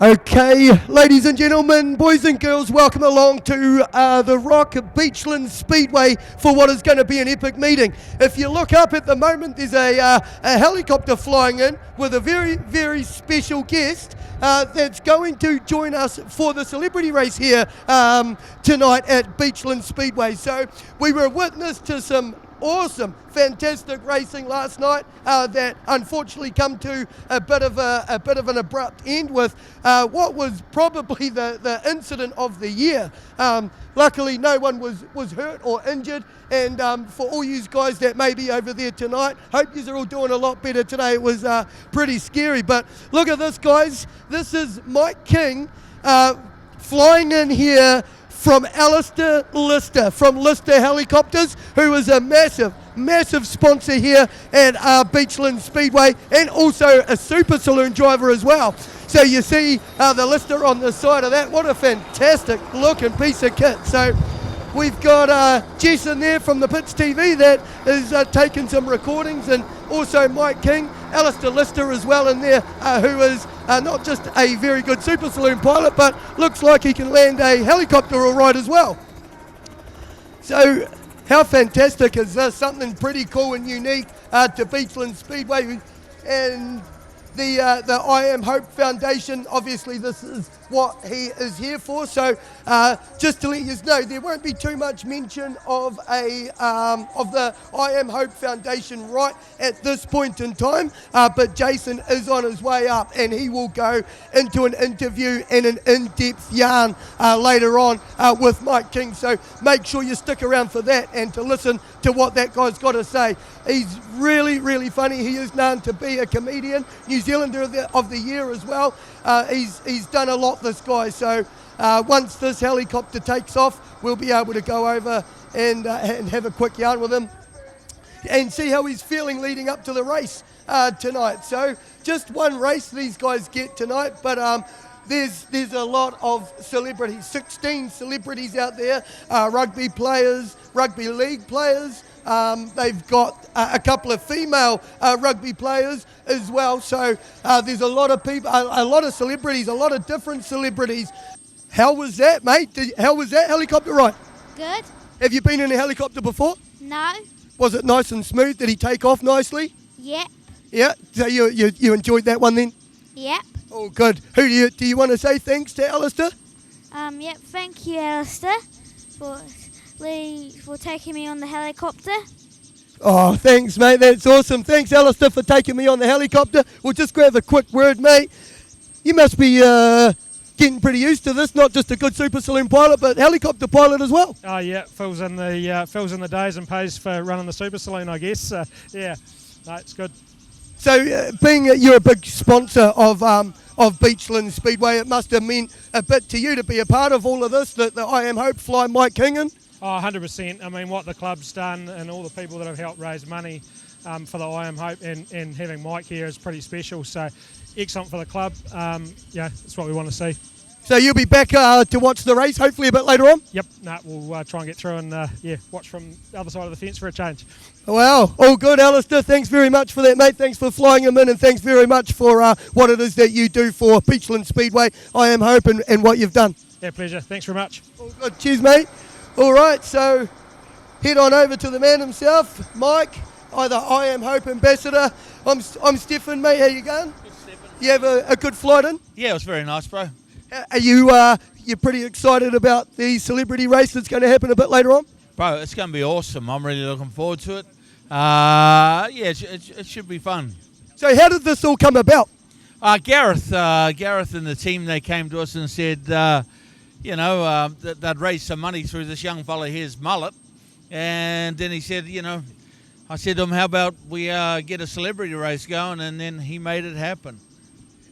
Okay, ladies and gentlemen, boys and girls, welcome along to the Rock Beachlands Speedway for what is going to be an epic meeting. If you look up at the moment, there's a helicopter flying in with a very, very special guest that's going to join us for the celebrity race here tonight at Beachlands Speedway. So we were witness to some awesome, fantastic racing last night that unfortunately come to a bit of an abrupt end with what was probably the incident of the year. Luckily, no one was hurt or injured, and for all you guys that may be over there tonight, hope you are all doing a lot better today. It was pretty scary, but look at this, guys. This is Mike King flying in here from Alistair Lister, from Lister Helicopters, who is a massive sponsor here at Beachlands Speedway, and also a super saloon driver as well. So you see the Lister on the side of that. What a fantastic looking piece of kit. So we've got Jess in there from the Pits TV that is taking some recordings, and also Mike King, Alistair Lister as well in there, who is not just a very good super saloon pilot, but looks like he can land a helicopter all right as well. So how fantastic is this? Something pretty cool and unique to Beachlands Speedway. And the I Am Hope Foundation, obviously this is what he is here for. So just to let you know, there won't be too much mention of the I Am Hope Foundation right at this point in time, but Jason is on his way up, and he will go into an interview and an in-depth yarn later on with Mike King. So make sure you stick around for that and to listen to what that guy's got to say. He's really, really funny. He is known to be a comedian, New Zealander of the year as well. He's done a lot, this guy. So once this helicopter takes off, we'll be able to go over and have a quick yarn with him and see how he's feeling leading up to the race tonight. So just one race these guys get tonight, but there's a lot of celebrities, 16 celebrities out there, rugby players, rugby league players. They've got a couple of female rugby players as well. So there's a lot of people, a lot of celebrities, a lot of different celebrities. How was that, mate? How was that helicopter ride? Good. Have you been in a helicopter before? No. Was it nice and smooth? Did he take off nicely? Yep. Yeah. So you enjoyed that one then? Yep. Oh, good. Who do you want to say thanks to, Alistair? Yep. Thank you, Alistair, for taking me on the helicopter. Oh, thanks, mate. That's awesome. Thanks, Alistair, for taking me on the helicopter. We'll just grab a quick word, mate. You must be getting pretty used to this. Not just a good super saloon pilot, but helicopter pilot as well. Oh yeah, fills in the days and pays for running the super saloon, I guess. Yeah, no, it's good. So, being you're a big sponsor of Beachlands Speedway, it must have meant a bit to you to be a part of all of this. The I Am Hope fly Mike King in. Oh, 100%. I mean, what the club's done and all the people that have helped raise money for the I Am Hope and having Mike here is pretty special. So, excellent for the club. Yeah, that's what we want to see. So you'll be back to watch the race, hopefully a bit later on? Yep, we'll try and get through and watch from the other side of the fence for a change. Wow, all good, Alistair. Thanks very much for that, mate. Thanks for flying him in, and thanks very much for what it is that you do for Beachlands Speedway. I Am Hope and what you've done. Yeah, pleasure. Thanks very much. All good. Cheers, mate. All right, so head on over to the man himself, Mike, either I Am Hope ambassador. I'm Stefan, mate. How you going? Good, Stefan. You have a good flight in? Yeah, it was very nice, bro. Are you're pretty excited about the celebrity race that's going to happen a bit later on? Bro, it's going to be awesome. I'm really looking forward to it. Yeah, it should be fun. So how did this all come about? Gareth and the team, they came to us and said, that they'd raise some money through this young fella here's mullet. And then he said, I said to him, how about we get a celebrity race going? And then he made it happen.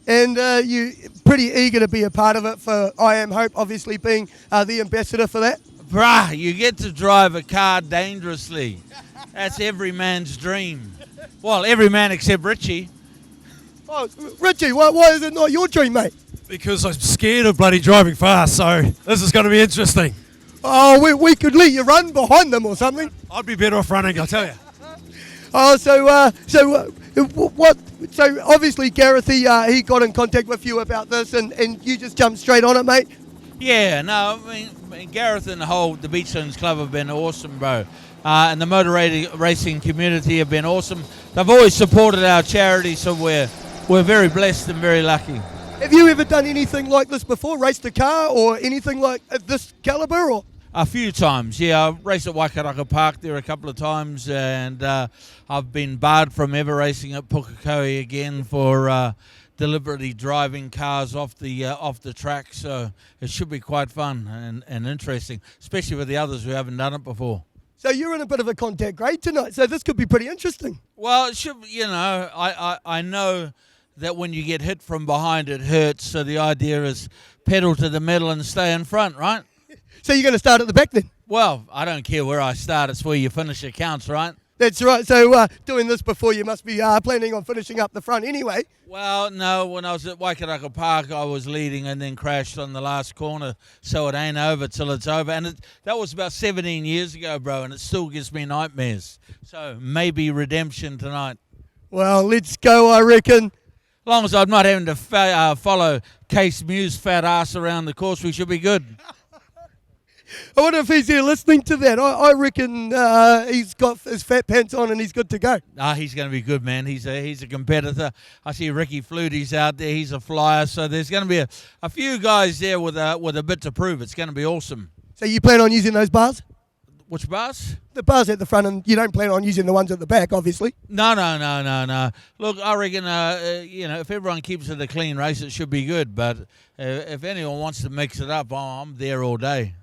And you pretty eager to be a part of it for I Am Hope, obviously being the ambassador for that? Bruh, you get to drive a car dangerously. That's every man's dream. Well, every man except Richie. Oh, Richie, why is it not your dream, mate? Because I'm scared of bloody driving fast, so this is going to be interesting. Oh, we could let you run behind them or something. I'd be better off running, I'll tell you. Oh, so What? So obviously Gareth, he got in contact with you about this, and you just jumped straight on it, mate. Yeah, no, I mean Gareth and the Beachlands Club have been awesome, bro. And the motor racing community have been awesome. They've always supported our charity, so we're very blessed and very lucky. Have you ever done anything like this before? Raced a car or anything like this caliber, or? A few times, yeah. I've raced at Waikaraka Park there a couple of times, and I've been barred from ever racing at Pukekohe again for deliberately driving cars off the track. So it should be quite fun and interesting, especially with the others who haven't done it before. So you're in a bit of a contact grade tonight, so this could be pretty interesting. Well, it should, I know that when you get hit from behind, it hurts. So the idea is pedal to the metal and stay in front, right? So you're going to start at the back then? Well, I don't care where I start. It's where you finish it counts, right? That's right. So doing this before, you must be planning on finishing up the front anyway. Well, no. When I was at Waikaraka Park, I was leading and then crashed on the last corner. So it ain't over till it's over. And that was about 17 years ago, bro, and it still gives me nightmares. So maybe redemption tonight. Well, let's go, I reckon. As long as I'm not having to follow Case Mew's fat ass around the course, we should be good. I wonder if he's here listening to that. I reckon he's got his fat pants on and he's good to go. He's going to be good, man. He's a competitor. I see Ricky Flutie's out there. He's a flyer. So there's going to be a few guys there with a bit to prove. It's going to be awesome. So you plan on using those bars? Which bars? The bars at the front, and you don't plan on using the ones at the back, obviously. No. Look, I reckon, if everyone keeps it a clean race, it should be good. But if anyone wants to mix it up, I'm there all day.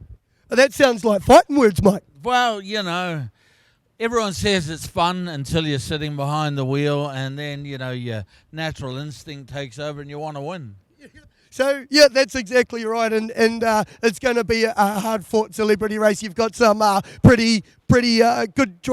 That sounds like fighting words, Mike. Well, everyone says it's fun until you're sitting behind the wheel, and then, your natural instinct takes over and you want to win. So, yeah, that's exactly right, and it's going to be a hard-fought celebrity race. You've got some pretty good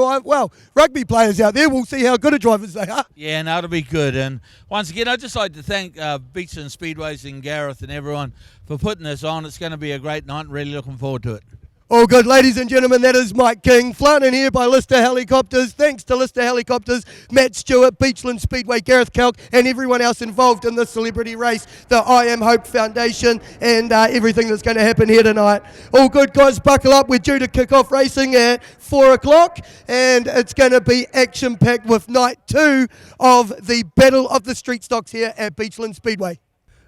rugby players out there. We'll see how good a drivers they are. Yeah, no, it'll be good. And once again, I'd just like to thank Beachlands Speedways and Gareth and everyone for putting this on. It's going to be a great night, and really looking forward to it. All good, ladies and gentlemen, that is Mike King, flown in here by Lister Helicopters. Thanks to Lister Helicopters, Matt Stewart, Beachlands Speedway, Gareth Kelk, and everyone else involved in this celebrity race, the I Am Hope Foundation, and everything that's going to happen here tonight. All good, guys, buckle up. We're due to kick off racing at 4 o'clock, and it's going to be action-packed with night 2 of the Battle of the Streetstocks here at Beachlands Speedway.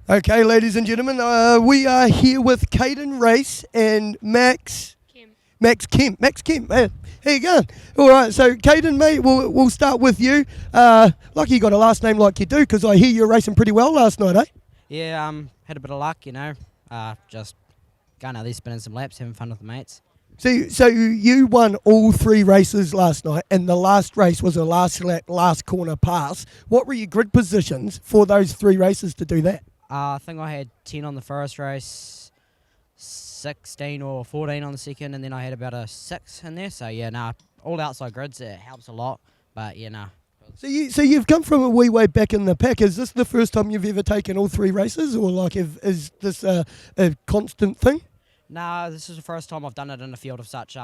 Okay, ladies and gentlemen, we are here with Caden Race and Max Kim. Max Kim, man. How you going? All right, so Caden, mate, we'll start with you. Lucky you got a last name like you do, because I hear you were racing pretty well last night, eh? Yeah, had a bit of luck, just going out there spinning some laps, having fun with the mates. So you won all 3 races last night, and the last race was a last lap, last corner pass. What were your grid positions for those 3 races to do that? I think I had 10 on the first race, 16 or 14 on the second, and then I had about a 6 in there. So, all outside grids, it helps a lot. But, So you've come from a wee way back in the pack. Is this the first time you've ever taken all 3 races, or is this a constant thing? No, this is the first time I've done it in a field of such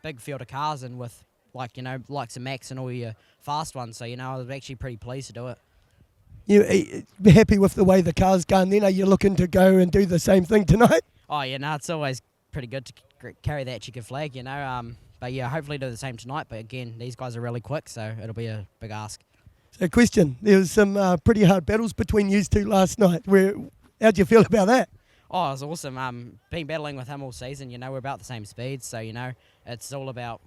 big field of cars, and with, likes of Max and all your fast ones. So, I was actually pretty pleased to do it. You happy with the way the car's gone then? Are you looking to go and do the same thing tonight? Oh, it's always pretty good to carry that chicken flag, But, hopefully do the same tonight. But, again, these guys are really quick, so it'll be a big ask. So, question, there was some pretty hard battles between you two last night. How'd you feel about that? Oh, it was awesome. Been battling with him all season, we're about the same speed. So, it's all about,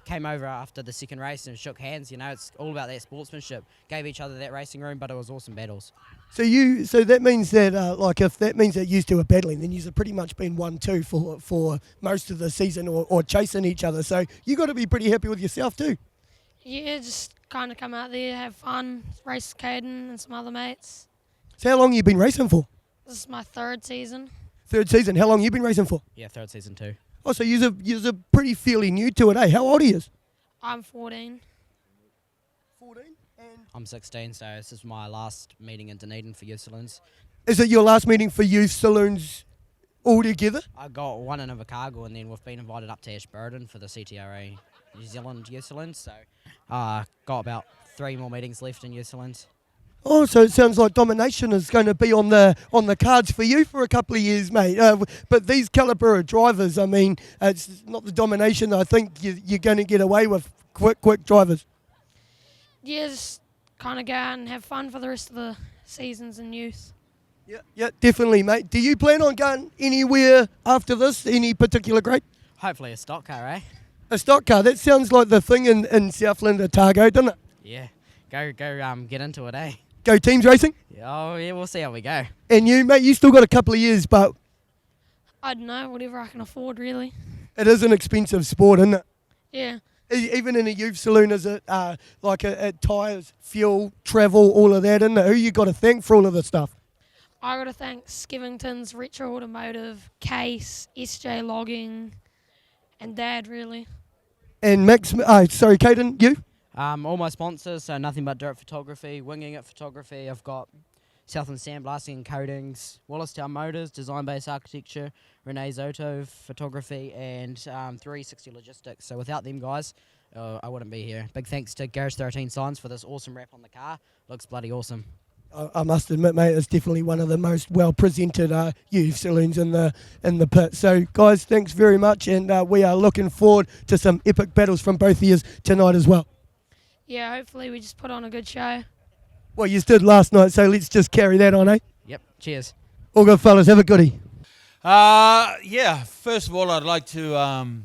came over after the second race and shook hands, it's all about that sportsmanship. Gave each other that racing room, but it was awesome battles. So that means that, if that means that you two are battling, then you've pretty much been 1-2 for most of the season or chasing each other. So you got to be pretty happy with yourself too. Yeah, just kind of come out there, have fun, race Caden and some other mates. So how long have you been racing for? This is my 3rd season. 3rd season. How long have you been racing for? Yeah, 3rd season too. Oh, so you're pretty fairly new to it, eh? How old are you? I'm 14. 14? And I'm 16, so this is my last meeting in Dunedin for youth saloons. Is it your last meeting for youth saloons altogether? I got one in Invercargill, and then we've been invited up to Ashburton for the CTRA New Zealand youth saloons. So got about 3 more meetings left in New Zealand. Oh, so it sounds like domination is going to be on the cards for you for a couple of years, mate. But these calibre of drivers, I mean, it's not the domination I think you're going to get away with. Quick drivers. Yeah, just kind of go out and have fun for the rest of the seasons in youth. Yeah, definitely, mate. Do you plan on going anywhere after this? Any particular grade? Hopefully a stock car, eh? A stock car. That sounds like the thing in Southland, Otago, doesn't it? Yeah. Go get into it, eh? Go Teams Racing. Oh, yeah, we'll see how we go. And you, mate, you still got a couple of years, but I don't know, whatever I can afford, really. it is an expensive sport, isn't it? Yeah. Even in a youth saloon, is it like it tyres, fuel, travel, all of that, isn't it? Who you got to thank for all of this stuff? I got to thank Skivington's, Retro Automotive, Case, SJ Logging, and Dad, really. And Max, sorry, Caden, you? All my sponsors, so Nothing But Dirt Photography, Winging It Photography. I've got Southland Sandblasting and Coatings, Wallistown Motors, Design Based Architecture, Renee's Auto Photography, and 360 Logistics. So without them guys, I wouldn't be here. Big thanks to Garage 13 Signs for this awesome wrap on the car. Looks bloody awesome. I must admit, mate, it's definitely one of the most well-presented youth saloons in the pit. So, guys, thanks very much, and we are looking forward to some epic battles from both of you tonight as well. Yeah, hopefully we just put on a good show. Well, you did last night, so let's just carry that on, eh? Yep, cheers. All good, fellas. Have a goodie. First of all, I'd like to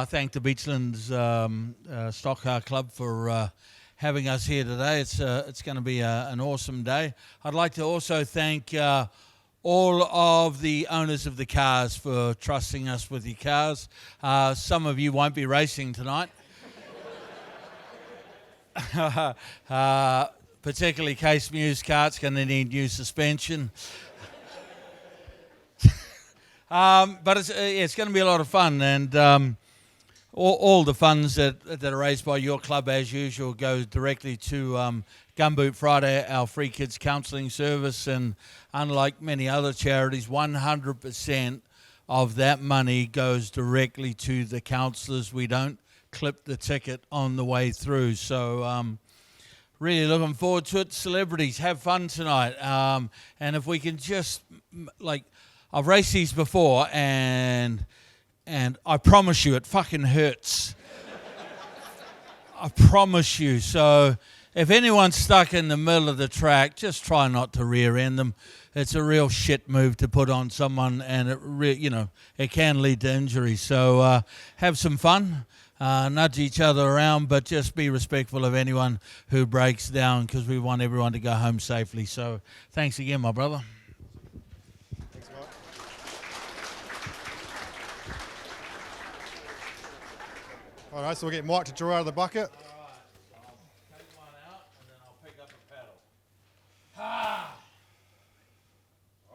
thank the Beachlands Stock Car Club for having us here today. It's going to be an awesome day. I'd like to also thank all of the owners of the cars for trusting us with your cars. Some of you won't be racing tonight. Particularly Case Muse cart's going to need new suspension. But it's going to be a lot of fun, and all the funds that are raised by your club, as usual, go directly to Gumboot Friday, our free kids counselling service, and unlike many other charities, 100% of that money goes directly to the counsellors. We don't clip the ticket on the way through, so really looking forward to it. Celebrities, have fun tonight, and if we can just, I've raced these before, and I promise you, it fucking hurts. I promise you. So if anyone's stuck in the middle of the track, just try not to rear end them. It's a real shit move to put on someone, and it can lead to injury. So have some fun, nudge each other around, but just be respectful of anyone who breaks down, because we want everyone to go home safely. So thanks again, my brother. All right, so we'll get Mike to draw out of the bucket. All right, I'll take one out and then I'll pick up a paddle. Ha!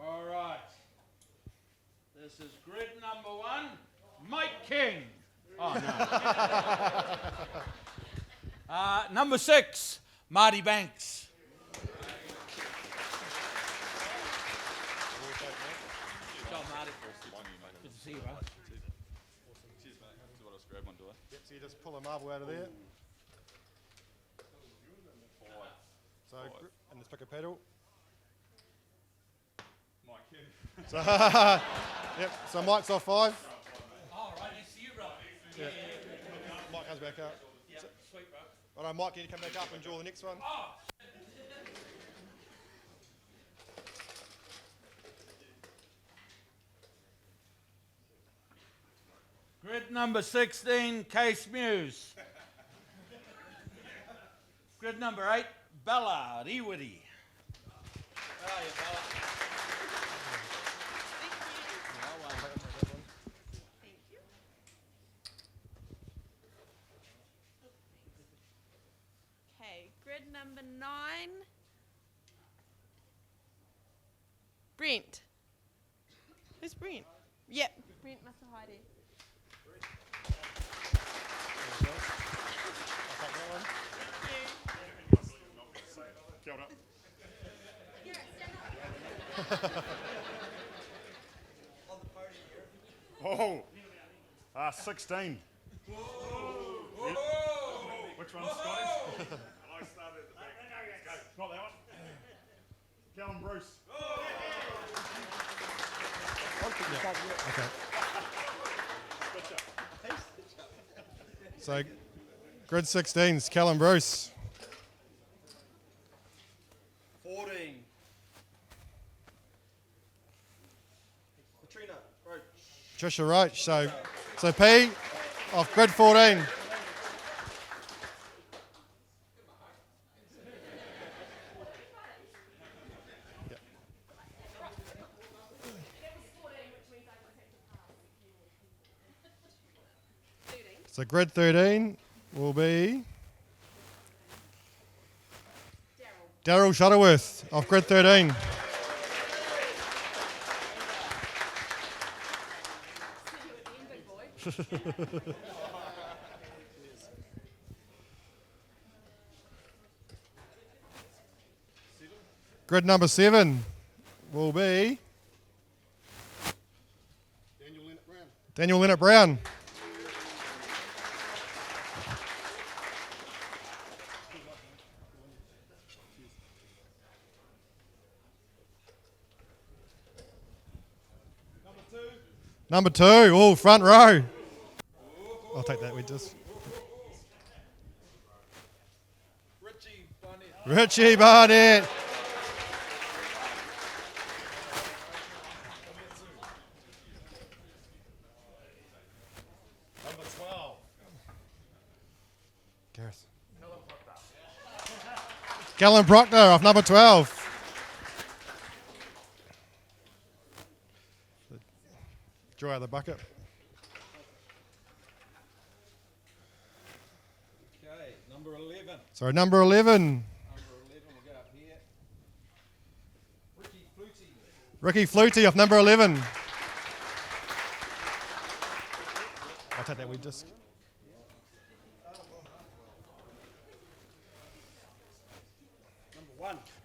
All right. This is grid number 1, Mike King. Oh, no. Number 6, Marty Banks. Good to see you, bro. Yep, so you just pull a marble out of there. So, and just pick a pedal. So, yep, so Mike's off 5. All right, next to you, bro. Yeah. Mike comes back up. Yeah, sweet, bro. All right, Mike, can you come back up and draw the next one? Grid number 16, Case Muse. Grid number 8, Ballard, Ewity. How are you, Ballard? Okay, grid number 9, Brent. Who's Brent? Yep, Brent Masahide. Oh, 16. Which one's Scottish? Callum Bruce. Okay. So, grid 16 is Callum Bruce. 14. Katrina Roach. Trisha Roach. So P off grid 14. So grid 13 will be Daryl Shuttleworth off grid 13. Grid number 7 will be Daniel Leonard Brown. Number 2, oh, front row. I'll take that, we just. Richie Barnett. Number 12. Gareth. Gallon Proctor off number 12. Draw out of the bucket. Okay, number 11. Sorry, number 11. Number 11 will go up here. Ricky Flutie. Ricky Flutie off number 11. I'll take that wee disc.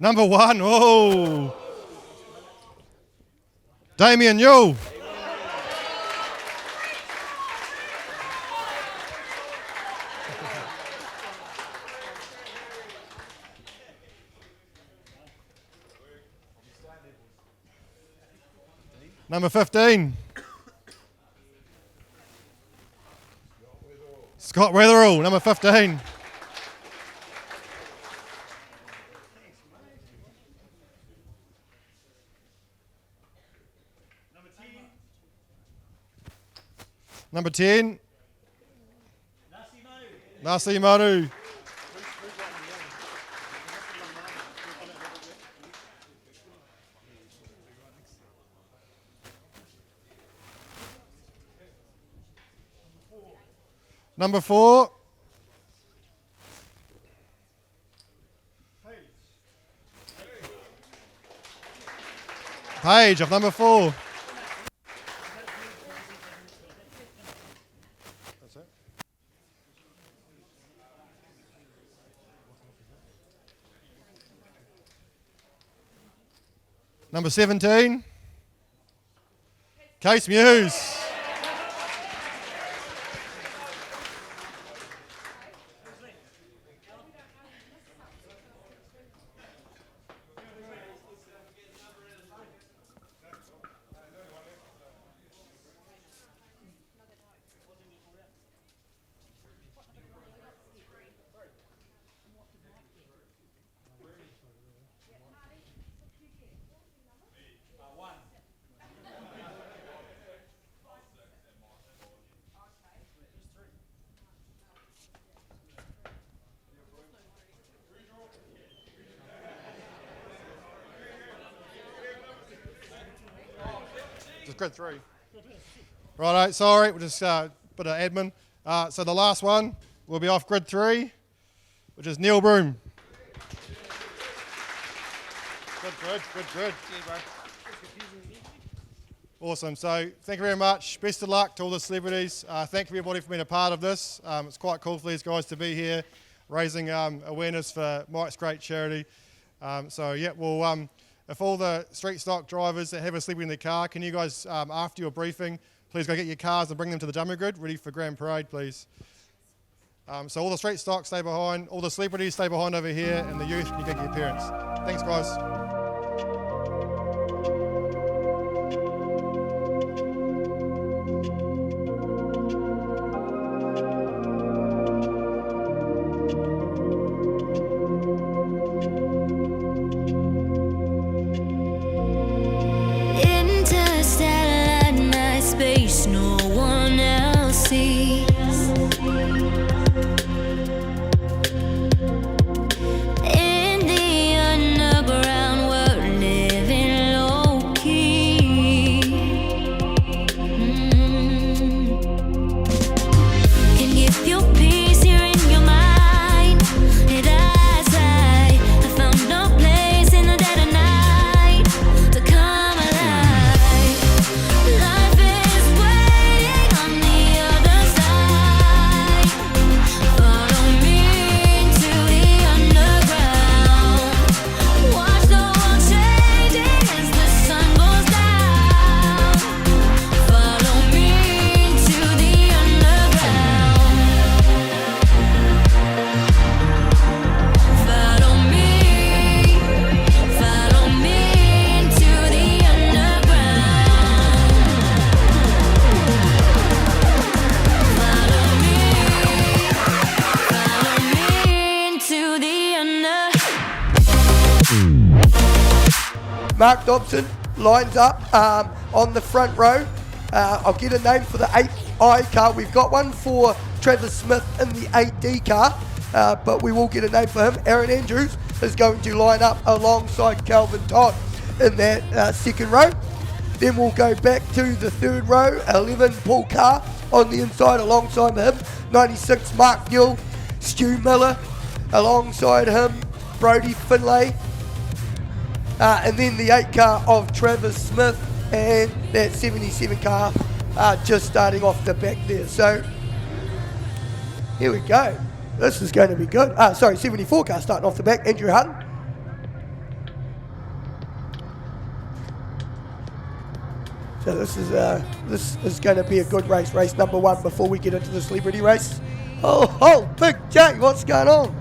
Number 1, oh. Damien Yule. Number 15. Scott Weatherall, number 15. Number 10. Nasi Maru. Number 4. Page of number 4. That's it. Number 17. Case Muse. Just grid 3. Righto, sorry, we'll just bit of admin. So the last one will be off grid 3, which is Neil Broom. Good. Awesome. So thank you very much. Best of luck to all the celebrities. Thank you everybody for being a part of this. It's quite cool for these guys to be here, raising awareness for Mike's great charity. So yeah, well, if all the street stock drivers that have a celebrity in their car, can you guys, after your briefing, please go get your cars and bring them to the dummy grid, ready for Grand Parade, please. So all the street stock stay behind, all the celebrities stay behind over here, and the youth, you get your parents. Thanks, guys. Mark Dobson lines up on the front row. I'll get a name for the 8I car. We've got one for Travis Smith in the 8D car, but we will get a name for him. Aaron Andrews is going to line up alongside Calvin Todd in that second row. Then we'll go back to the third row, 11 Paul Carr on the inside alongside him, 96 Mark Newell, Stu Miller alongside him, Brody Finlay, and then the 8 car of Travis Smith and that 77 car just starting off the back there. So here we go. This is going to be good. 74 car starting off the back, Andrew Hutton. So this is going to be a good race, race number 1 before we get into the celebrity race. Oh, Big J, what's going on?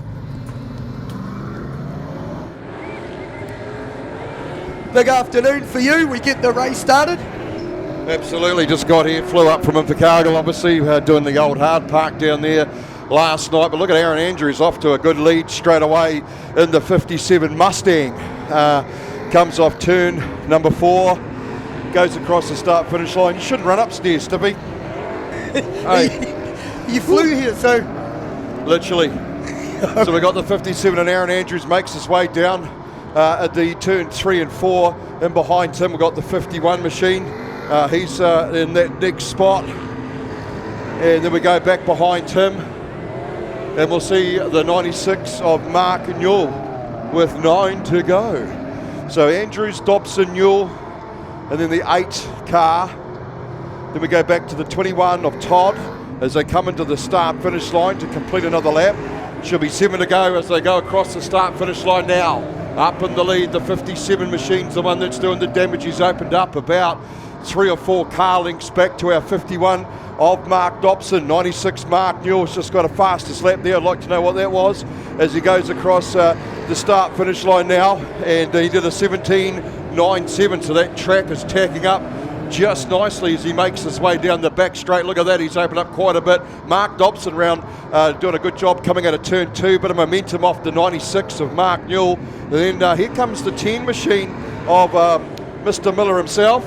Big afternoon for you. We get the race started. Absolutely, just got here, flew up from Invercargill, obviously, doing the old hard park down there last night. But look at Aaron Andrews off to a good lead straight away in the 57 Mustang. Comes off turn number 4. Goes across the start-finish line. You shouldn't run upstairs, Stippy. Hey. You flew here, so... Literally. So we got the 57 and Aaron Andrews makes his way down at the turn 3 and 4. And behind him we've got the 51 machine. He's in that next spot. And then we go back behind him. And we'll see the 96 of Mark Newell with 9 to go. So Andrews, Dobson, Newell. And then the 8 car. Then we go back to the 21 of Todd as they come into the start-finish line to complete another lap. Should be 7 to go as they go across the start-finish line now. Up in the lead, the 57 machine's the one that's doing the damage. He's opened up about 3 or 4 car lengths back to our 51 of Mark Dobson. 96 Mark Newell's just got a fastest lap there. I'd like to know what that was as he goes across the start-finish line now. And he did a 17.97, so that track is tacking up just nicely as he makes his way down the back straight. Look at that, he's opened up quite a bit. Mark Dobson round doing a good job coming out of turn 2, bit of momentum off the 96 of Mark Newell. And then here comes the 10 machine of Mr. Miller himself.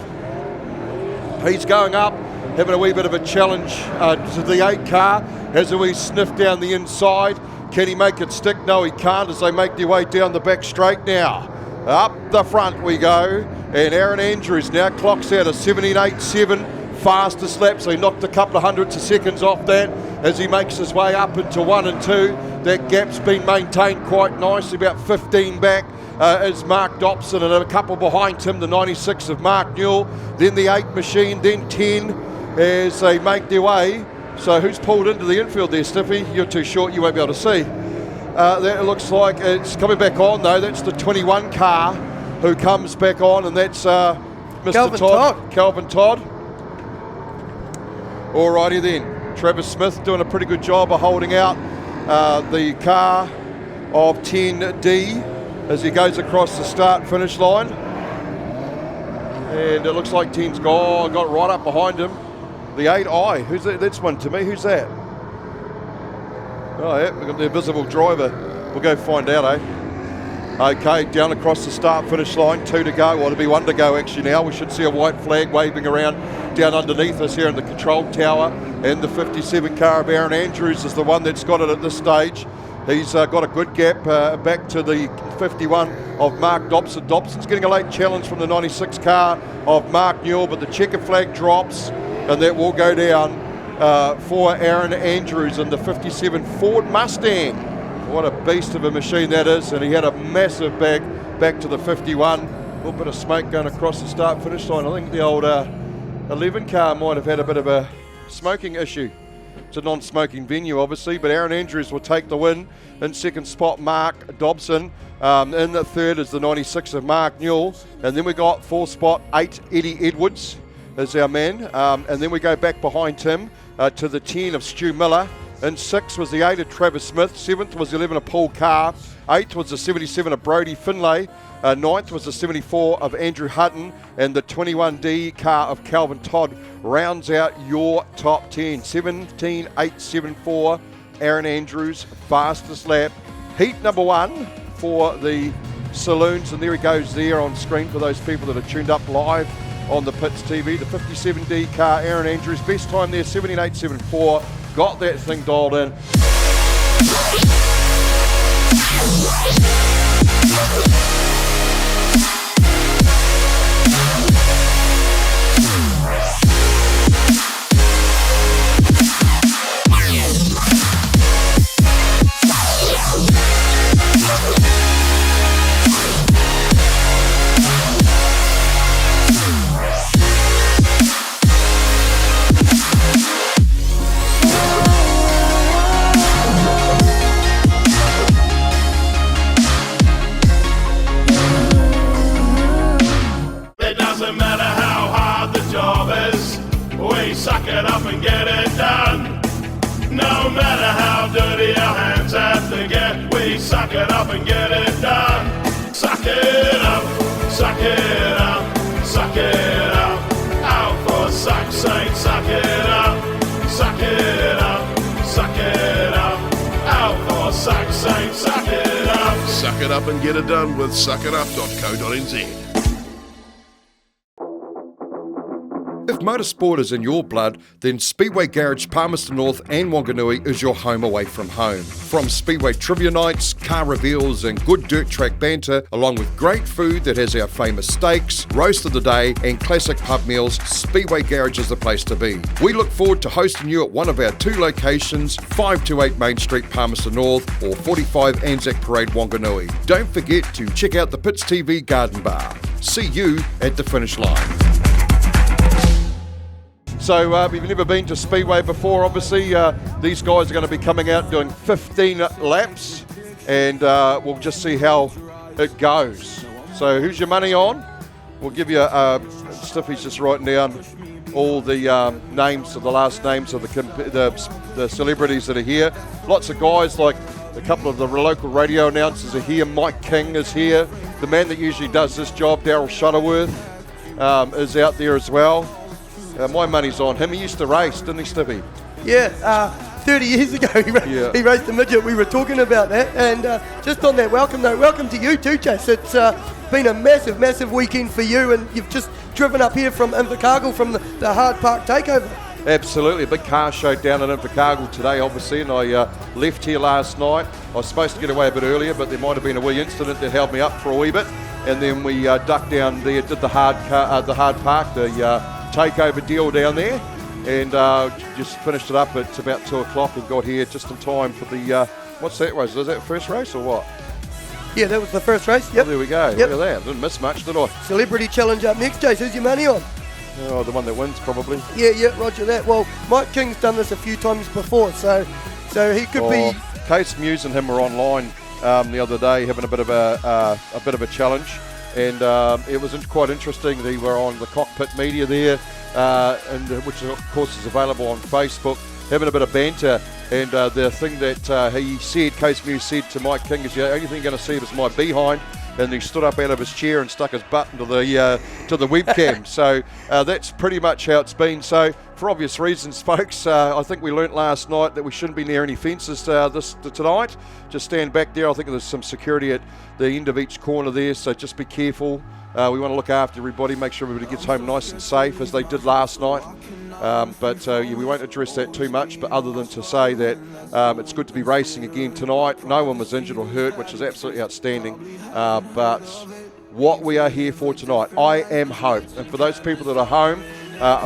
He's going up, having a wee bit of a challenge to the 8 car as we sniff down the inside. Can he make it stick? No, he can't as they make their way down the back straight now. Up the front we go, and Aaron Andrews now clocks out a 17.87 fastest lap, so he knocked a couple of hundredths of seconds off that as he makes his way up into 1 and 2. That gap's been maintained quite nicely, about 15 back is Mark Dobson, and a couple behind him, the 96 of Mark Newell, then the 8 machine, then 10 as they make their way. So who's pulled into the infield there, Stiffy? You're too short, you won't be able to see. That looks like it's coming back on though. That's the 21 car who comes back on, and that's Mr. Calvin Todd. Alrighty then. Travis Smith doing a pretty good job of holding out the car of 10D as he goes across the start-finish line. And it looks like 10's got right up behind him. The 8i, who's that? That's one to me. Who's that? Oh yeah, we've got the invisible driver. We'll go find out, eh? Okay, down across the start-finish line, 2 to go. Well, it'll be 1 to go actually now. We should see a white flag waving around down underneath us here in the control tower. And the 57 car of Aaron Andrews is the one that's got it at this stage. He's got a good gap back to the 51 of Mark Dobson. Dobson's getting a late challenge from the 96 car of Mark Newell, but the checker flag drops, and that will go down for Aaron Andrews in the 57 Ford Mustang. What a beast of a machine that is, and he had a massive bag back to the 51. A little bit of smoke going across the start-finish line. I think the old 11 car might have had a bit of a smoking issue. It's a non-smoking venue, obviously, but Aaron Andrews will take the win. In second spot, Mark Dobson. In the third is the 96 of Mark Newell. And then we got 4th spot, 8, Eddie Edwards is our man. And then we go back behind him to the 10 of Stu Miller. In 6 was the 8 of Travis Smith. 7th was the 11 of Paul Carr. 8th was the 77 of Brody Finlay. 9th was the 74 of Andrew Hutton. And the 21D car of Calvin Todd rounds out your top 10. 17.874, Aaron Andrews, fastest lap. Heat number 1 for the saloons, and there he goes there on screen for those people that are tuned up live on the Pits TV. The 57D car, Aaron Andrews, best time there, 78.74. Got that thing dialed in. Suck it up and get it done. No matter how dirty our hands have to get, we suck it up and get it done. Suck it up, suck it up, suck it up. Out for suck's sake, suck it up, suck it up, suck it up. Out for suck's sake, suck it up. Suck it up and get it done with suckitup.co.nz. If motorsport is in your blood, then Speedway Garage Palmerston North and Wanganui is your home away from home. From Speedway trivia nights, car reveals and good dirt track banter, along with great food that has our famous steaks, roast of the day and classic pub meals, Speedway Garage is the place to be. We look forward to hosting you at one of our 2 locations, 528 Main Street Palmerston North or 45 Anzac Parade Wanganui. Don't forget to check out the Pits TV Garden Bar. See you at the finish line. So if you've never been to Speedway before, obviously these guys are going to be coming out doing 15 laps, and we'll just see how it goes. So who's your money on? We'll give you Stiffy's just writing down all the names of the last names of the celebrities that are here. Lots of guys, like a couple of the local radio announcers are here. Mike King is here. The man that usually does this job, Daryl Shuttleworth, is out there as well. My money's on him. He used to race, didn't he, Stiffy? Yeah, 30 years ago he raced the midget. We were talking about that. And just on that welcome note, welcome to you too, Chase. It's been a massive, massive weekend for you, and you've just driven up here from Invercargill from the Hard Park Takeover. Absolutely. A big car show down in Invercargill today, obviously, and I left here last night. I was supposed to get away a bit earlier, but there might have been a wee incident that held me up for a wee bit. And then we ducked down there, did the Hard Park, the takeover deal down there, and just finished it up at about 2 o'clock and got here just in time for the what's that race? Was that the first race or what? Yeah, that was the first race. Yep. Oh, there we go. Yep. Look at that. Didn't miss much, did I? Celebrity Challenge up next, Jace. Who's your money on? Oh, the one that wins, probably. Yeah, roger that. Well, Mike King's done this a few times before, so he could be. Case Muse and him were online the other day having a bit of a challenge. And it was quite interesting. They were on the Cockpit Media there, which of course is available on Facebook, having a bit of banter. And the thing that he said, Case Muse said to Mike King, is the only thing you're going to see is my behind. And he stood up out of his chair and stuck his butt into the webcam. So that's pretty much how it's been. So for obvious reasons, folks, I think we learnt last night that we shouldn't be near any fences tonight. Just stand back there. I think there's some security at the end of each corner there, so just be careful. We want to look after everybody, make sure everybody gets home nice and safe, as they did last night. But we won't address that too much, but other than to say that it's good to be racing again tonight. No one was injured or hurt, which is absolutely outstanding. But what we are here for tonight, I am hope. And for those people that are home,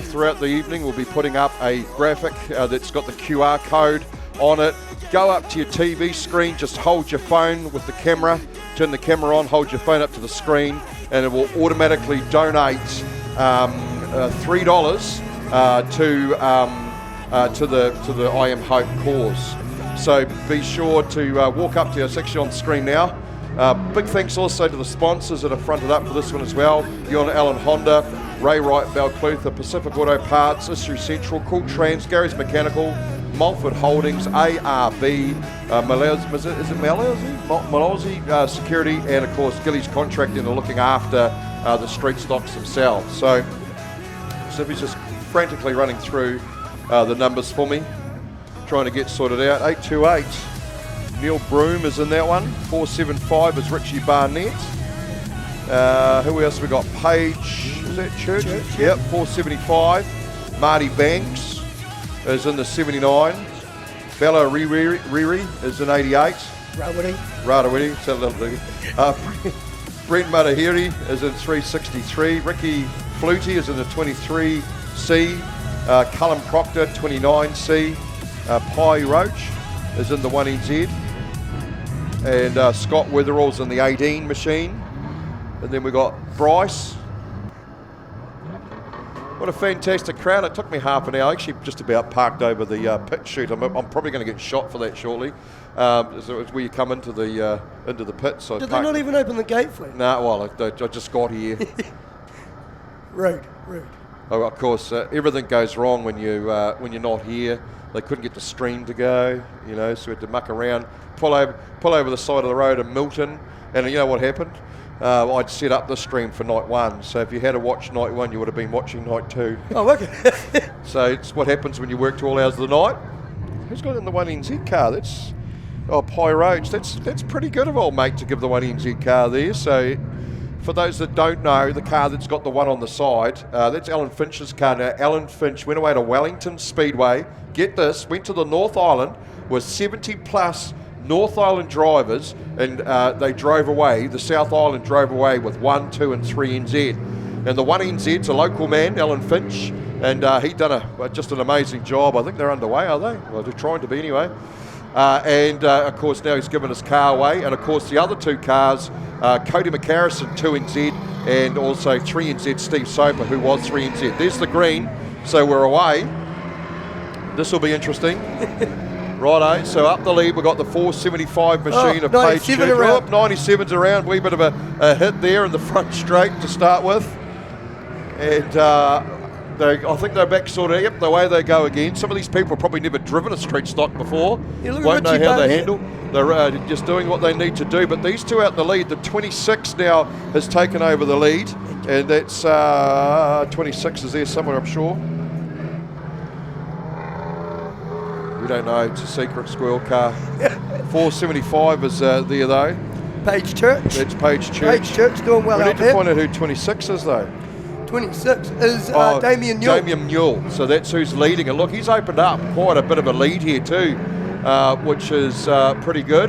throughout the evening, we'll be putting up a graphic that's got the QR code on it. Go up to your TV screen, just hold your phone with the camera, turn the camera on, hold your phone up to the screen, and it will automatically donate $3 to the I Am Hope cause. So be sure to walk up to us, actually on the screen now. Big thanks also to the sponsors that are fronted up for this one as well. Yon Allen Honda, Ray Wright, Balclutha, Pacific Auto Parts, Issue Central, Cool Trans, Gary's Mechanical, Mulford Holdings, ARB, Malozzi Security, and of course Gillies Contracting are looking after the Streetstocks themselves. So Zippy's just frantically running through the numbers for me, trying to get sorted out. 828, Neil Broom is in that one. 475 is Richie Barnett. Who else we got? Page, is that Church? Yep, 475. Marty Banks is in the 79. Bella Riri is in 88. Rawiri, so little dude. Brent Matahiri is in 363. Ricky Flutie is in the 23C. Cullum Proctor, 29C. Pi Roach is in the 1NZ. And Scott Witherall's in the 18 machine. And then we got Bryce. What a fantastic crowd. It took me half an hour. I actually just about parked over the pit chute. I'm probably going to get shot for that shortly. So it's where you come into the pit. So Did they not even open the gate for you? No, well, I just got here. Rude. Oh, of course, everything goes wrong when you're not here. They couldn't get the stream to go, so we had to muck around, pull over the side of the road in Milton, and you know what happened? I'd set up the stream for night 1, so if you had to watch night 1, you would have been watching night 2. Oh, okay. So it's what happens when you work to all hours of the night. Who's got it in the 1NZ car? That's Pi Roach. That's pretty good of old mate to give the 1NZ car there. So for those that don't know, the car that's got the one on the side, that's Alan Finch's car. Now, Alan Finch went away to Wellington Speedway. Get this, went to the North Island with 70 plus North Island drivers, and they drove away. The South Island drove away with 1, 2 and 3 NZ. And the 1 NZ's a local man, Alan Finch, and he'd done just an amazing job. I think they're underway, are they? Well, they're trying to be anyway. Of course, now he's given his car away. And of course, the other 2 cars, Cody McCarrison, 2 NZ, and also 3 NZ, Steve Soper, who was 3 NZ. There's the green, so we're away. This will be interesting. Righto, so up the lead, we've got the 475 machine of Page 97 around. 97's around, wee bit of a hit there in the front straight to start with. And I think they're back sort of, the way they go again. Some of these people have probably never driven a street stock before, won't know how they handle. They're just doing what they need to do. But these 2 out in the lead, the 26 now has taken over the lead. And that's 26 is there somewhere, I'm sure. We don't know, it's a secret squirrel car. 475 is there though. Page Church. That's Page Church. Page Church doing well we out need to there. find out who 26 is though. 26 is Damien Newell. Damien Newell, so that's who's leading it. Look, he's opened up quite a bit of a lead here too, which is pretty good.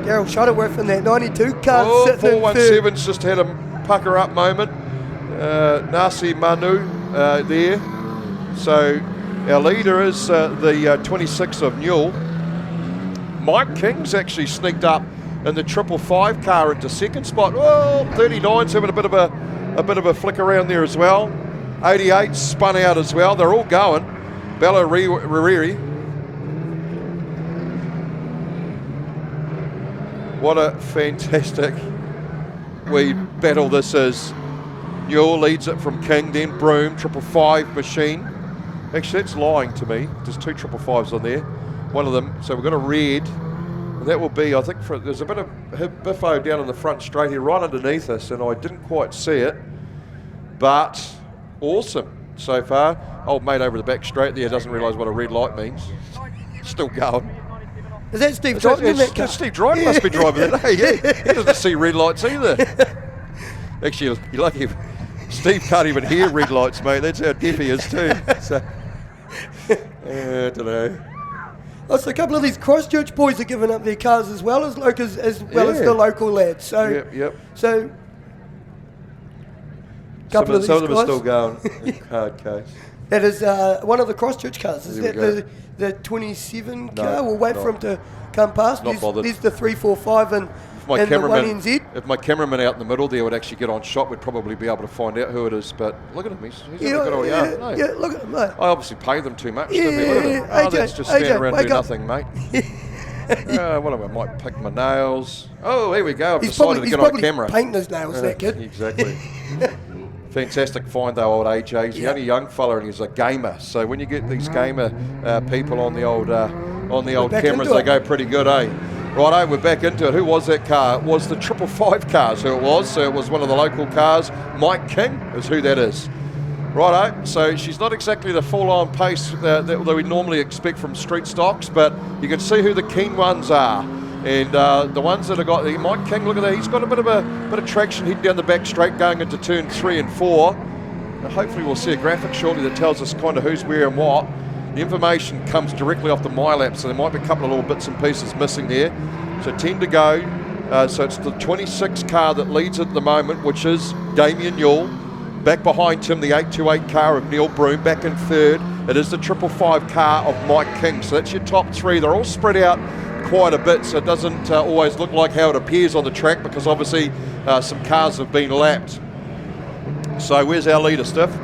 Daryl Shuttleworth in that 92 car sitting in 417's just had a pucker up moment. Nasi Manu there. So our leader is the 26 of Newell. Mike King's actually sneaked up in the 555 car into second spot. Oh, 39's having a bit of a flick around there as well. 88 spun out as well. They're all going. Bella Riri. What a fantastic wee battle this is. Newell leads it from King, then Broome, 555 machine. Actually, that's lying to me. There's 2 555s on there. One of them, so we've got a red. And that will be, I think, there's a bit of biffo down in the front straight here, right underneath us, and I didn't quite see it. But awesome so far. Old mate over the back straight there doesn't realise what a red light means. Still going. Is that Steve driving in that car? Steve Dryden must be driving that. Hey, yeah, he doesn't see red lights either. Actually, you're lucky if Steve can't even hear red lights, mate. That's how deaf he is too. So, I don't know. Oh, so a couple of these Christchurch boys are giving up their cars as well as the local lads. So, yep. So, Some of them are still going. Hard case. That is one of the Christchurch cars. Is that the 27 car? We'll wait for him to come past. There's the 345 and the 1NZ. If my cameraman out in the middle there would actually get on shot, we'd probably be able to find out who it is. But look at him. He's a good old yarn. Yeah, look at him, mate. I obviously pay them too much. Look at him. AJ, That's just standing around doing up. nothing, mate. I might pick my nails. Oh, here we go. I've decided to get on camera. He's probably painting his nails, that kid. Exactly. Fantastic find though, old AJ. He's the only young fella and he's a gamer. So when you get these gamer people on the old cameras, they go pretty good, eh? Righto, we're back into it. Who was that car? It was the 555 cars who it was. So it was one of the local cars. Mike King is who that is. Righto, so she's not exactly the full-on pace that we normally expect from street stocks, but you can see who the keen ones are. And the ones that have got Mike King, look at that, he's got a bit of traction heading down the back straight going into turn 3 and 4. Now hopefully we'll see a graphic shortly that tells us kind of who's where and what. The information comes directly off the MyLap, so there might be a couple of little bits and pieces missing there. So 10 to go. So it's the 26 car that leads at the moment, which is Damien Newell. Back behind him, the 828 car of Neil Broome. Back in third, it is the 555 car of Mike King. So that's your top 3. They're all spread out quite a bit, so it doesn't always look like how it appears on the track, because obviously some cars have been lapped. So where's our leader, Stiff?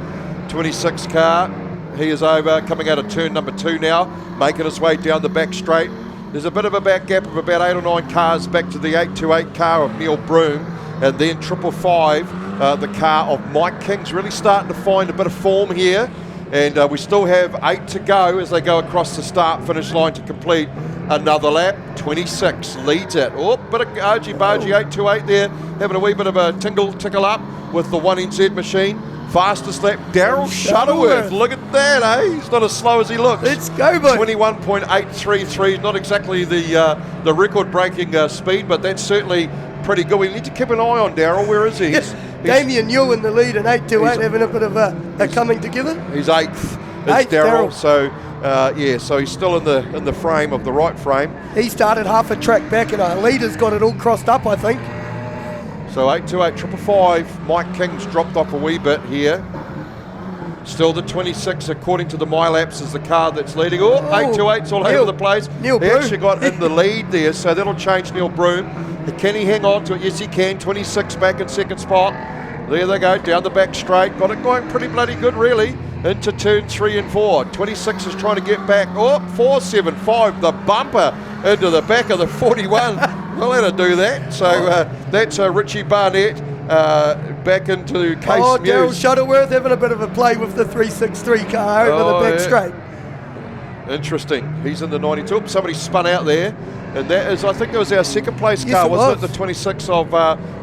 26 car. He is over, coming out of turn number 2 now, making his way down the back straight. There's a bit of a back gap of about 8 or 9 cars back to the 828 car of Neil Broome, and then 555, the car of Mike King's really starting to find a bit of form here. And we still have 8 to go as they go across the start-finish line to complete another lap. 26 leads it. Oh, bit of argy-bargy 828 there, having a wee bit of a tickle up with the 1NZ machine. Fastest lap, Daryl Shuttleworth. Look at that, eh? He's not as slow as he looks. Let's go, mate. 21.833, not exactly the record-breaking speed, but that's certainly pretty good. We need to keep an eye on Daryl. Where is he? Damien Newell in the lead in 828, having a bit of a coming together. He's 8th. It's Daryl. So so he's still in the frame of the right frame. He started half a track back, and our leader's got it all crossed up, I think. So 828, 555. Mike King's dropped off a wee bit here. Still the 26, according to the MyLaps, is the car that's leading. 828's all over the place. Neil He Broome actually got in the lead there, so that'll change Neil Broome. Can he hang on to it? Yes, he can. 26 back in second spot. There they go, down the back straight. Got it going pretty bloody good, really, into turn 3 and 4. 26 is trying to get back. 475, the bumper into the back of the 41. We'll let her do that. So that's Richie Barnett back into Case Muse. Daryl Shuttleworth having a bit of a play with the 363 car over the back straight. Interesting. He's in the 92. Somebody spun out there. And that is, I think that was our second place car, wasn't it? The 26 of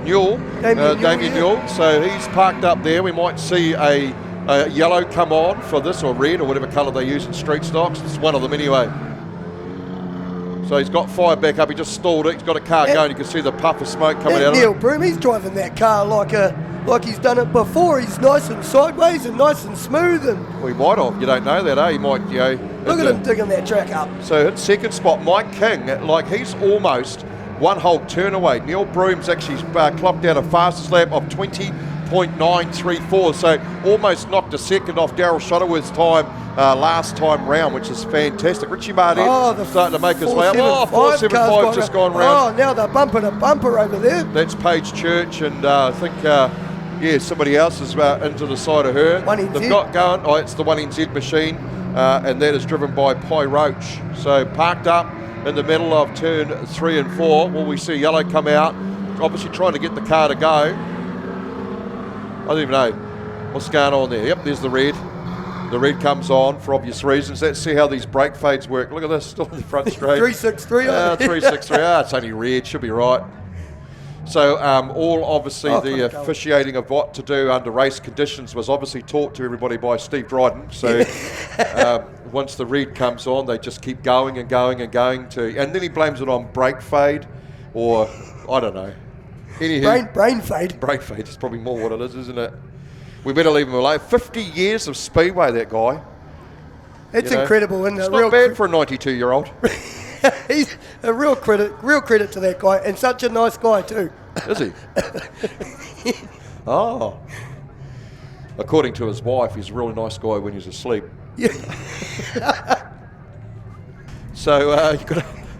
Newell, Damien Newell. So he's parked up there. We might see a yellow come on for this, or red, or whatever colour they use in Streetstocks. It's one of them anyway. So he's got fire back up. He just stalled it. He's got a car going. You can see the puff of smoke coming out of it. Neil Broome, he's driving that car like he's done it before. He's nice and sideways and nice and smooth. And well, he might have. You don't know that, eh? He might, look at him digging that track up. So at second spot, Mike King, he's almost one whole turn away. Neil Broome's actually clocked out a fastest lap of 20.934, so almost knocked a second off Daryl Shuttleworth's time last time round, which is fantastic. Richie Barnett starting to make his way up. 475 just gone round. Now they're bumper to bumper over there. That's Paige Church, and I think somebody else is into the side of her. 1NZ. They've got going. It's the 1NZ machine. And that is driven by Pye Roach. So parked up in the middle of turn 3 and 4. Will we see yellow come out? Obviously trying to get the car to go. I don't even know what's going on there. Yep, there's the red. The red comes on for obvious reasons. Let's see how these brake fades work. Look at this, still in the front straight. 363. 363. It's only red, should be right. So all obviously the officiating of what to do under race conditions was obviously taught to everybody by Steve Dryden. So once the red comes on, they just keep going and going and going and then he blames it on brake fade, or I don't know. Anywho, brain fade. Brake fade is probably more what it is, isn't it? We better leave him alone. 50 years of Speedway, that guy. It's incredible, isn't it? It's not bad for a 92-year-old. He's a real credit to that guy, and such a nice guy too. Is he? According to his wife, he's a really nice guy when he's asleep. Yeah. So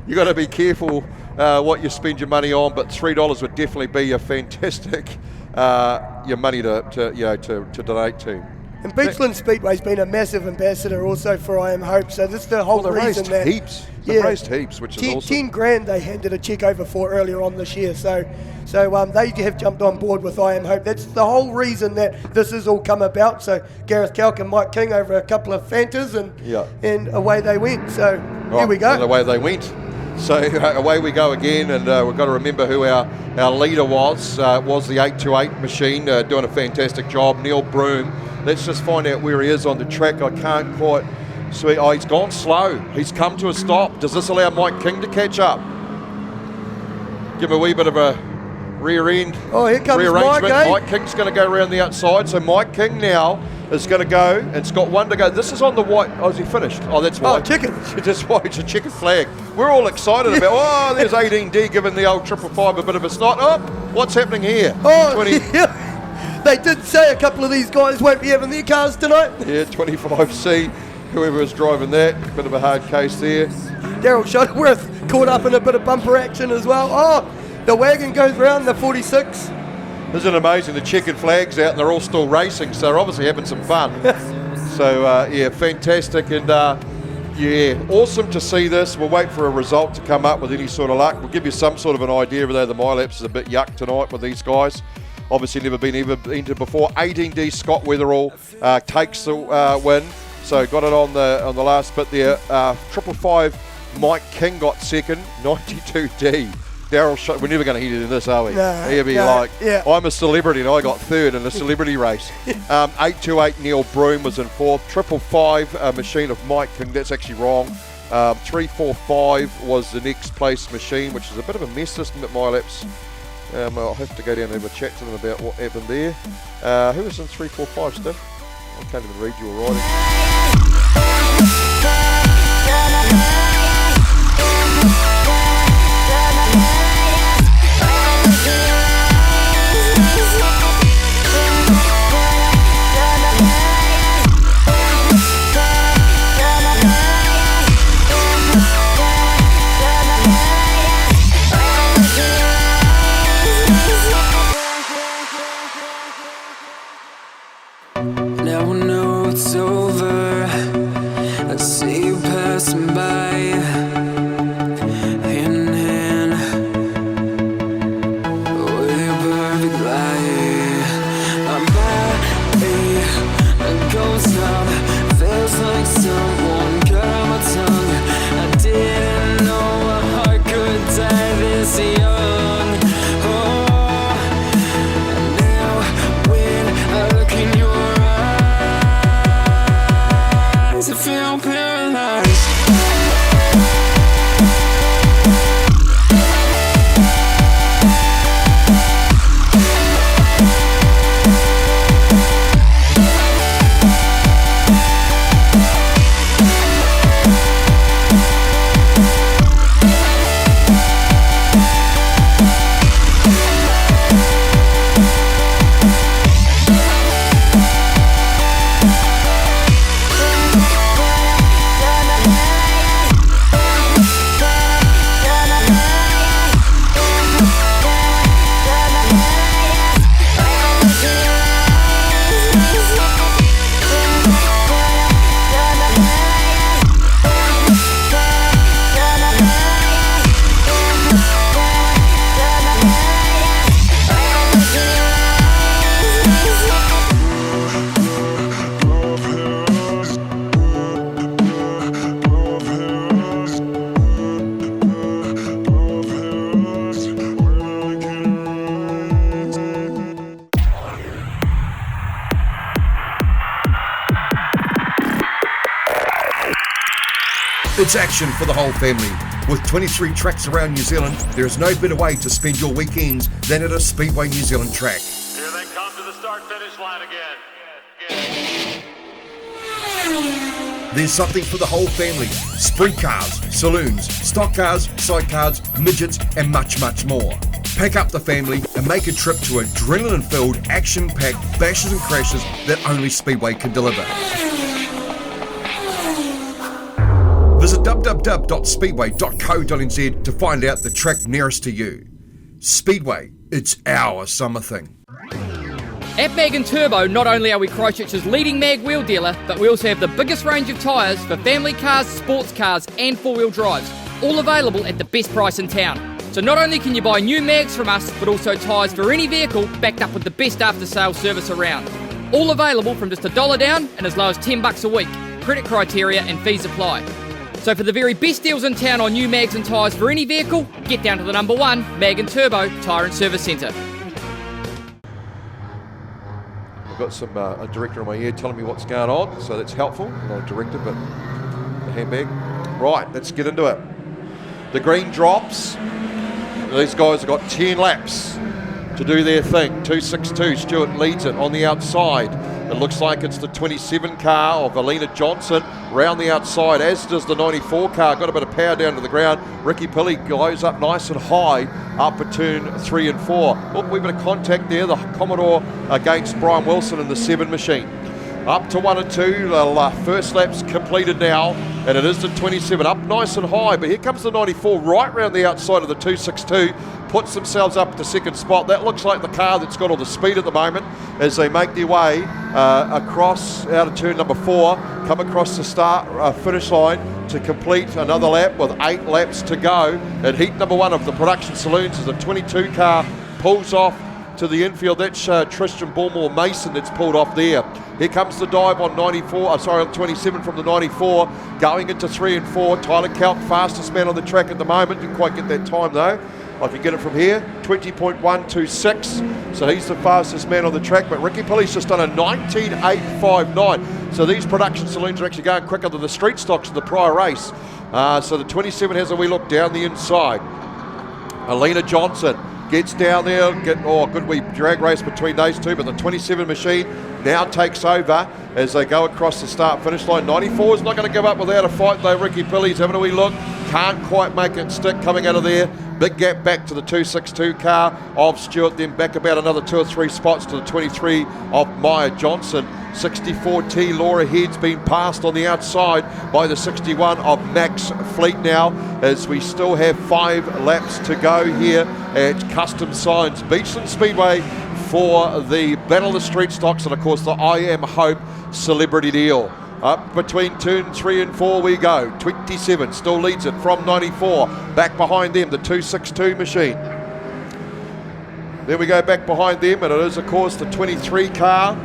you got to be careful what you spend your money on, but $3 would definitely be a fantastic your money to donate to. And Beachlands Speedway's been a massive ambassador also for I Am Hope, so that's the whole reason that They've raised heaps, which is awesome. 10 grand they handed a cheque over for earlier on this year, so they have jumped on board with I Am Hope. That's the whole reason that this has all come about. So Gareth Kalk and Mike King over a couple of Fantas, and away they went. So here we go. And away they went. So away we go again, and we've got to remember who our leader was. Was the 828 machine, doing a fantastic job. Neil Broome. Let's just find out where he is on the track. I can't quite see. He's gone slow. He's come to a stop. Does this allow Mike King to catch up? give him a wee bit of a rear end Oh, here comes rearrangement. Mike, eh? Mike King's going to go around the outside. So Mike King now is going to go, and it's got one to go. This is on the white. Oh, is he finished? Oh, that's white. Oh, chicken. That's white. It's a checkered flag. We're all excited about. Oh, there's 18D giving the old 555 a bit of a snot. Oh, what's happening here? Oh, 20. yeah. They did say a couple of these guys won't be having their cars tonight. Yeah, 25C. Whoever was driving that, bit of a hard case there. Daryl Shuttleworth caught up in a bit of bumper action as well. Oh, the wagon goes round the 46. Isn't it amazing? The checkered flag's out and they're all still racing, so they're obviously having some fun. So, yeah, fantastic. And, yeah, awesome to see this. We'll wait for a result to come up with any sort of luck. We'll give you some sort of an idea, although the mile laps is a bit yuck tonight with these guys. Obviously never been entered before. 18D Scott Weatherall takes the win. So got it on the last bit there. 555 Mike King got second. 92D. Daryl, we're never going to hit it in this, are we? No, He'll be no, like, yeah. I'm a celebrity and I got third in a celebrity race. 828 Neil Broom was in fourth. 555 machine of Mike King. That's actually wrong. 345 was the next place machine, which is a bit of a mess system at mile laps. I'll have to go down and have a chat to them about what happened there. Who was in 345, Steph? I can't even read your writing. Now I know it's over. I see you passing by, hand in hand, with your perfect light. I'm by a ghost town. Feels like someone cut my tongue. I didn't know my heart could die this young. Oh, and now when I look in your I feel paralyzed. It's action for the whole family. With 23 tracks around New Zealand, there is no better way to spend your weekends than at a Speedway New Zealand track. Here they come to the start-finish line again. There's something for the whole family. Sprint cars, saloons, stock cars, sidecars, midgets, and much, much more. Pack up the family and make a trip to adrenaline-filled, action-packed bashes and crashes that only Speedway can deliver. Visit www.speedway.co.nz to find out the track nearest to you. Speedway, it's our summer thing. At Mag & Turbo, not only are we Christchurch's leading mag wheel dealer, but we also have the biggest range of tyres for family cars, sports cars and four-wheel drives, all available at the best price in town. So not only can you buy new mags from us, but also tyres for any vehicle backed up with the best after-sales service around. All available from just $1 down and as low as $10 a week. Credit criteria and fees apply. So for the very best deals in town on new mags and tyres for any vehicle, get down to the number 1 Mag & Turbo Tyre and Service Centre. I've got some a director in my ear telling me what's going on, so that's helpful. Not a director, but the handbag. Right, let's get into it. The green drops. These guys have got 10 laps to do their thing. 262, Stewart leads it on the outside. It looks like it's the 27 car of Alina Johnson round the outside, as does the 94 car. Got a bit of power down to the ground. Ricky Pilley goes up nice and high up at turn 3 and 4. Oh, wee bit of contact there. The Commodore against Brian Wilson in the 7 machine. Up to 1 and 2, the first lap's completed now, and it is the 27, up nice and high, but here comes the 94 right round the outside of the 262, puts themselves up to second spot. That looks like the car that's got all the speed at the moment as they make their way across out of turn number 4, come across the finish line to complete another lap with 8 laps to go. And heat number 1 of the production saloons is the 22 car, pulls off to the infield. That's Tristan Bullmore Mason that's pulled off there. Here comes the dive on 27 from the 94, going into 3 and 4. Tyler Kelk, fastest man on the track at the moment. Didn't quite get that time though. I can get it from here, 20.126. So he's the fastest man on the track, but Ricky Pilley's just done a 19.859. So these production saloons are actually going quicker than the street stocks in the prior race. So the 27 has a wee look down the inside. Alina Johnson gets down there, good wee drag race between those two, but the 27 machine now takes over as they go across the start-finish line. 94 is not going to give up without a fight though. Ricky Pilley's having a wee look, can't quite make it stick coming out of there. Big gap back to the 262 car of Stewart, then back about another 2 or 3 spots to the 23 of Maya Johnson. 64T Laura Head's been passed on the outside by the 61 of Max Fleet now, as we still have 5 laps to go here at Custom Signs Beachlands Speedway for the Battle of the Street Stocks, and of course the I Am Hope Celebrity Deal. Up between turn 3 and 4 we go. 27 still leads it from 94. Back behind them, the 262 machine. Then we go back behind them, and it is of course the 23 car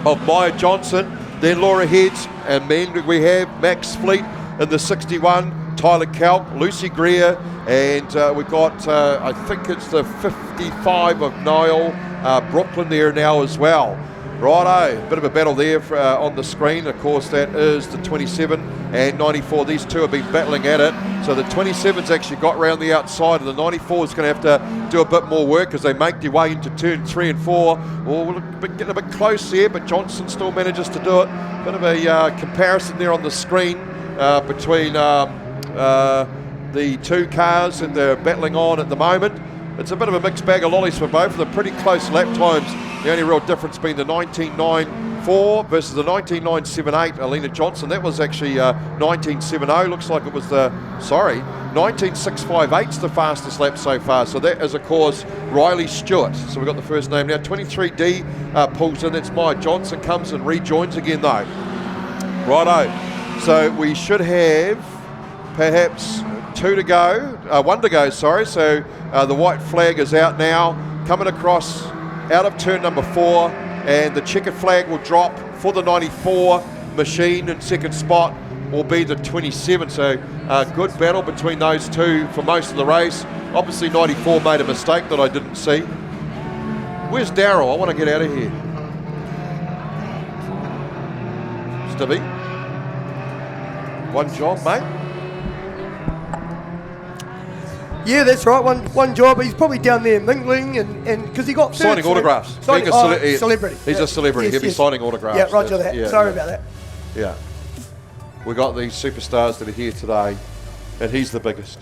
of Maya Johnson. Then Laura Heads, and then we have Max Fleet in the 61. Tyler Kelk, Lucy Greer, and we've got, I think it's the 55 of Niall Brooklyn there now as well. Righto, bit of a battle there on the screen. Of course, that is the 27 and 94. These two have been battling at it. So the 27's actually got round the outside, and the 94 is going to have to do a bit more work as they make their way into turn 3 and 4. We're getting a bit close here, but Johnson still manages to do it. Bit of a comparison there on the screen between the two cars, and they're battling on at the moment. It's a bit of a mixed bag of lollies for both of them. Pretty close lap times. The only real difference being the 19.94 versus the 19.978 Alina Johnson. That was actually 19.70. Looks like it was 19.658's the fastest lap so far. So that is, of course, Riley Stewart. So we've got the first name now. 23D pulls in. That's Maya Johnson. Comes and rejoins again though. Righto. So we should have perhaps 1 to go, sorry. So the white flag is out now, coming across out of turn number 4, and the checkered flag will drop for the 94 machine. In second spot will be the 27. So good battle between those two for most of the race. Obviously 94 made a mistake that I didn't see. Where's Darryl? I want to get out of here. Stevie, one job, mate. Yeah, that's right. One job. He's probably down there mingling and because he got signing autographs. Celebrity. He's a celebrity. Yes, He'll be signing autographs. Yeah, roger that. Sorry about that. Yeah. We got these superstars that are here today, and he's the biggest.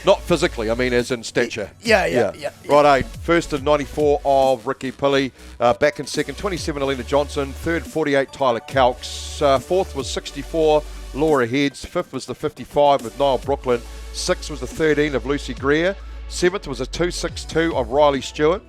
Not physically, I mean as in stature. Yeah. Right, first of 94 of Ricky Pilley, back in second, 27 Alina Johnson, third 48 Tyler Kelks, fourth was 64 Laura Heads, fifth was the 55 of Niall Brooklyn, sixth was the 13 of Lucy Greer, seventh was the 262 of Riley Stewart,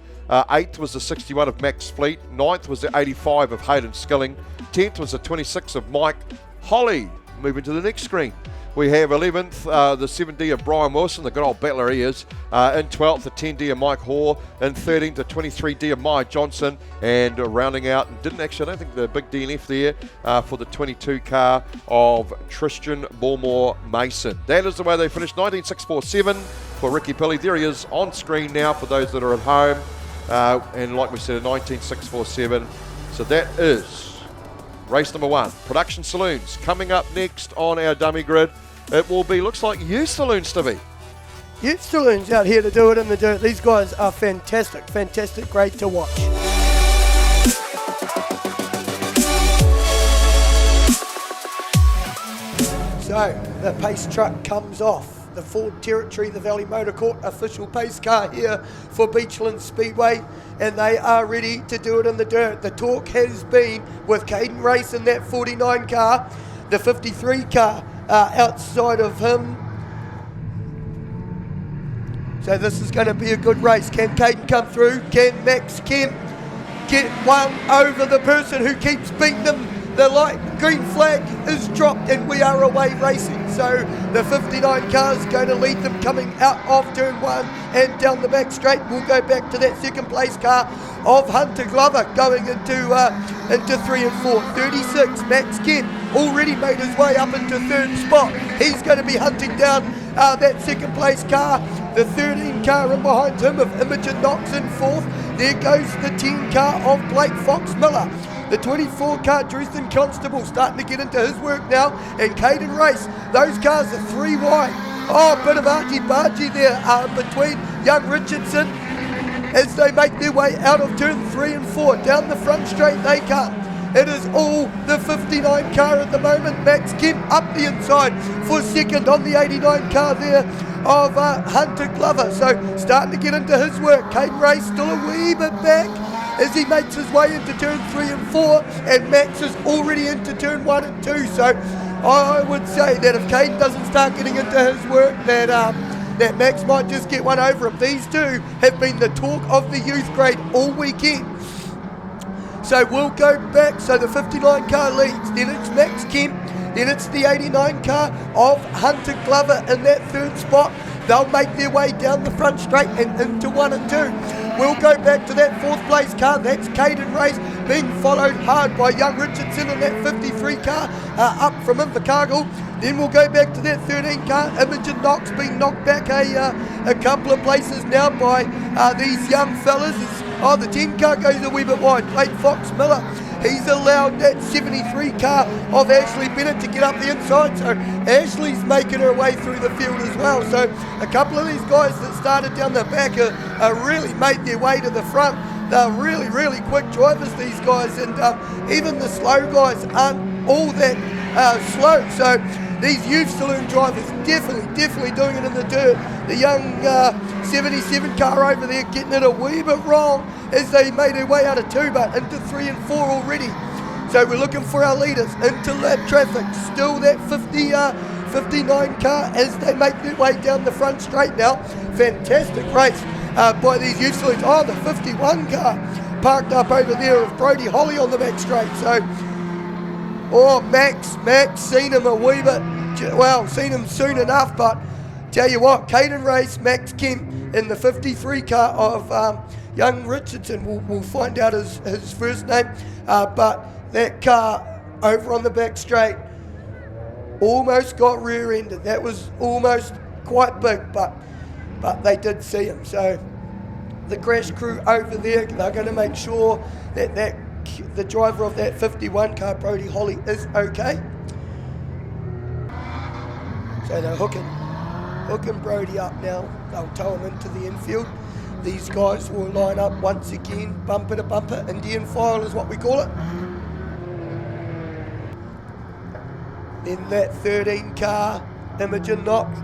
eighth was the 61 of Max Fleet, ninth was the 85 of Hayden Skilling, 10th was the 26 of Mike Holly. Moving to the next screen, we have 11th, the 7D of Brian Wilson, the good old battler he is. In 12th, the 10D of Mike Hoare. In 13th, the 23D of Maya Johnson. And rounding out, I don't think the big DNF there for the 22 car of Tristan Bullmore Mason. That is the way they finished. 19.647 for Ricky Pilley. There he is on screen now for those that are at home. And like we said, a 19.647. So that is race number 1. Production Saloons coming up next on our dummy grid. It will be, looks like you saloon, Stevie. Youth Saloons out here to do it in the dirt. These guys are fantastic, great to watch. So the pace truck comes off. The Ford Territory, the Valley Motor Court official pace car here for Beachlands Speedway, and they are ready to do it in the dirt. The talk has been with Caden Race in that 49 car, the 53 car outside of him. So this is going to be a good race. Can Caden come through? Can Max Kemp get one over the person who keeps beating them? The light green flag is dropped and we are away racing. So the 59 car is going to lead them coming out of turn 1 and down the back straight. We'll go back to that second place car of Hunter Glover going into 3 and 4. 36, Max Kemp already made his way up into third spot. He's going to be hunting down that second place car. The 13 car in behind him of Imogen Knox in fourth. There goes the 10 car of Blake Fox Miller. The 24 car Dresden Constable starting to get into his work now, and Caden Race. Those cars are 3 wide. Oh, a bit of argy-bargy there between young Richardson as they make their way out of turn 3 and 4. Down the front straight they come. It is all the 59 car at the moment. Max Kemp up the inside for second on the 89 car there of Hunter Glover. So starting to get into his work. Caden Race still a wee bit back as he makes his way into turn 3 and 4, and Max is already into turn 1 and 2. So I would say that if Caden doesn't start getting into his work, that Max might just get one over him. These two have been the talk of the youth grade all weekend. So we'll go back. So the 59 car leads, then it's Max Kemp, then it's the 89 car of Hunter Glover in that third spot. They'll make their way down the front straight and into 1 and 2. We'll go back to that fourth place car. That's Caden Race being followed hard by young Richardson in that 53 car up from Invercargill. Then we'll go back to that 13 car. Imogen Knox being knocked back a couple of places now by these young fellas. The 10 car goes a wee bit wide. Blake Fox Miller, he's allowed that 73 car of Ashley Bennett to get up the inside. So Ashley's making her way through the field as well. So a couple of these guys that started down the back are really made their way to the front. They're really, really quick drivers, these guys. And even the slow guys aren't all that slow. So these youth saloon drivers definitely doing it in the dirt. The young 77 car over there getting it a wee bit wrong as they made their way out of 2 but into 3 and 4 already. So we're looking for our leaders into lap traffic. Still that 59 car as they make their way down the front straight now. Fantastic race by these youth saloons. Oh, the 51 car parked up over there of Brody Holly on the back straight. So Max, seen him a wee bit, seen him soon enough, but tell you what, Caden Race, Max Kemp in the 53 car of young Richardson, we'll find out his first name, but that car over on the back straight almost got rear-ended. That was almost quite big, but they did see him. So the crash crew over there, they're going to make sure that the driver of that 51 car, Brody Holly, is okay. So they're hooking Brody up now. They'll tow him into the infield. These guys will line up once again, bumper to bumper. Indian file is what we call it. Then that 13 car, Imogen Knox.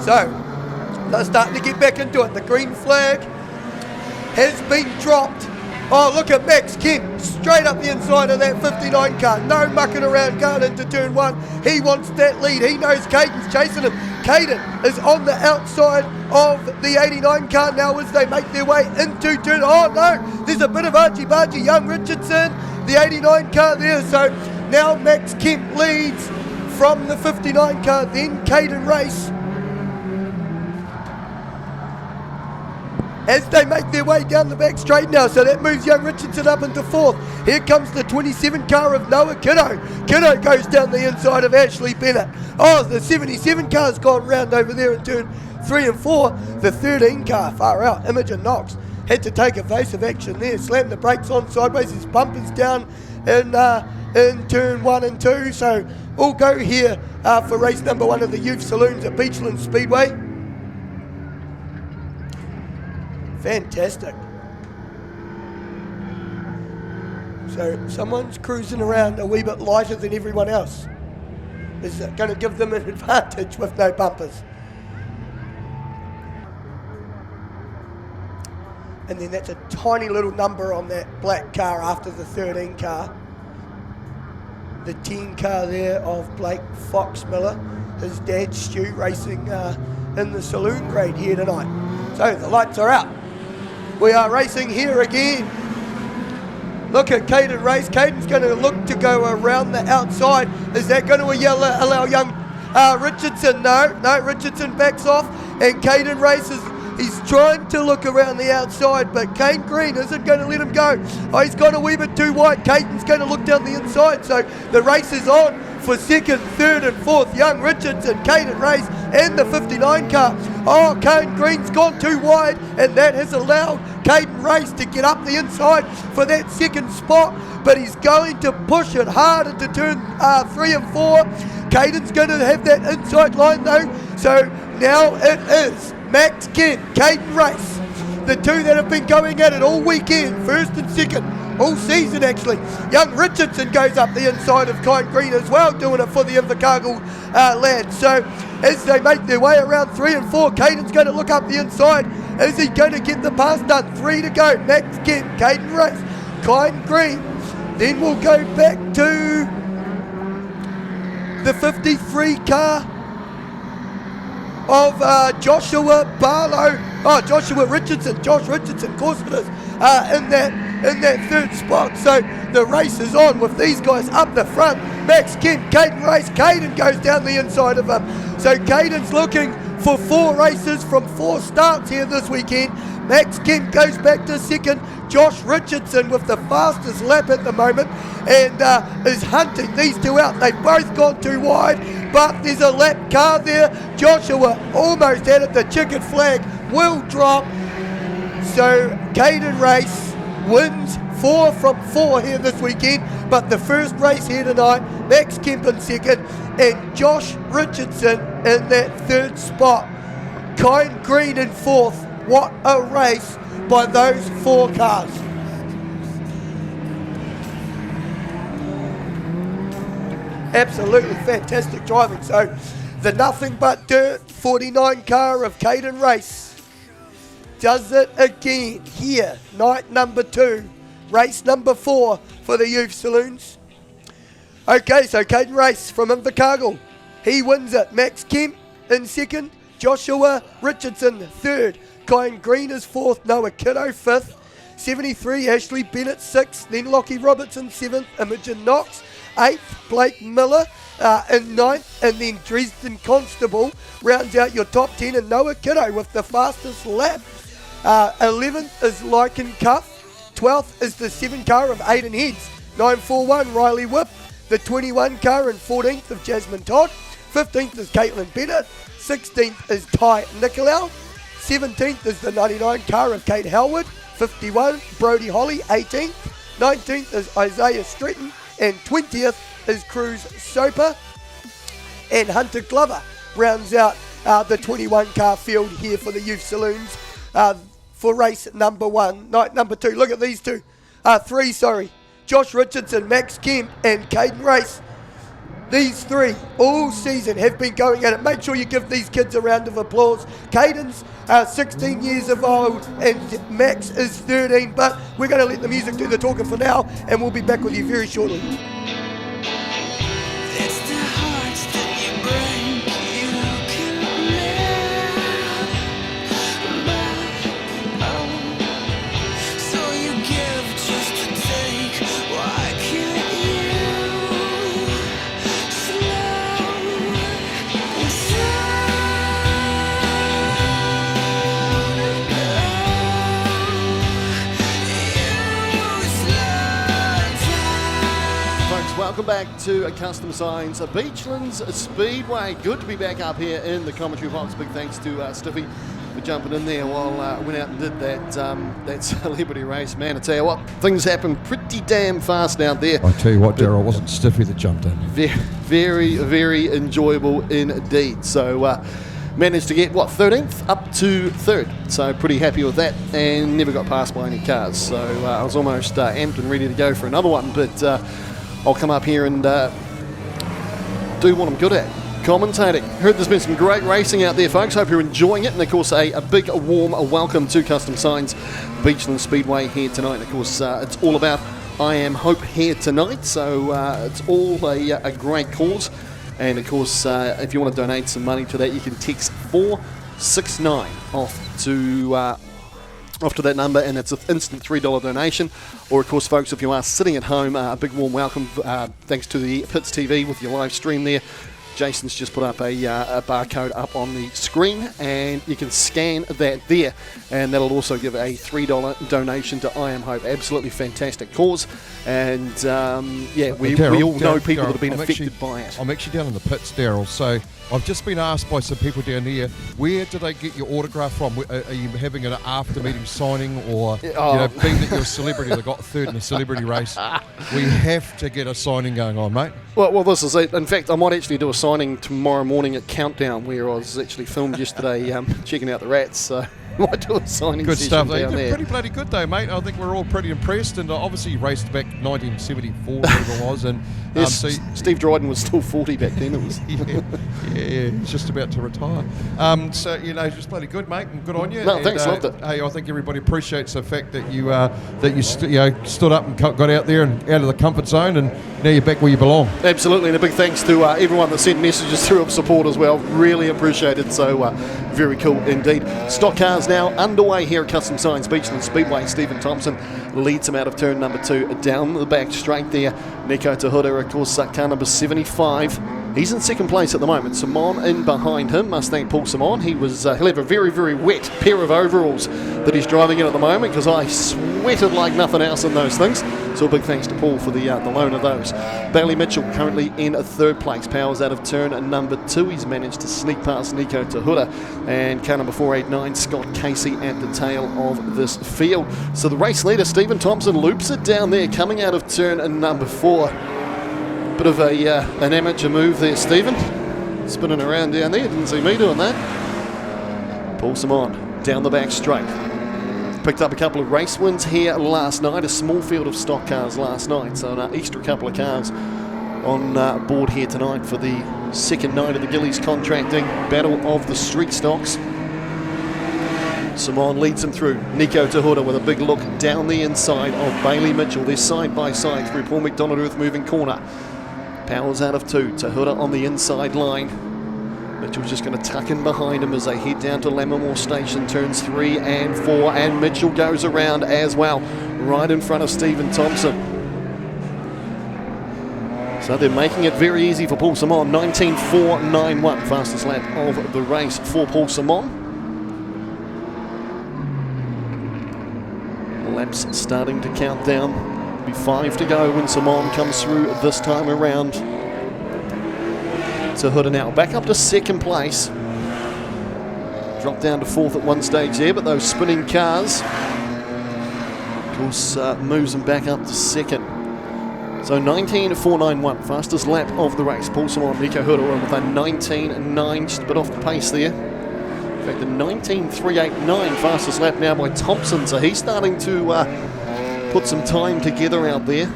So they're starting to get back into it. The green flag has been dropped. Oh, look at Max Kemp, straight up the inside of that 59 car. No mucking around going into turn 1. He wants that lead. He knows Caden's chasing him. Caden is on the outside of the 89 car now as they make their way into turn. Oh no, there's a bit of argy-bargy. Young Richardson, the 89 car there. So now Max Kemp leads from the 59 car, then Caden Race, as they make their way down the back straight now. So that moves young Richardson up into 4th. Here comes the 27 car of Noah Kiddo. Kiddo goes down the inside of Ashley Bennett. Oh, the 77 car's gone round over there in turn 3 and 4. The 13 car far out, Imogen Knox, had to take evasive action there. Slammed the brakes on sideways. His bumper's down in turn 1 and 2. So all go here for race number 1 of the Youth Saloons at Beachlands Speedway. Fantastic. So someone's cruising around a wee bit lighter than everyone else. Is it going to give them an advantage with no bumpers? And then that's a tiny little number on that black car after the 13 car. The 10 car there of Blake Foxmiller, his dad Stu, racing in the saloon grade here tonight. So the lights are out. We are racing here again. Look at Caden race. Caden's going to look to go around the outside. Is that going to allow young Richardson? No, Richardson backs off, and Caden races. He's trying to look around the outside, but Kane Green isn't going to let him go. Oh, he's gone a wee bit too wide. Caden's going to look down the inside, so the race is on for 2nd, 3rd and 4th. Young Richardson, Caden race, and the 59 car. Oh, Kane Green's gone too wide, and that has allowed Caden race to get up the inside for that 2nd spot, but he's going to push it hard into turn 3 and 4. Caden's going to have that inside line though, so now it is Max Kent, Caden race, the two that have been going at it all weekend, 1st and 2nd, all season actually. Young Richardson goes up the inside of Kine Green as well, doing it for the Invercargill lads. So as they make their way around 3 and 4, Caden's going to look up the inside. Is he going to get the pass done? 3 to go, Max Kent, Caden race, Kine Green. Then we'll go back to the 53 car of Joshua Barlow. Oh, Joshua Richardson, Josh Richardson, of course it is, in that 3rd spot. So the race is on with these guys up the front. Max Kent, Caden race, Caden goes down the inside of him. So Caden's looking for 4 races from 4 starts here this weekend. Max Kent goes back to 2nd. Josh Richardson with the fastest lap at the moment and is hunting these two out. They've both gone too wide, but there's a lap car there. Joshua almost had it. The chicken flag will drop. So Caden race wins 4 from 4 here this weekend, but the first race here tonight, Max Kemp in 2nd and Josh Richardson in that 3rd spot. Kine Green in 4th. What a race by those 4 cars. Absolutely fantastic driving. So the nothing but dirt 49 car of Caden race does it again here, night number 2, race number 4 for the Youth Saloons. Okay, so Caden race from Invercargill, he wins it. Max Kemp in 2nd, Joshua Richardson 3rd, Kine Green is 4th, Noah Kiddo 5th, 73 Ashley Bennett 6th, then Lockie Robertson 7th, Imogen Knox 8th, Blake Miller in 9th, and then Dresden Constable rounds out your top 10, and Noah Kiddo with the fastest lap. 11th is Lycan Cuff, 12th is the 7 car of Aiden Heads, 941 Riley Whip, the 21 car and 14th of Jasmine Todd, 15th is Caitlin Bennett, 16th is Ty Nicolau, 17th is the 99 car of Kate Howard, 51 Brody Holly, 18th, 19th is Isaiah Stretton, and 20th is Cruz Soper, and Hunter Glover rounds out the 21 car field here for the Youth Saloons for race number 1, night number 2. Look at these 3, Josh Richardson, Max Kemp and Caden race. These 3 all season have been going at it. Make sure you give these kids a round of applause. Caden's 16 years of old and Max is 13, but we're going to let the music do the talking for now, and we'll be back with you very shortly. Welcome back to Custom Signs, Beachlands Speedway. Good to be back up here in the commentary box. Big thanks to Stiffy for jumping in there while I went out and did that celebrity race. Man, I tell you what, things happen pretty damn fast out there. I tell you what, Daryl, it wasn't Stiffy that jumped in. Very, very enjoyable indeed. So managed to get, 13th up to 3rd. So pretty happy with that, and never got passed by any cars. So I was almost amped and ready to go for another one, but I'll come up here and do what I'm good at. Commentating. Heard there's been some great racing out there, folks. Hope you're enjoying it. And of course, a big warm welcome to Custom Signs Beachlands Speedway here tonight. And of course, it's all about I Am Hope here tonight. So it's all a great cause. And of course, if you want to donate some money to that, you can text 469 off to that number, and it's an instant $3 donation. Or of course, folks, if you are sitting at home, a big warm welcome thanks to the Pits TV with your live stream there. Jason's just put up a barcode up on the screen, and you can scan that there, and that'll also give a $3 donation to I Am Hope. Absolutely fantastic cause, and we all know people that have been affected by it. I'm actually down in the pits, Daryl, so I've just been asked by some people down here, where did they get your autograph from? Are you having an after-meeting signing, or being that you're a celebrity that got 3rd in a celebrity race, we have to get a signing going on, mate? Well, this is it. In fact, I might actually do a signing tomorrow morning at Countdown, where I was actually filmed yesterday checking out the rats, so I might do a signing good session stuff. down You there. did pretty bloody good though, mate. I think we're all pretty impressed, and obviously you raced back 1974, whatever it was, and yes, Steve Dryden was still 40 back then. It was yeah, he's just about to retire. So just bloody good, mate, and good on you. No, thanks, loved it. Hey, I think everybody appreciates the fact that you stood up and got out there and out of the comfort zone, and now you're back where you belong. Absolutely, and a big thanks to everyone that sent messages through of support as well. Really appreciated. So very cool indeed. Stock cars now underway here at Custom Signs Beachlands Speedway. Stephen Thompson leads him out of turn number 2 down the back straight there. Nico Tahuda, of course, car number 75. He's in second place at the moment. Simon in behind him. Must thank Paul Simon. He'll have a very, very wet pair of overalls that he's driving in at the moment, because I sweated like nothing else in those things. So a big thanks to Paul for the loan of those. Bailey Mitchell currently in 3rd place. Powers out of turn number 2. He's managed to sneak past Nico Tahuda. And car number 489, Scott Casey at the tail of this field. So the race leader, Stephen Thompson, loops it down there coming out of turn number 4. Bit of an amateur move there, Stephen. Spinning around down there. Didn't see me doing that. Paul Simon down the back straight. Picked up a couple of race wins here last night. A small field of stock cars last night. So an extra couple of cars on board here tonight for the second night of the Gillies Contracting Battle of the Streetstocks. Simon leads him through. Nico Tahuda with a big look down the inside of Bailey Mitchell. They're side by side through Paul McDonald Earth moving corner. Powers out of 2. Tahuda on the inside line. Mitchell's just going to tuck in behind him as they head down to Lammermoor Station, turns 3 and 4, and Mitchell goes around as well, right in front of Stephen Thompson. So they're making it very easy for Paul Simon. 19.491, fastest lap of the race for Paul Simon. Laps starting to count down. Be 5 to go when Simon comes through this time around. Tahuda now back up to 2nd place. Dropped down to 4th at one stage there, but those spinning cars, of course, moves them back up to 2nd. So 19.491, fastest lap of the race. Paul Simon, Nico Tahuda with a 19.9, just a bit off the pace there. In fact, a 19.389 fastest lap now by Thompson, so he's starting to put some time together out there.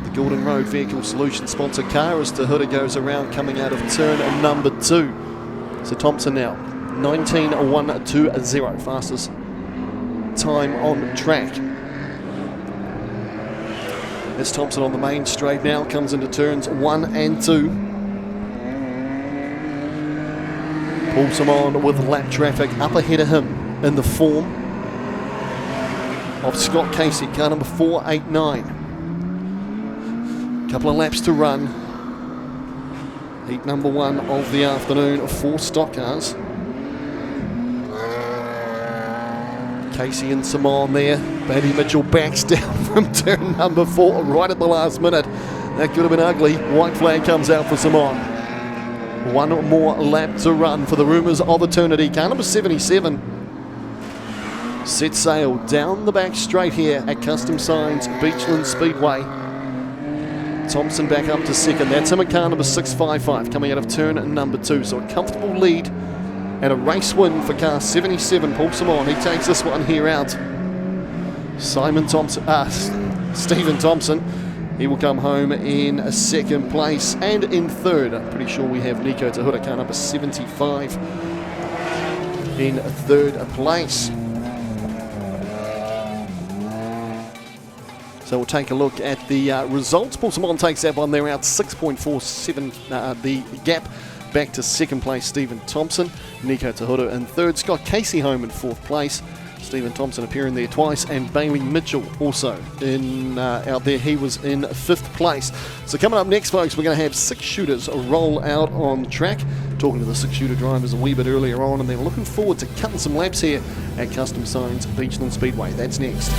The Gordon Road Vehicle Solutions sponsored car as Tahuda goes around coming out of turn number 2. So Thompson now 19.120, fastest time on track. As Thompson on the main straight now comes into turns 1 and 2. Paul Simon with lap traffic up ahead of him in the form of Scott Casey, car number 489. Couple of laps to run. Heat number 1 of the afternoon of 4 stock cars. Casey and Simon there. Bailey Mitchell backs down from turn number 4 right at the last minute. That could have been ugly. White flag comes out for Simon. One more lap to run for the rumours of eternity. Car number 77 set sail down the back straight here at Custom Signs Beachlands Speedway. Thompson back up to second. That's him at car number 655 coming out of turn number 2. So a comfortable lead and a race win for car 77. Paul Simon, he takes this one here out. Stephen Thompson, he will come home in a second place, and in third, I'm pretty sure we have Nico Tahuta, car number 75, in third place. So we'll take a look at the results. Paul Simon takes that one there out, 6.47 the gap back to second place. Stephen Thompson, Nico Tahuta in third, Scott Casey home in fourth place. Stephen Thompson appearing there twice, and Bailey Mitchell also in out there. He was in fifth place. So coming up next, folks, we're going to have 6 shooters roll out on track. Talking to the 6-shooter drivers a wee bit earlier on, and they're looking forward to cutting some laps here at Custom Signs Beachlands Speedway. That's next.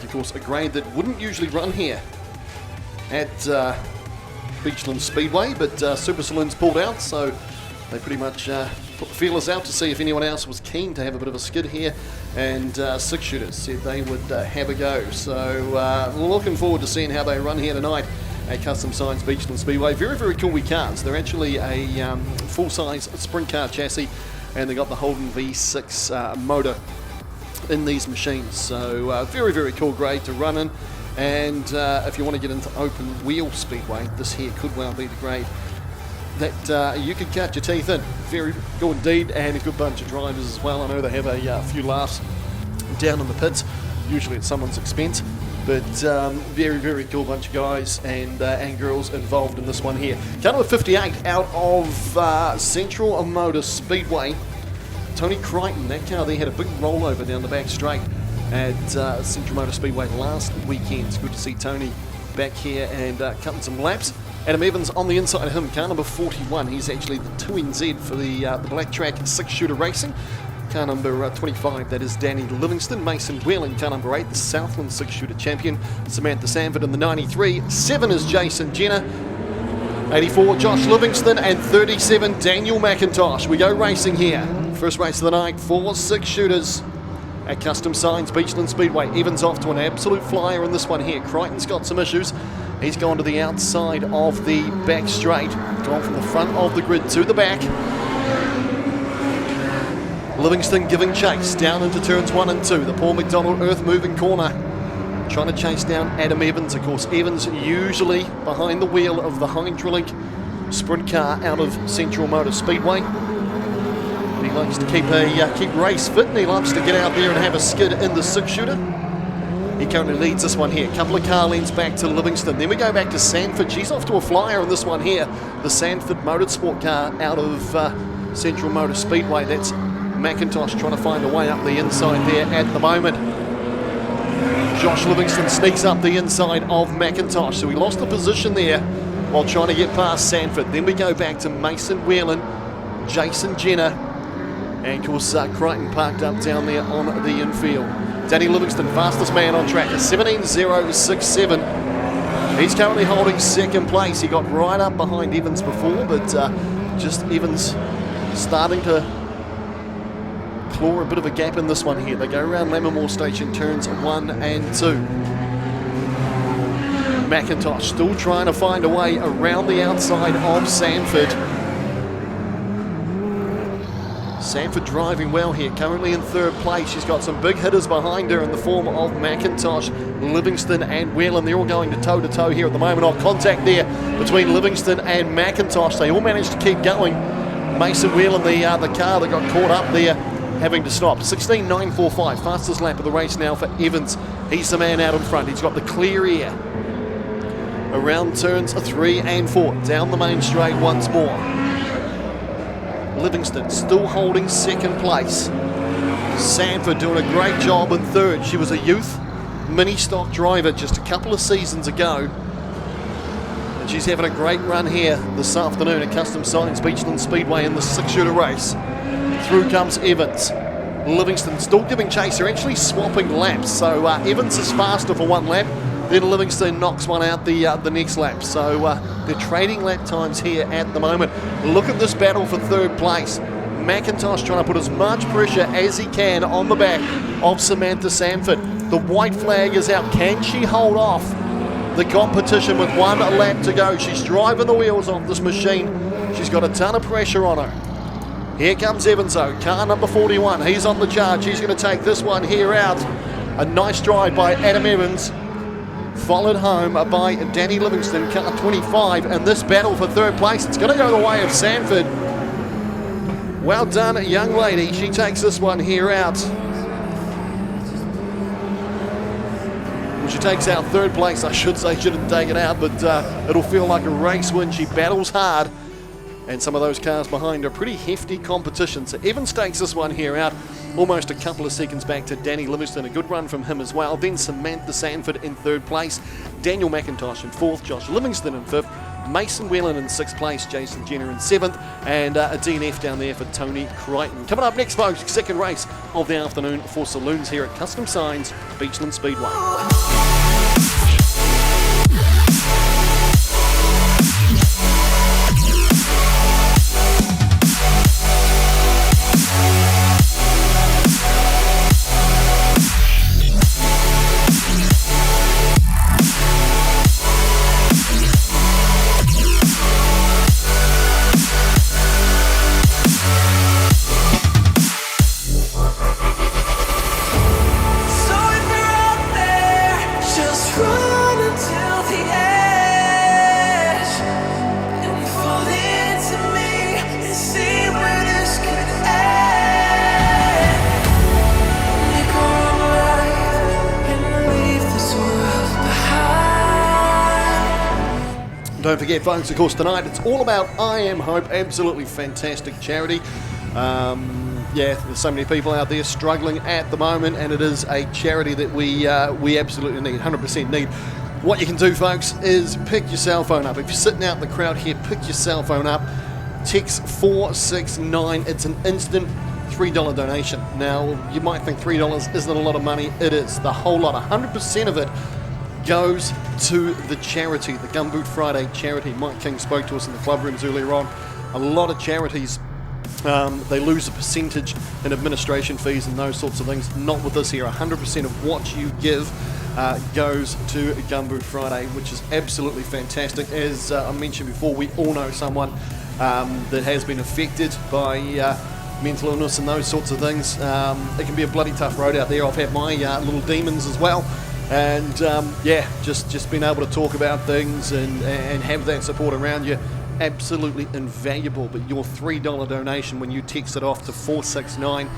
Of course, a grade that wouldn't usually run here at Beachlands Speedway, but Super Saloons pulled out, so they pretty much put the feelers out to see if anyone else was keen to have a bit of a skid here, and 6 shooters said they would have a go. So looking forward to seeing how they run here tonight at Custom Signs Beachlands Speedway. Very, very cool wee cars. They're actually a full-size sprint car chassis, and they got the Holden V6 motor in these machines. So very, very cool grade to run in, and if you want to get into open wheel speedway, this here could well be the grade that you could cut your teeth in. Very good indeed, and a good bunch of drivers as well. I know they have a few laughs down in the pits, usually at someone's expense, but very, very cool bunch of guys and girls involved in this one here. Car number 58 out of Central Motor Speedway, Tony Crichton. That car there had a big rollover down the back straight at Central Motor Speedway last weekend. It's good to see Tony back here and cutting some laps. Adam Evans on the inside of him, car number 41. He's actually the 2NZ for the Black Track 6-shooter racing. Car number 25, that is Danny Livingston. Mason Whelan, car number 8, the Southland 6-shooter champion. Samantha Sanford in the 93. 7 is Jason Jenner. 84, Josh Livingston, and 37, Daniel McIntosh. We go racing here. First race of the night for 6 shooters at Custom Signs Beachlands Speedway. Evans off to an absolute flyer in this one here. Crichton's got some issues. He's gone to the outside of the back straight. Gone from the front of the grid to the back. Livingston giving chase down into turns 1 and 2. The Paul McDonald earth-moving corner. Trying to chase down Adam Evans. Of course, Evans usually behind the wheel of the Hydrolink sprint car out of Central Motor Speedway. He likes to keep race fit, and he loves to get out there and have a skid in the 6-shooter. He currently leads this one here. Couple of car lengths back to Livingston. Then we go back to Sanford. She's off to a flyer in this one here. The Sanford Motorsport car out of Central Motor Speedway. That's McIntosh trying to find a way up the inside there at the moment. Josh Livingston sneaks up the inside of McIntosh. So he lost the position there while trying to get past Sanford. Then we go back to Mason Whelan, Jason Jenner, and of course Crichton parked up down there on the infield. Danny Livingston, fastest man on track, a 17.067. He's currently holding second place. He got right up behind Evans before, but just Evans starting to claw a bit of a gap in this one here. They go around Lammermoor Station turns 1 and 2. McIntosh still trying to find a way around the outside of Sanford. Sanford driving well here, currently in third place. She's got some big hitters behind her in the form of McIntosh, Livingston and Whelan. They're all going to toe-to-toe here at the moment. On contact there between Livingston and McIntosh. They all managed to keep going. Mason Whelan, the car that got caught up there, having to stop. 16.945, fastest lap of the race now for Evans. He's the man out in front. He's got the clear air. Around turns 3 and 4, down the main straight once more. Livingston still holding second place. Sanford doing a great job in third. She was a youth mini stock driver just a couple of seasons ago. And she's having a great run here this afternoon at Custom Signs Beachlands Speedway in the 6-shooter race. Through comes Evans. Livingston still giving chase. They're actually swapping laps. So Evans is faster for one lap. Then Livingston knocks one out the next lap. So they're trading lap times here at the moment. Look at this battle for third place. McIntosh trying to put as much pressure as he can on the back of Samantha Sanford. The white flag is out. Can she hold off the competition with one lap to go? She's driving the wheels off this machine. She's got a ton of pressure on her. Here comes Evans though, car number 41. He's on the charge. He's going to take this one here out. A nice drive by Adam Evans. Followed home by Danny Livingston, car 25, and this battle for third place, it's going to go the way of Sanford. Well done, young lady. She takes this one here out. Well, she takes out third place, I should say. She didn't take it out, but it'll feel like a race win. She battles hard, and some of those cars behind are pretty hefty competition. So Evans takes this one here out. Almost a couple of seconds back to Danny Livingston. A good run from him as well. Then Samantha Sanford in third place. Daniel McIntosh in fourth. Josh Livingston in fifth. Mason Whelan in sixth place. Jason Jenner in seventh. And a DNF down there for Tony Crichton. Coming up next, folks, second race of the afternoon for saloons here at Custom Signs Beachlands Speedway. Don't forget, folks, of course, tonight it's all about I Am Hope. Absolutely fantastic charity. There's so many people out there struggling at the moment, and it is a charity that we absolutely need, 100% need. What you can do, folks, is pick your cell phone up. If you're sitting out in the crowd here, pick your cell phone up. Text 469. It's an instant $3 donation. Now, you might think $3 isn't a lot of money. It is. The whole lot. 100% of it goes to the charity, the Gumboot Friday charity. Mike King spoke to us in the club rooms earlier on. A lot of charities, they lose a percentage in administration fees and those sorts of things. Not with this here. 100% of what you give goes to Gumboot Friday, which is absolutely fantastic. As I mentioned before, we all know someone that has been affected by mental illness and those sorts of things. It can be a bloody tough road out there. I've had my little demons as well. And just being able to talk about things and have that support around you, absolutely invaluable. But your $3 donation, when you text it off to 469,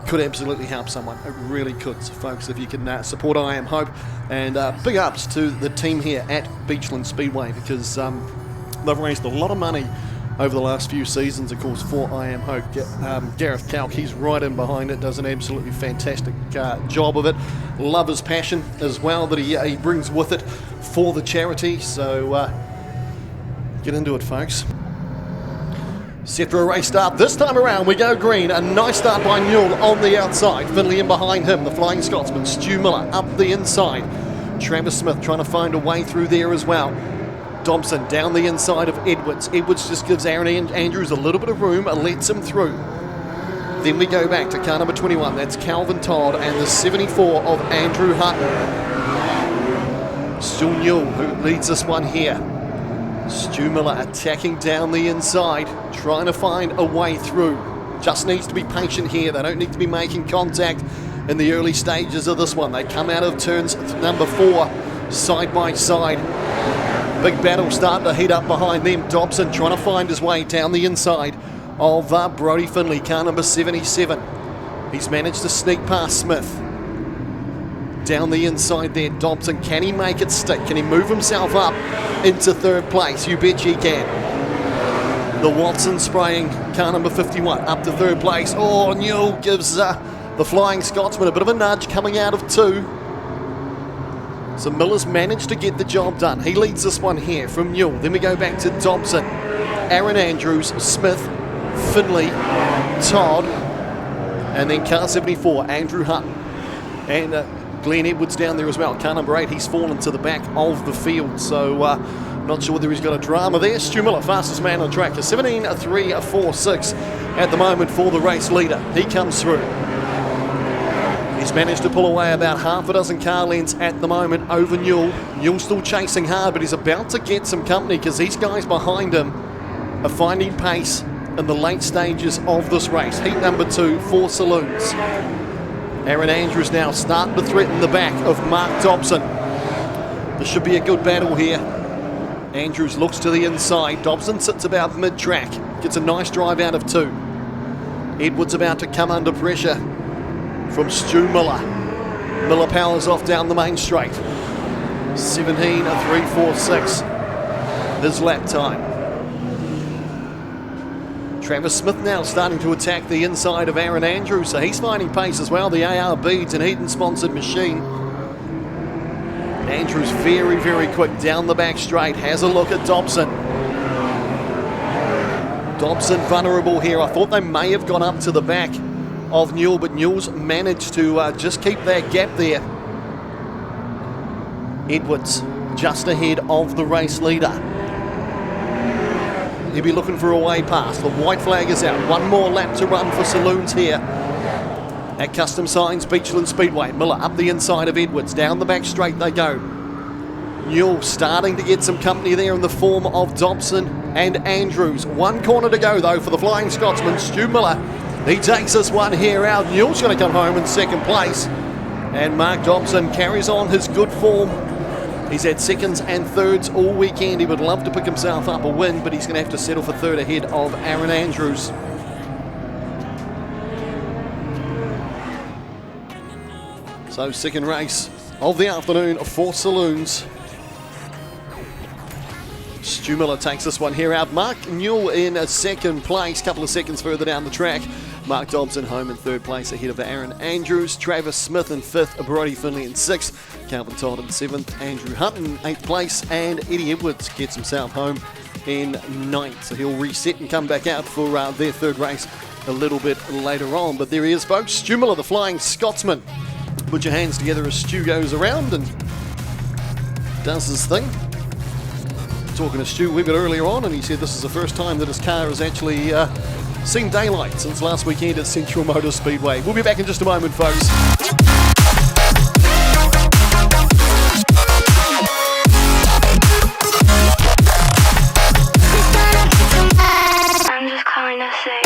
could absolutely help someone. It really could. So folks, if you can support I Am Hope, and big ups to the team here at Beachlands Speedway, because they've raised a lot of money over the last few seasons, of course, for I Am Hope. Gareth Kalk, he's right in behind it, does an absolutely fantastic job of it. Love his passion as well that he brings with it for the charity. So get into it, folks. Set for a race start. This time around we go green. A nice start by Newell on the outside. Finley in behind him. The Flying Scotsman, Stu Miller, up the inside. Travis Smith trying to find a way through there as well. Dobson down the inside of Edwards. Edwards just gives Aaron Andrews a little bit of room and lets him through. Then we go back to car number 21. That's Calvin Todd and the 74 of Andrew Hutton. Stu Newell who leads this one here. Stu Miller attacking down the inside, trying to find a way through. Just needs to be patient here. They don't need to be making contact in the early stages of this one. They come out of turns number 4 side by side. Big battle starting to heat up behind them. Dobson trying to find his way down the inside of Brodie Finley, car number 77. He's managed to sneak past Smith. Down the inside there, Dobson, can he make it stick? Can he move himself up into third place? You bet he can. The Watson spraying car number 51 up to third place. Oh, Newell gives the Flying Scotsman a bit of a nudge coming out of 2. So Miller's managed to get the job done. He leads this one here from Newell. Then we go back to Dobson, Aaron Andrews, Smith, Finley, Todd, and then car 74, Andrew Hutton. And Glenn Edwards down there as well. Car number 8, he's fallen to the back of the field. So not sure whether he's got a drama there. Stu Miller, fastest man on track, is 17.346 at the moment for the race leader. He comes through. He's managed to pull away about half a dozen car lengths at the moment over Newell. Newell's still chasing hard, but he's about to get some company because these guys behind him are finding pace in the late stages of this race. Heat number 2 for Saloons. Aaron Andrews now starting to threaten the back of Mark Dobson. This should be a good battle here. Andrews looks to the inside. Dobson sits about mid-track. Gets a nice drive out of 2. Edwards about to come under pressure from Stu Miller. Miller powers off down the main straight. 17.346 his lap time. Travis Smith now starting to attack the inside of Aaron Andrews, so he's finding pace as well. The AR Beads and Eden-sponsored machine. Andrews very, very quick down the back straight. Has a look at Dobson. Dobson vulnerable here. I thought they may have gone up to the back of Newell, but Newell's managed to just keep that gap there. Edwards just ahead of the race leader. He'll be looking for a way past. The white flag is out. One more lap to run for Saloons here at Custom Signs Beachlands Speedway. Miller up the inside of Edwards. Down the back straight they go. Newell starting to get some company there in the form of Dobson and Andrews. One corner to go though for the Flying Scotsman, Stu Miller. He takes this one here out. Newell's going to come home in second place. And Mark Dobson carries on his good form. He's had seconds and thirds all weekend. He would love to pick himself up a win, but he's going to have to settle for third ahead of Aaron Andrews. So second race of the afternoon for Saloons. Stu Miller takes this one here out. Mark Newell in a second place, couple of seconds further down the track. Mark Dobson home in third place ahead of Aaron Andrews. Travis Smith in fifth, Brodie Finley in sixth. Calvin Todd in seventh, Andrew Hutton in eighth place, and Eddie Edwards gets himself home in ninth. So he'll reset and come back out for their third race a little bit later on. But there he is, folks. Stu Miller, the Flying Scotsman. Put your hands together as Stu goes around and does his thing. Talking to Stu a wee bit earlier on, and he said this is the first time that his car has actually seen daylight since last weekend at Central Motor Speedway. We'll be back in just a moment, folks. I'm just calling to say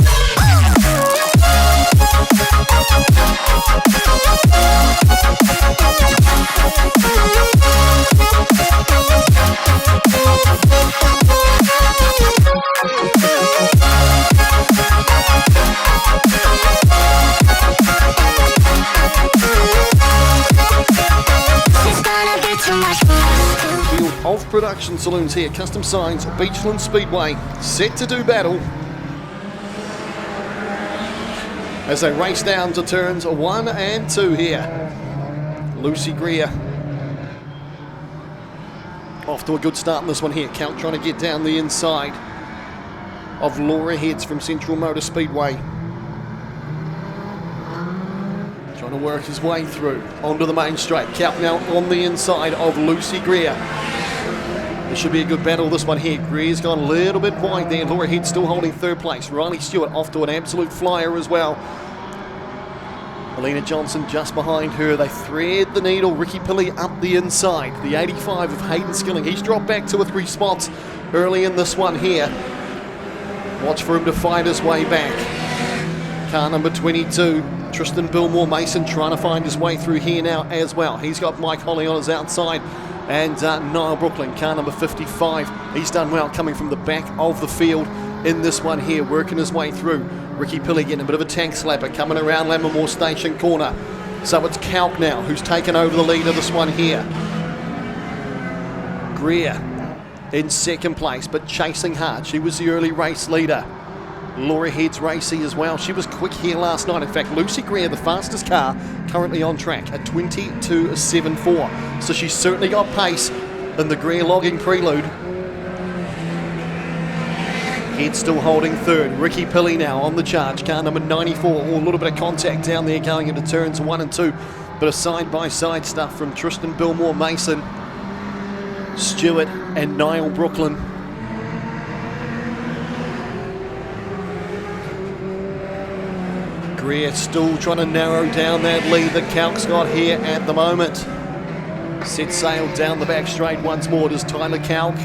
of production saloons here, Custom Signs, Beachlands Speedway, set to do battle as they race down to turns 1 and 2 here. Lucy Greer off to a good start in this one here. Count trying to get down the inside of Laura Heads from Central Motor Speedway. Trying trying to work his way through onto the main straight. Kalk now on the inside of Lucy Greer. This should be a good battle, this one here. Greer's gone a little bit wide there. Laura Head still holding third place. Riley Stewart off to an absolute flyer as well. Alina Johnson just behind her. They thread the needle. Ricky Pilley up the inside. The 85 of Hayden Skilling. He's dropped back 2 or 3 spots early in this one here. Watch for him to find his way back. Car number 22, Tristan Billmore Mason, trying to find his way through here now as well. He's got Mike Holly on his outside. And Niall Brooklyn, car number 55. He's done well coming from the back of the field in this one here, working his way through. Ricky Pilley getting a bit of a tank slapper coming around Lammermoor Station corner. So it's Kalk now who's taken over the lead of this one here. Greer in second place, but chasing hard. She was the early race leader. Laura Head's racy as well. She was quick here last night. In fact, Lucy Greer, the fastest car currently on track at 22.74. So she's certainly got pace in the Greer logging prelude. Head still holding third. Ricky Pilley now on the charge. Car number 94. A little bit of contact down there going into turns 1 and 2. Bit of side-by-side stuff from Tristan Billmore Mason, Stewart and Niall Brooklyn. Greer still trying to narrow down that lead that Kalk's got here at the moment. Set sail down the back straight once more. Does Tyler Kalk.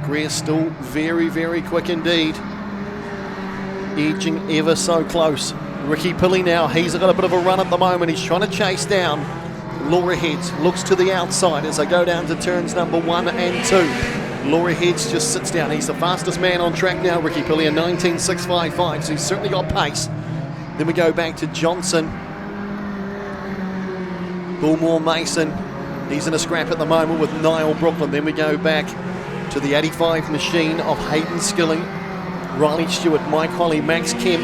Greer still very, very quick indeed. Edging ever so close. Ricky Pilley now, he's got a bit of a run at the moment. He's trying to chase down Laura Heads. Looks to the outside as they go down to turns number 1 and 2. Laura Heads just sits down. He's the fastest man on track now, Ricky Pilley, a 19.655, so he's certainly got pace. Then we go back to Johnson. Bullmore Mason, he's in a scrap at the moment with Niall Brooklyn. Then we go back to the 85 machine of Hayden Skilling, Riley Stewart, Mike Holly, Max Kemp.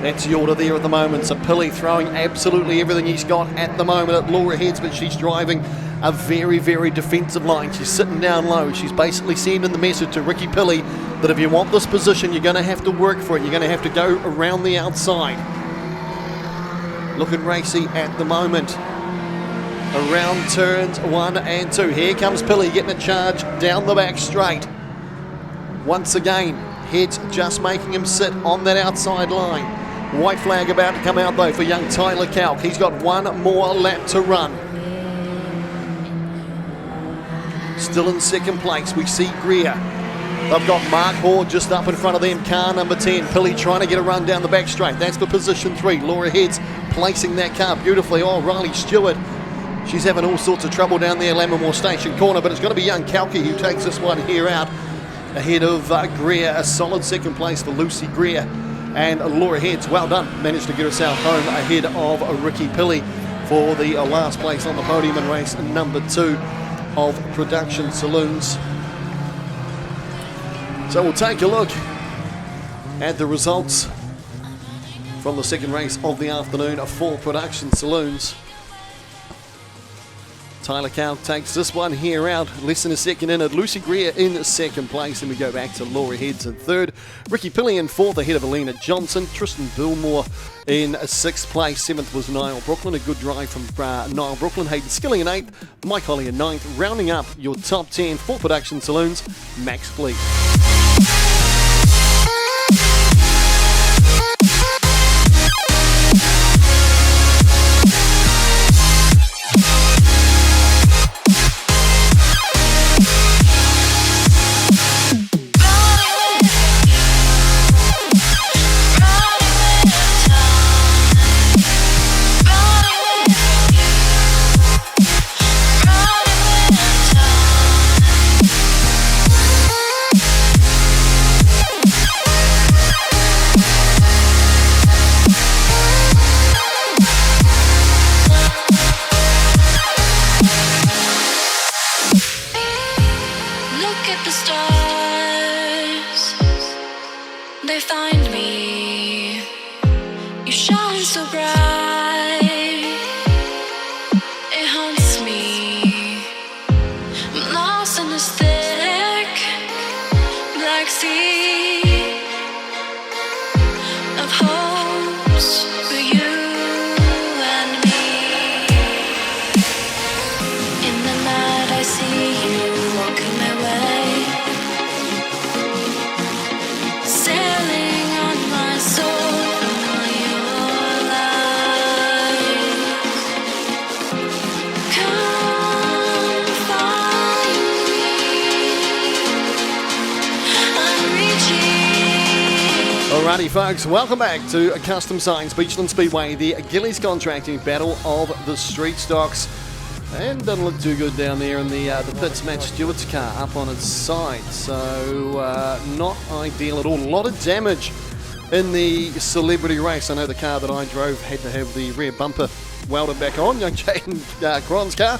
That's the order there at the moment. So Pilley throwing absolutely everything he's got at the moment at Laura Heads, but she's driving a very, very defensive line. She's sitting down low. She's basically sending the message to Ricky Pilley that if you want this position, you're going to have to work for it. You're going to have to go around the outside. Looking racy at the moment. Around turns 1 and 2. Here comes Pilley getting a charge down the back straight. Once again, Heads just making him sit on that outside line. White flag about to come out though for young Tyler Kalk. He's got 1 more lap to run. Still in second place, we see Greer. They've got Mark Hoare just up in front of them, car number 10. Pilley trying to get a run down the back straight. That's for position 3. Laura Heads placing that car beautifully. Oh, Riley Stewart, she's having all sorts of trouble down there, Lammermoor Station corner, but it's going to be young Kalki who takes this one here out ahead of Greer. A solid second place for Lucy Greer. And Laura Heads, well done, managed to get herself home ahead of Ricky Pilley for the last place on the podium in race number 2 of Production Saloons. So we'll take a look at the results from the second race of the afternoon for Production Saloons. Tyler Kalk takes this one here out, less than a second in it. Lucy Greer in second place, and we go back to Laura Heads in third. Ricky Pilley in fourth, ahead of Alina Johnson. Tristan Billmore in sixth place. Seventh was Niall Brooklyn. A good drive from Niall Brooklyn. Hayden Skilling in eighth. Mike Holly in ninth. Rounding up your top 10 for Production Saloons, Max Fleet. Alrighty folks, welcome back to Custom Signs Beachlands Speedway, the Gillies Contracting Battle of the Streetstocks. And doesn't look too good down there in the pits. Matt Stewart's car up on its side, so not ideal at all. A lot of damage in the celebrity race. I know the car that I drove had to have the rear bumper welded back on, young Jaden Cron's car.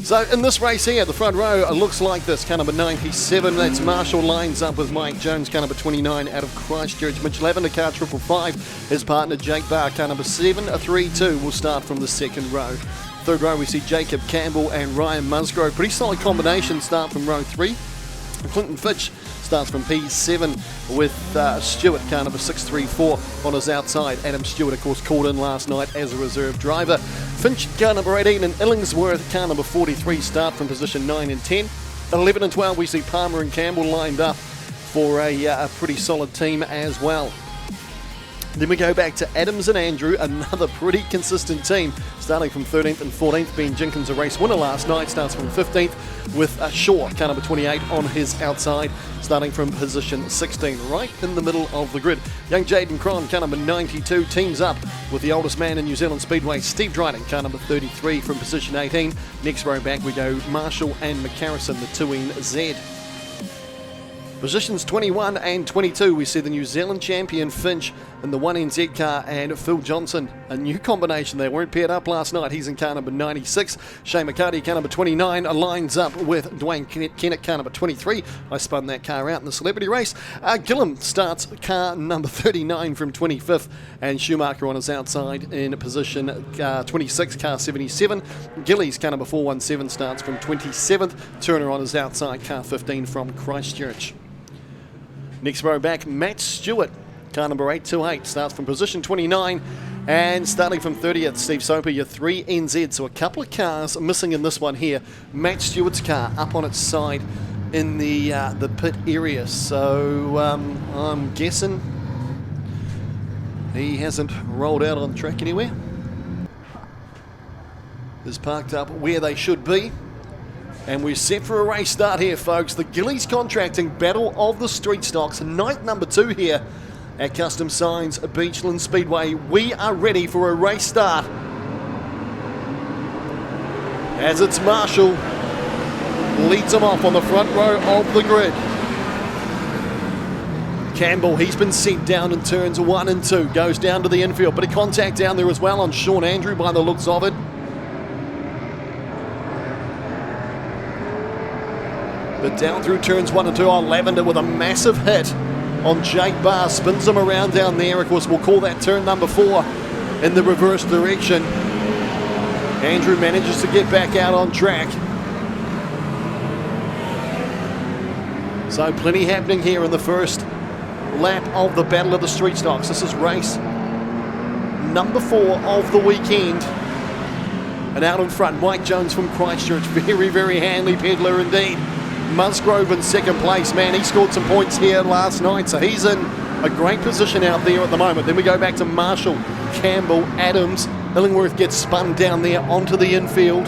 So in this race here, the front row looks like this. Car number 97, that's Marshall, lines up with Mike Jones. Car number 29 out of Christchurch. Mitch Lavender, car 555. His partner Jake Barr, car number 732, will start from the second row. Third row we see Jacob Campbell and Ryan Musgrove. Pretty solid combination start from row 3. Clinton Fitch starts from P7 with Stewart, car number 634 on his outside. Adam Stewart, of course, called in last night as a reserve driver. Finch, car number 18, and Illingsworth, car number 43, start from position 9 and 10. At 11 and 12, we see Palmer and Campbell lined up for a pretty solid team as well. Then we go back to Adams and Andrew, another pretty consistent team, starting from 13th and 14th. Ben Jenkins, a race winner last night, starts from 15th with Shaw, car number 28, on his outside, starting from position 16, right in the middle of the grid. Young Jaden Cron, car number 92, teams up with the oldest man in New Zealand Speedway, Steve Dryden, car number 33, from position 18. Next row back we go Marshall and McCarrison, the 2NZ. Positions 21 and 22, we see the New Zealand champion Finch in the 1NZ car and Phil Johnson, a new combination. They weren't paired up last night. He's in car number 96. Shane McCarty, car number 29, lines up with Dwayne Kennett, car number 23. I spun that car out in the celebrity race. Gillam starts car number 39 from 25th, and Schumacher on his outside in position 26, car 77. Gillies, car number 417, starts from 27th. Turner on his outside, car 15 from Christchurch. Next row back, Matt Stewart, car number 828, starts from position 29, and starting from 30th, Steve Soper, your 3NZ. So a couple of cars missing in this one here. Matt Stewart's car up on its side in the pit area. So I'm guessing he hasn't rolled out on track anywhere. Is parked up where they should be. And we're set for a race start here, folks. The Gillies Contracting Battle of the Streetstocks, night number 2 here at Custom Signs Beachlands Speedway. We are ready for a race start. As it's Marshall, leads them off on the front row of the grid. Campbell, he's been sent down in turns 1 and 2, goes down to the infield. Bit of contact down there as well on Sean Andrew by the looks of it. But down through turns 1 and 2 on Lavender with a massive hit on Jake Barr. Spins him around down there. Of course, we'll call that turn number 4 in the reverse direction. Andrew manages to get back out on track. So plenty happening here in the first lap of the Battle of the Streetstocks. This is race number 4 of the weekend. And out in front, Mike Jones from Christchurch. Very, very handy peddler indeed. Musgrove in second place, man, he scored some points here last night, so he's in a great position out there at the moment. Then we go back to Marshall, Campbell, Adams. Illingworth gets spun down there onto the infield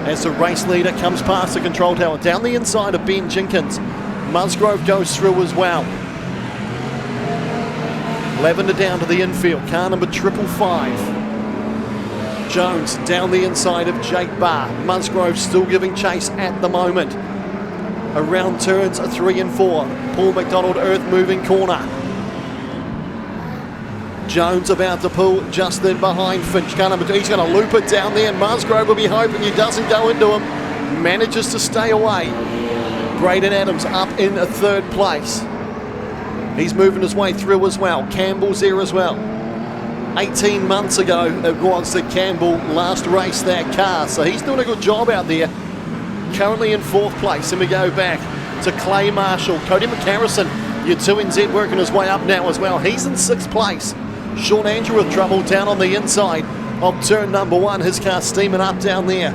as the race leader comes past the control tower. Down the inside of Ben Jenkins, Musgrove goes through as well. Lavender down to the infield, car number 555. Jones down the inside of Jake Barr. Musgrove still giving chase at the moment. Around turns 3 and 4. Paul McDonald, earth moving corner. Jones about to pull just then behind Finch. Car number 2. He's going to loop it down there. Musgrove will be hoping he doesn't go into him. Manages to stay away. Braden Adams up in 3rd place. He's moving his way through as well. Campbell's there as well. 18 months ago, it was that Campbell last raced that car, so he's doing a good job out there. Currently in 4th place, and we go back to Clay Marshall. Cody McCarrison, your 2NZ, working his way up now as well. He's in 6th place. Sean Andrew with trouble down on the inside of turn number 1. His car steaming up down there.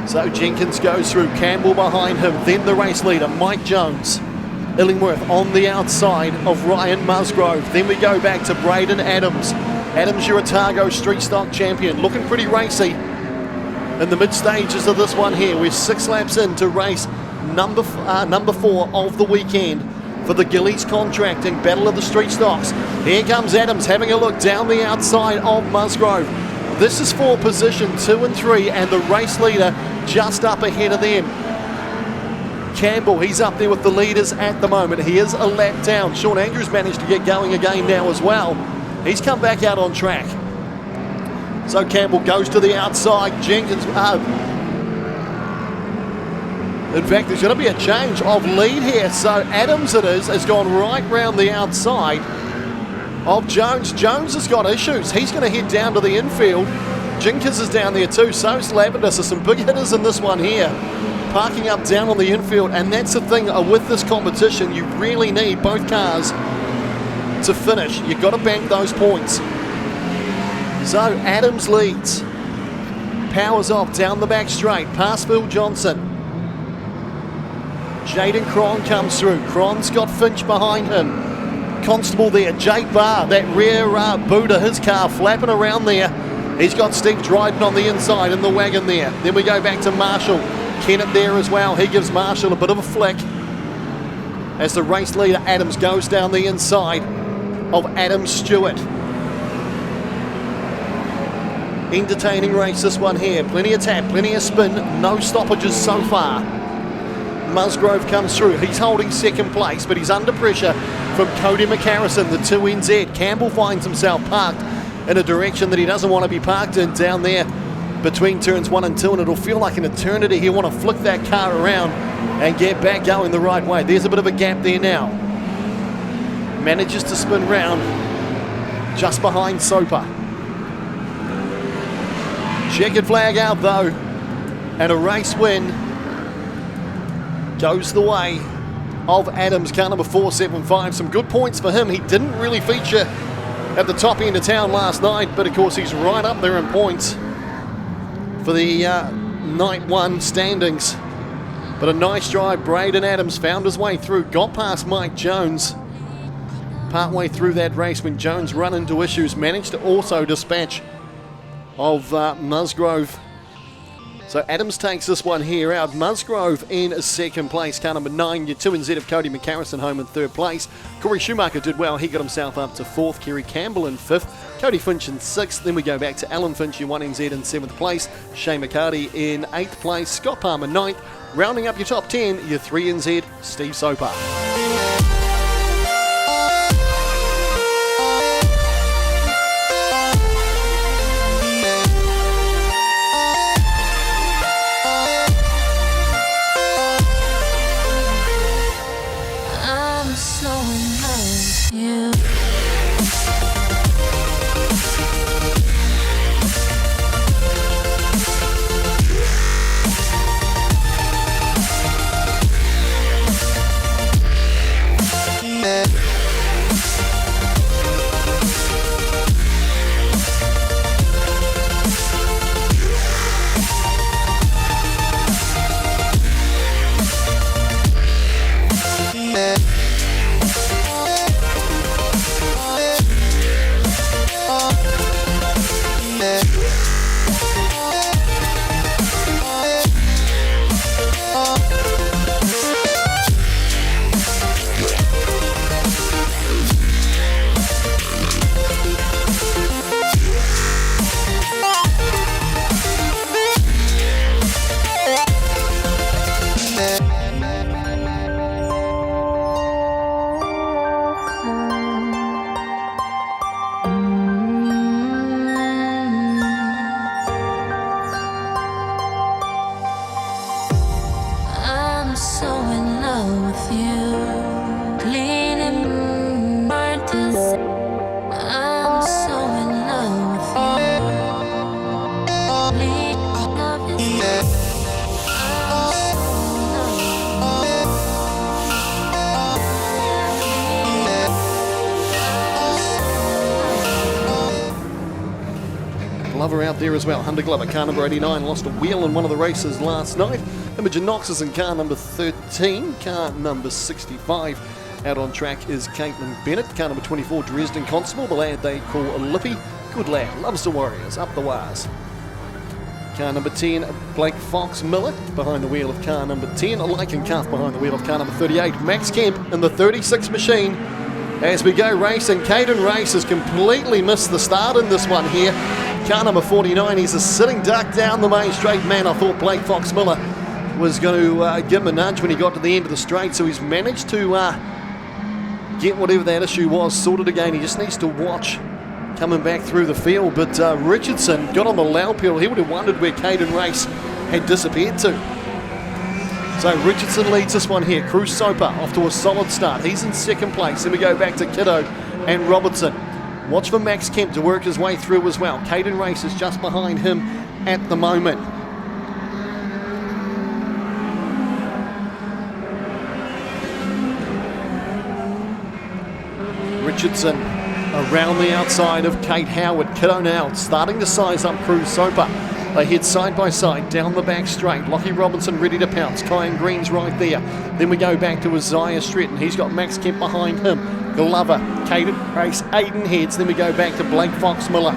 So Jenkins goes through, Campbell behind him, then the race leader, Mike Jones. Illingworth on the outside of Ryan Musgrove. Then we go back to Braden Adams. Adams, your Otago Street Stock champion, looking pretty racy in the mid stages of this one here. We're 6 laps into race number 4 of the weekend for the Gillies Contracting Battle of the Streetstocks. Here comes Adams having a look down the outside of Musgrove. This is for position 2 and 3, and the race leader just up ahead of them. Campbell, he's up there with the leaders at the moment. He is a lap down. Sean Andrews managed to get going again now as well. He's come back out on track. So Campbell goes to the outside. Jenkins, in fact, there's going to be a change of lead here. So Adams it is, has gone right round the outside of Jones. Jones has got issues. He's going to head down to the infield. Jenkins is down there too. So's Lavender. So some big hitters in this one here. Parking up down on the infield. And that's the thing with this competition. You really need both cars to finish. You've got to bank those points. So Adams leads. Powers off down the back straight. Past Phil Johnson. Jaden Cron comes through. Cron's got Finch behind him. Constable there. Jake Barr, that rear boot of his car flapping around there. He's got Steve Dryden on the inside in the wagon there. Then we go back to Marshall. Kennett there as well. He gives Marshall a bit of a flick as the race leader Adams goes down the inside of Adam Stewart. Entertaining race this one here. Plenty of tap, plenty of spin, no stoppages so far. Musgrove comes through. He's holding second place, but he's under pressure from Cody McCarrison, the 2NZ. Campbell finds himself parked in a direction that he doesn't want to be parked in down there between turns 1 and 2, and it'll feel like an eternity. He'll want to flick that car around and get back going the right way. There's a bit of a gap there now. Manages to spin round just behind Soper. Checkered flag out though, and a race win goes the way of Adams, car number 475. Some good points for him. He didn't really feature at the top end of town last night, but of course he's right up there in points for the night 1 standings. But a nice drive. Braden Adams found his way through, got past Mike Jones partway through that race when Jones run into issues, managed to also dispatch of Musgrove. So Adams takes this one here out. Musgrove in second place, car number 9. Your 2NZ of Cody McCarrison home in third place. Corey Schumacher did well. He got himself up to 4th. Kerry Campbell in 5th. Cody Finch in 6th. Then we go back to Alan Finch, your 1NZ in 7th place. Shane McCarty in 8th place. Scott Palmer 9th. Rounding up your top 10, your 3NZ, Steve Soper. Glover out there as well. Hunter Glover, car number 89, lost a wheel in one of the races last night. Imogen Knox is in car number 13. Car number 65 out on track is Caitlin Bennett. Car number 24, Dresden Constable, the lad they call Lippy. Good lad, loves the Warriors, up the wires. Car number 10, Blake Fox Miller, behind the wheel of car number 10. Lycan Cuff behind the wheel of car number 38. Max Kemp in the 36 machine. As we go racing, Caden Race has completely missed the start in this one here. Car number 49, he's a sitting duck down the main straight. Man, I thought Blake Fox Miller was going to give him a nudge when he got to the end of the straight, so he's managed to get whatever that issue was sorted again. He just needs to watch coming back through the field, but Richardson got on the loud pedal. He would have wondered where Caden Race had disappeared to. So Richardson leads this one here. Cruz Soper off to a solid start. He's in second place. Then we go back to Kiddo and Robertson. Watch for Max Kemp to work his way through as well. Caden Race is just behind him at the moment. Richardson around the outside of Kate Howard. Kiddo now starting to size up Cruz Soper. They head side by side down the back straight. Lockie Robinson ready to pounce. Kyan Green's right there. Then we go back to Isaiah Stretton. He's got Max Kemp behind him. Glover, Caden Race, Aiden heads. Then we go back to Blake Fox Miller.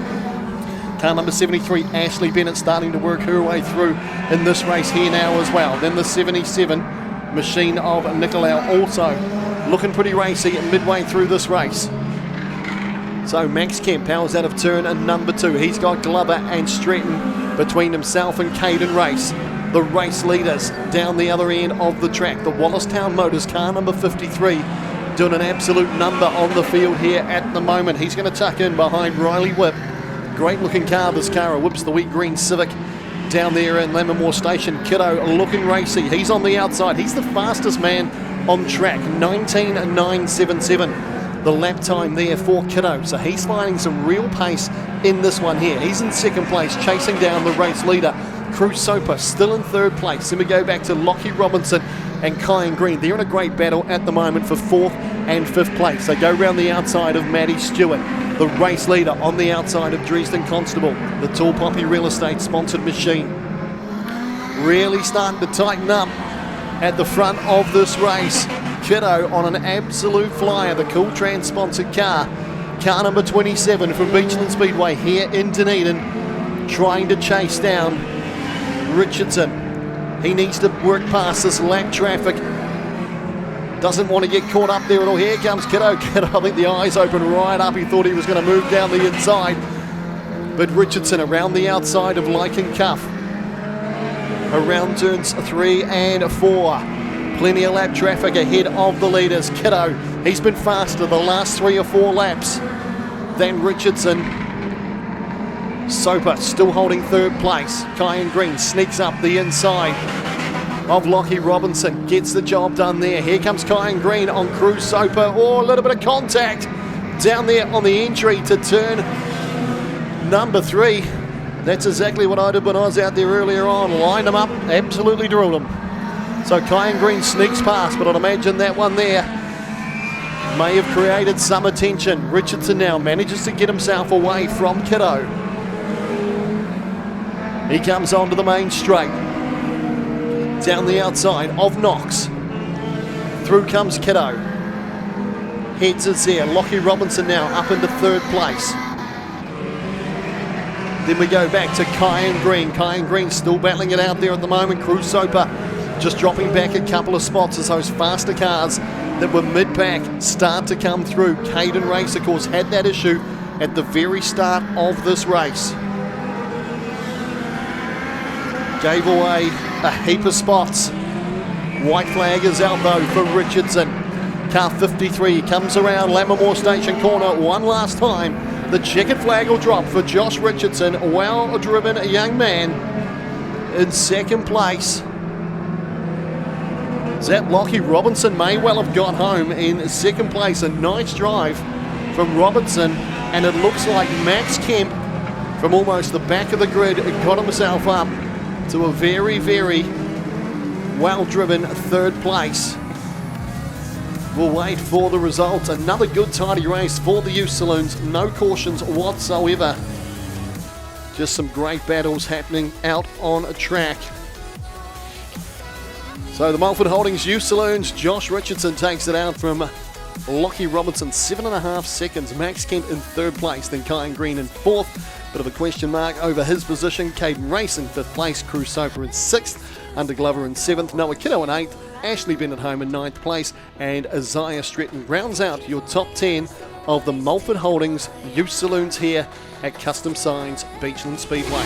Car number 73, Ashley Bennett, starting to work her way through in this race here now as well. Then the 77, Machine of Nicolau, also looking pretty racy midway through this race. So Max Kemp powers out of turn and number 2. He's got Glover and Stretton between himself and Caden Race. The race leaders down the other end of the track. The Wallistown Motors car number 53 doing an absolute number on the field here at the moment. He's going to tuck in behind Riley Whip. Great looking car, this car. Whips the wheat green Civic down there in Lammermoor Station. Kiddo looking racy. He's on the outside. He's the fastest man on track. 19.977. The lap time there for Kiddo. So he's finding some real pace in this one here. He's in second place, chasing down the race leader. Cruz Soper still in third place. Then we go back to Lockie Robinson and Kyan Green. They're in a great battle at the moment for 4th and 5th place. They go round the outside of Maddie Stewart, the race leader, on the outside of Dresden Constable, the Tall Poppy Real Estate sponsored machine. Really starting to tighten up at the front of this race. Kiddo on an absolute flyer, the Cool Trans sponsored car. Car number 27 from Beachlands Speedway here in Dunedin, trying to chase down Richardson. He needs to work past this lap traffic. Doesn't want to get caught up there at all. Here comes Kiddo. Kiddo, I think the eyes open right up. He thought he was going to move down the inside. But Richardson around the outside of Lycan Cuff. Around turns 3 and 4. Plenty of lap traffic ahead of the leaders. Kiddo, he's been faster the last 3 or 4 laps than Richardson. Soper still holding third place. Kyan Green sneaks up the inside of Lockie Robinson. Gets the job done there. Here comes Kyan Green on Cruz Soper. Oh, a little bit of contact down there on the entry to turn number 3. That's exactly what I did when I was out there earlier on. Lined them up, absolutely drilled them. So Kyan Green sneaks past, but I'd imagine that one there may have created some attention. Richardson now manages to get himself away from Kiddo. He comes onto the main straight. Down the outside of Knox. Through comes Kiddo. Heads is there. Lockie Robinson now up into third place. Then we go back to Kyan Green. Kyan Green still battling it out there at the moment. Cruz Soper just dropping back a couple of spots as those faster cars that were mid-pack start to come through. Caden Race, of course, had that issue at the very start of this race. Gave away a heap of spots. White flag is out though for Richardson. Car 53 comes around Lammermoor Station corner one last time. The checkered flag will drop for Josh Richardson, a well-driven young man in second place. That Lockie Robinson may well have got home in second place. A nice drive from Robinson, and it looks like Max Kemp from almost the back of the grid got himself up to a very, very well-driven third place. We'll wait for the results. Another good tidy race for the youth saloons. No cautions whatsoever. Just some great battles happening out on a track. So the Mulford Holdings Youth Saloons, Josh Richardson takes it out from Lockie Robinson, 7.5 seconds. Max Kemp in third place, then Kyan Green in fourth. Bit of a question mark over his position. Caden Racing 5th place, Crew Soper in 6th, Under Glover in 7th, Noah Kiddo in 8th, Ashley Bennett Home in 9th place, and Isaiah Stretton rounds out your top 10 of the Mulford Holdings Youth Saloons here at Custom Signs Beachlands Speedway.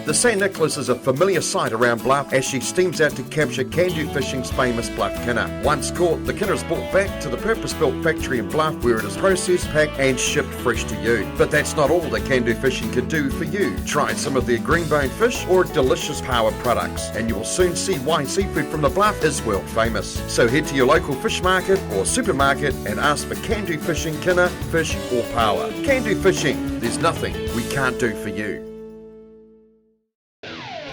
The St. Nicholas is a familiar sight around Bluff as she steams out to capture Can-Do Fishing's famous Bluff Kinner. Once caught, the kinner is brought back to the purpose-built factory in Bluff where it is processed, packed and shipped fresh to you. But that's not all that Can-Do Fishing can do for you. Try some of their green-boned fish or delicious power products and you will soon see why seafood from the Bluff is world famous. So head to your local fish market or supermarket and ask for Can-Do Fishing Kinner, fish or power. Can-Do Fishing, there's nothing we can't do for you.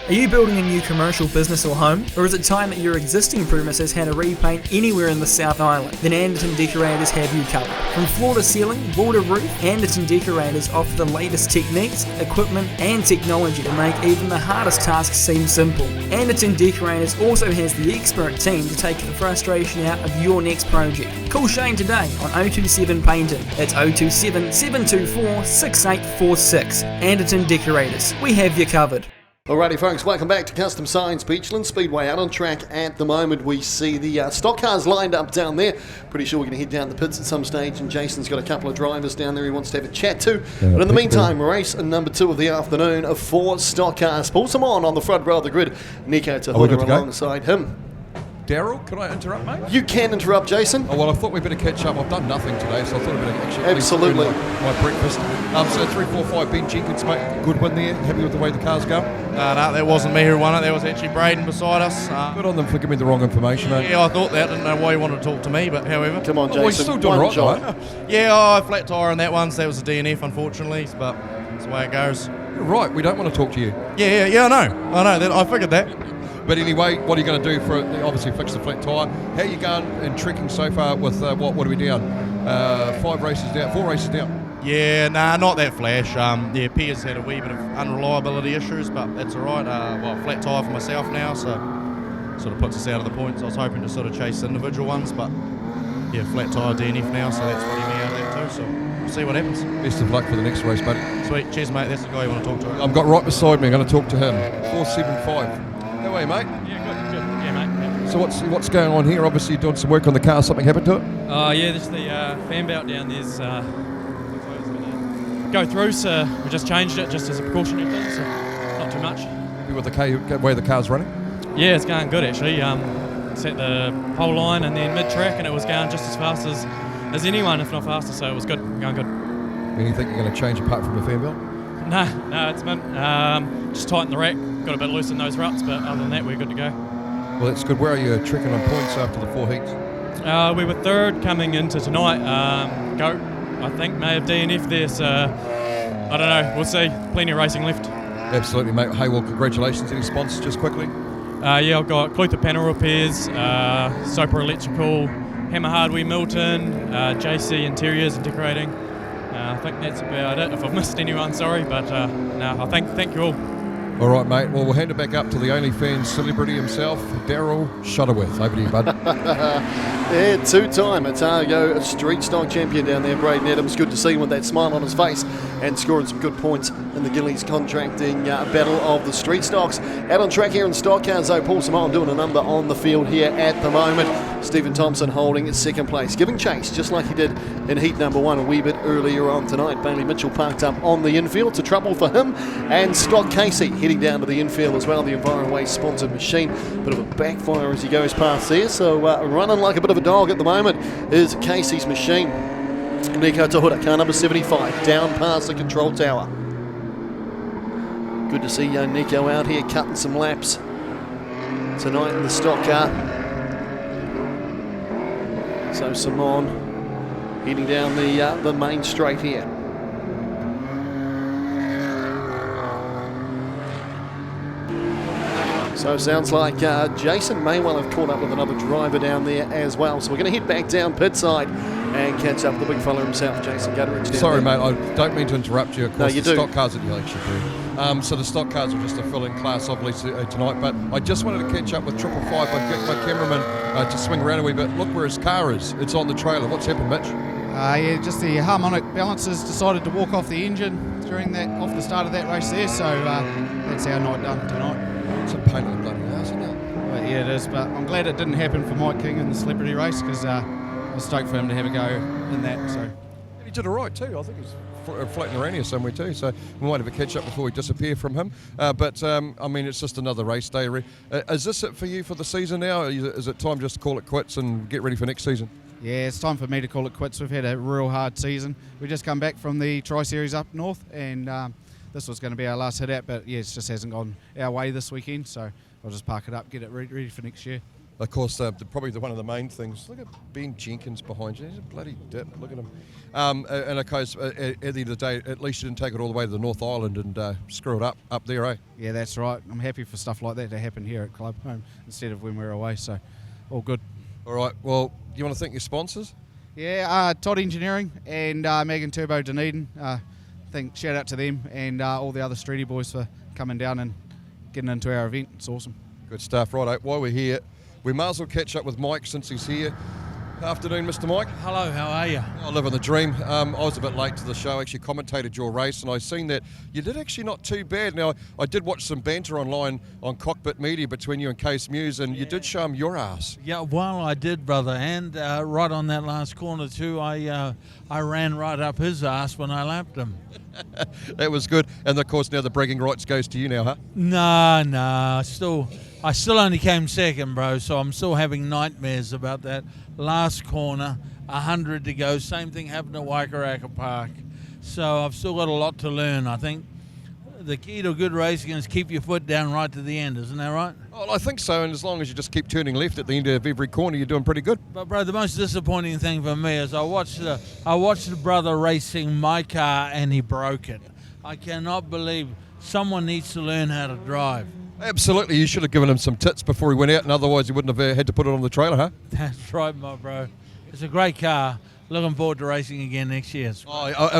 Are you building a new commercial business or home? Or is it time that your existing premises had a repaint anywhere in the South Island? Then Anderton Decorators have you covered. From floor to ceiling, wall to roof, Anderton Decorators offer the latest techniques, equipment and technology to make even the hardest tasks seem simple. Anderton Decorators also has the expert team to take the frustration out of your next project. Call Shane today on 027 Painting. That's 027 724 6846. Anderton Decorators. We have you covered. Alrighty folks, welcome back to Custom Signs Beachlands Speedway. Out on track at the moment we see the stock cars lined up down there. Pretty sure we're going to head down the pits at some stage and Jason's got a couple of drivers down there he wants to have a chat to. But in the meantime, race number 2 of the afternoon of 4 stock cars. Pulls them on the front row of the grid. Nico Tahuta alongside him. Daryl, can I interrupt, mate? You can interrupt, Jason. Oh, well, I thought we'd better catch up. I've done nothing today, so I thought I'd better actually Absolutely. my breakfast. So 3, 4, 5, Ben Jenkins, mate. Good win there. Happy with the way the cars go? No, that wasn't me who won it. That was actually Braden beside us. Good on them for giving me the wrong information, mate. Yeah, I thought that. Didn't know why you wanted to talk to me, but however. Come on, Jason. Well, he's still doing right, job. Yeah, flat tyre on that one, so that was a DNF, unfortunately, but that's the way it goes. You're right, we don't want to talk to you. Yeah, I know. I figured that. But anyway, what are you going to do for obviously fix the flat tyre? How are you going in trekking so far with what are we down? 4 races down. Yeah, not that flash. Piers had a wee bit of unreliability issues, but that's all right. Flat tyre for myself now, so sort of puts us out of the points. I was hoping to sort of chase individual ones, but yeah, flat tyre DNF now, so that's putting me out of that too. So we'll see what happens. Best of luck for the next race, buddy. Sweet, cheers, mate. That's the guy you want to talk to. I've got right beside me. I'm going to talk to him. 475. How are you, mate? Yeah, good. Yeah, mate. So what's going on here? Obviously, you're doing some work on the car. Something happened to it? Yeah, there's the fan belt down there's looks like it's going to go through, so we just changed it just as a precautionary thing, so not too much. Happy with the way the car's running? Yeah, it's going good actually. Set the pole line and then mid-track, and it was going just as fast as anyone, if not faster, so it was good, going good. Anything you're going to change apart from the fan belt? No, it's been just tighten the rack, got a bit loose in those ruts, but other than that, we're good to go. Well, that's good. Where are you trekking on points after the 4 heats? We were third coming into tonight. Goat, I think, may have DNF there, so I don't know. We'll see. Plenty of racing left. Absolutely, mate. Hey, well, congratulations. Any sponsors, just quickly? Yeah, I've got Clutha Panel Repairs, Soper Electrical, Hammer Hardware Milton, JC Interiors and Decorating. I think that's about it. If I've missed anyone, sorry, but no, I thank you all. All right, mate. Well, we'll hand it back up to the OnlyFans celebrity himself, Daryl Shutterworth. Over to you, bud. Yeah, two-time Otago Streetstock champion down there, Braden Adams. Good to see him with that smile on his face and scoring some good points in the Gillies Contracting Battle of the Streetstocks. Out on track here in stock cars, though, Paul Simon doing a number on the field here at the moment. Stephen Thompson holding second place, giving chase just like he did in heat number 1 a wee bit earlier on tonight. Bailey Mitchell parked up on the infield to trouble for him, and Scott Casey heading down to the infield as well. The EnviroWay sponsored machine, bit of a backfire as he goes past there, so running like a bit of a dog at the moment is Casey's machine. Nico Tahuta, car number 75, down past the control tower. Good to see young Nico out here cutting some laps tonight in the stock car. So Simon heading down the main straight here. So it sounds like Jason may well have caught up with another driver down there as well. So we're going to head back down pit side and catch up with the big fella himself, Jason Gutteridge. Sorry, mate, I don't mean to interrupt you. Of course, No, you the do. stock cars that you actually do. So the stock cars are just a fill-in class, obviously, tonight. But I just wanted to catch up with 555. I get my cameraman to swing around a wee bit. Look where his car is. It's on the trailer. What's happened, Mitch? Yeah, just the harmonic balancers decided to walk off the engine during off the start of that race there. So that's our night done tonight. It's a pain in the bloody ass, isn't it? But yeah, it is. But I'm glad it didn't happen for Mike King in the celebrity race, because I was stoked for him to have a go in that. So. And he did all right too. I think he's floating around here somewhere too. So we might have a catch up before we disappear from him. But I mean, it's just another race day. Is this it for you for the season now? Is it time just to call it quits and get ready for next season? Yeah, it's time for me to call it quits. We've had a real hard season. We just come back from the Tri-Series up north, and this was going to be our last hit out, but yeah, it just hasn't gone our way this weekend, so I'll just park it up, get it ready for next year. Of course, probably one of the main things. Look at Ben Jenkins behind you. He's a bloody dip. Look at him. And of course, at the end of the day, at least you didn't take it all the way to the North Island and screw it up there, eh? Yeah, that's right. I'm happy for stuff like that to happen here at Club Home instead of when we're away, so all good. All right, well, you want to thank your sponsors? Yeah, Todd Engineering and Megan Turbo Dunedin. Shout out to them and all the other Streety boys for coming down and getting into our event. It's awesome. Good stuff. Right, while we're here, we might as well catch up with Mike since he's here. Afternoon, Mr. Mike. Hello, how are you? I live in the dream. I was a bit late to the show, actually commentated your race, and I seen that you did actually not too bad. Now, I did watch some banter online on Cockpit Media between you and Case Muse, and you did show him your ass. Yeah, well, I did, brother, and right on that last corner too, I ran right up his ass when I lapped him. That was good, and of course now the bragging rights goes to you now, huh? No, I still only came second, bro, so I'm still having nightmares about that last corner, 100 to go. Same thing happened at Waikaraka Park. So I've still got a lot to learn. I think the key to good racing is keep your foot down right to the end, isn't that right? Well, I think so, and as long as you just keep turning left at the end of every corner, you're doing pretty good. But, bro, the most disappointing thing for me is I watched the brother racing my car and he broke it. I cannot believe someone needs to learn how to drive. Absolutely, you should have given him some tips before he went out, and otherwise he wouldn't have had to put it on the trailer, huh? That's right, my bro. It's a great car. Looking forward to racing again next year.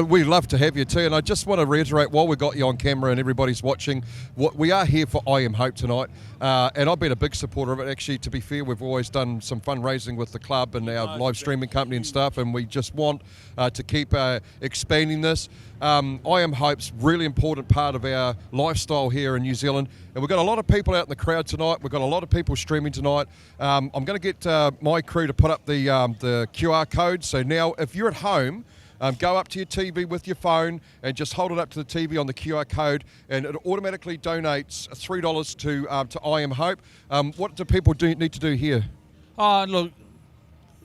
We'd love to have you too, and I just want to reiterate while we've got you on camera and everybody's watching, we are here for I Am Hope tonight, and I've been a big supporter of it. Actually, to be fair, we've always done some fundraising with the club and our live streaming company and stuff, and we just want to keep expanding this. I Am Hope's really important part of our lifestyle here in New Zealand, and we've got a lot of people out in the crowd tonight. We've got a lot of people streaming tonight. I'm going to get my crew to put up the QR code, so now if you're at home, go up to your TV with your phone and just hold it up to the TV on the QR code, and it automatically donates $3 to I Am Hope. What do people need to do here? Oh, look,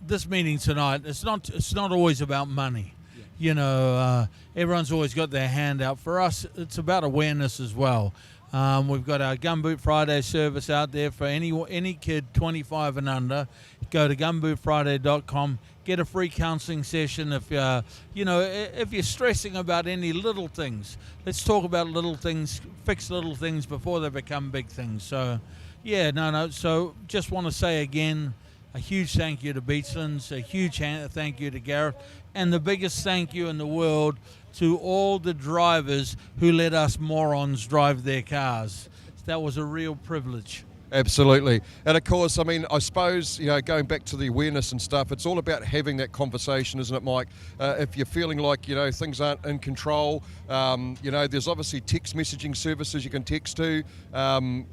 this meeting tonight, it's not always about money. You know, everyone's always got their hand out. For us, it's about awareness as well. We've got our Gumboot Friday service out there for any kid 25 and under. Go to gumbootfriday.com. Get a free counselling session if if you're stressing about any little things. Let's talk about little things, fix little things before they become big things. So, yeah, no. So, just want to say again, a huge thank you to Beachlands, a huge thank you to Gareth, and the biggest thank you in the world to all the drivers who let us morons drive their cars. That was a real privilege. Absolutely. And of course, I mean, I suppose, going back to the awareness and stuff, it's all about having that conversation, isn't it, Mike? If you're feeling like, things aren't in control, there's obviously text messaging services you can text to.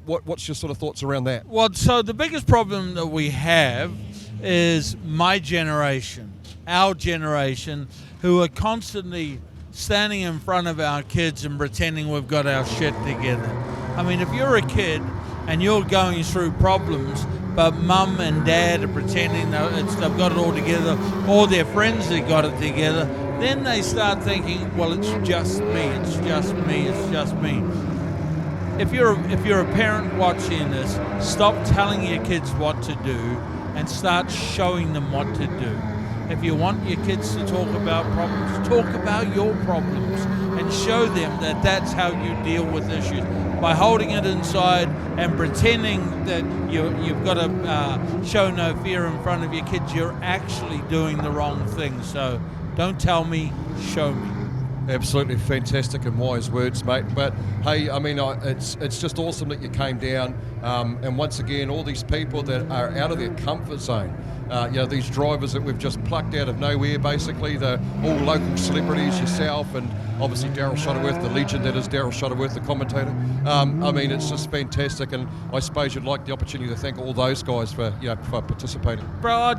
What's your sort of thoughts around that? Well, so the biggest problem that we have is my generation, our generation, who are constantly standing in front of our kids and pretending we've got our shit together. I mean, if you're a kid and you're going through problems, but mum and dad are pretending they've got it all together, or their friends have got it together, then they start thinking, well, it's just me, it's just me, it's just me. If you're a parent watching this, stop telling your kids what to do and start showing them what to do. If you want your kids to talk about problems, talk about your problems and show them that that's how you deal with issues. By holding it inside and pretending that you've got to show no fear in front of your kids, you're actually doing the wrong thing. So don't tell me, show me. Absolutely fantastic and wise words, mate. But hey, I mean, it's just awesome that you came down. And once again, all these people that are out of their comfort zone, these drivers that we've just plucked out of nowhere, basically, they're all local celebrities, yourself, and obviously Daryl Shuttleworth, the legend that is Daryl Shuttleworth, the commentator. I mean, it's just fantastic, and I suppose you'd like the opportunity to thank all those guys for participating. Bro,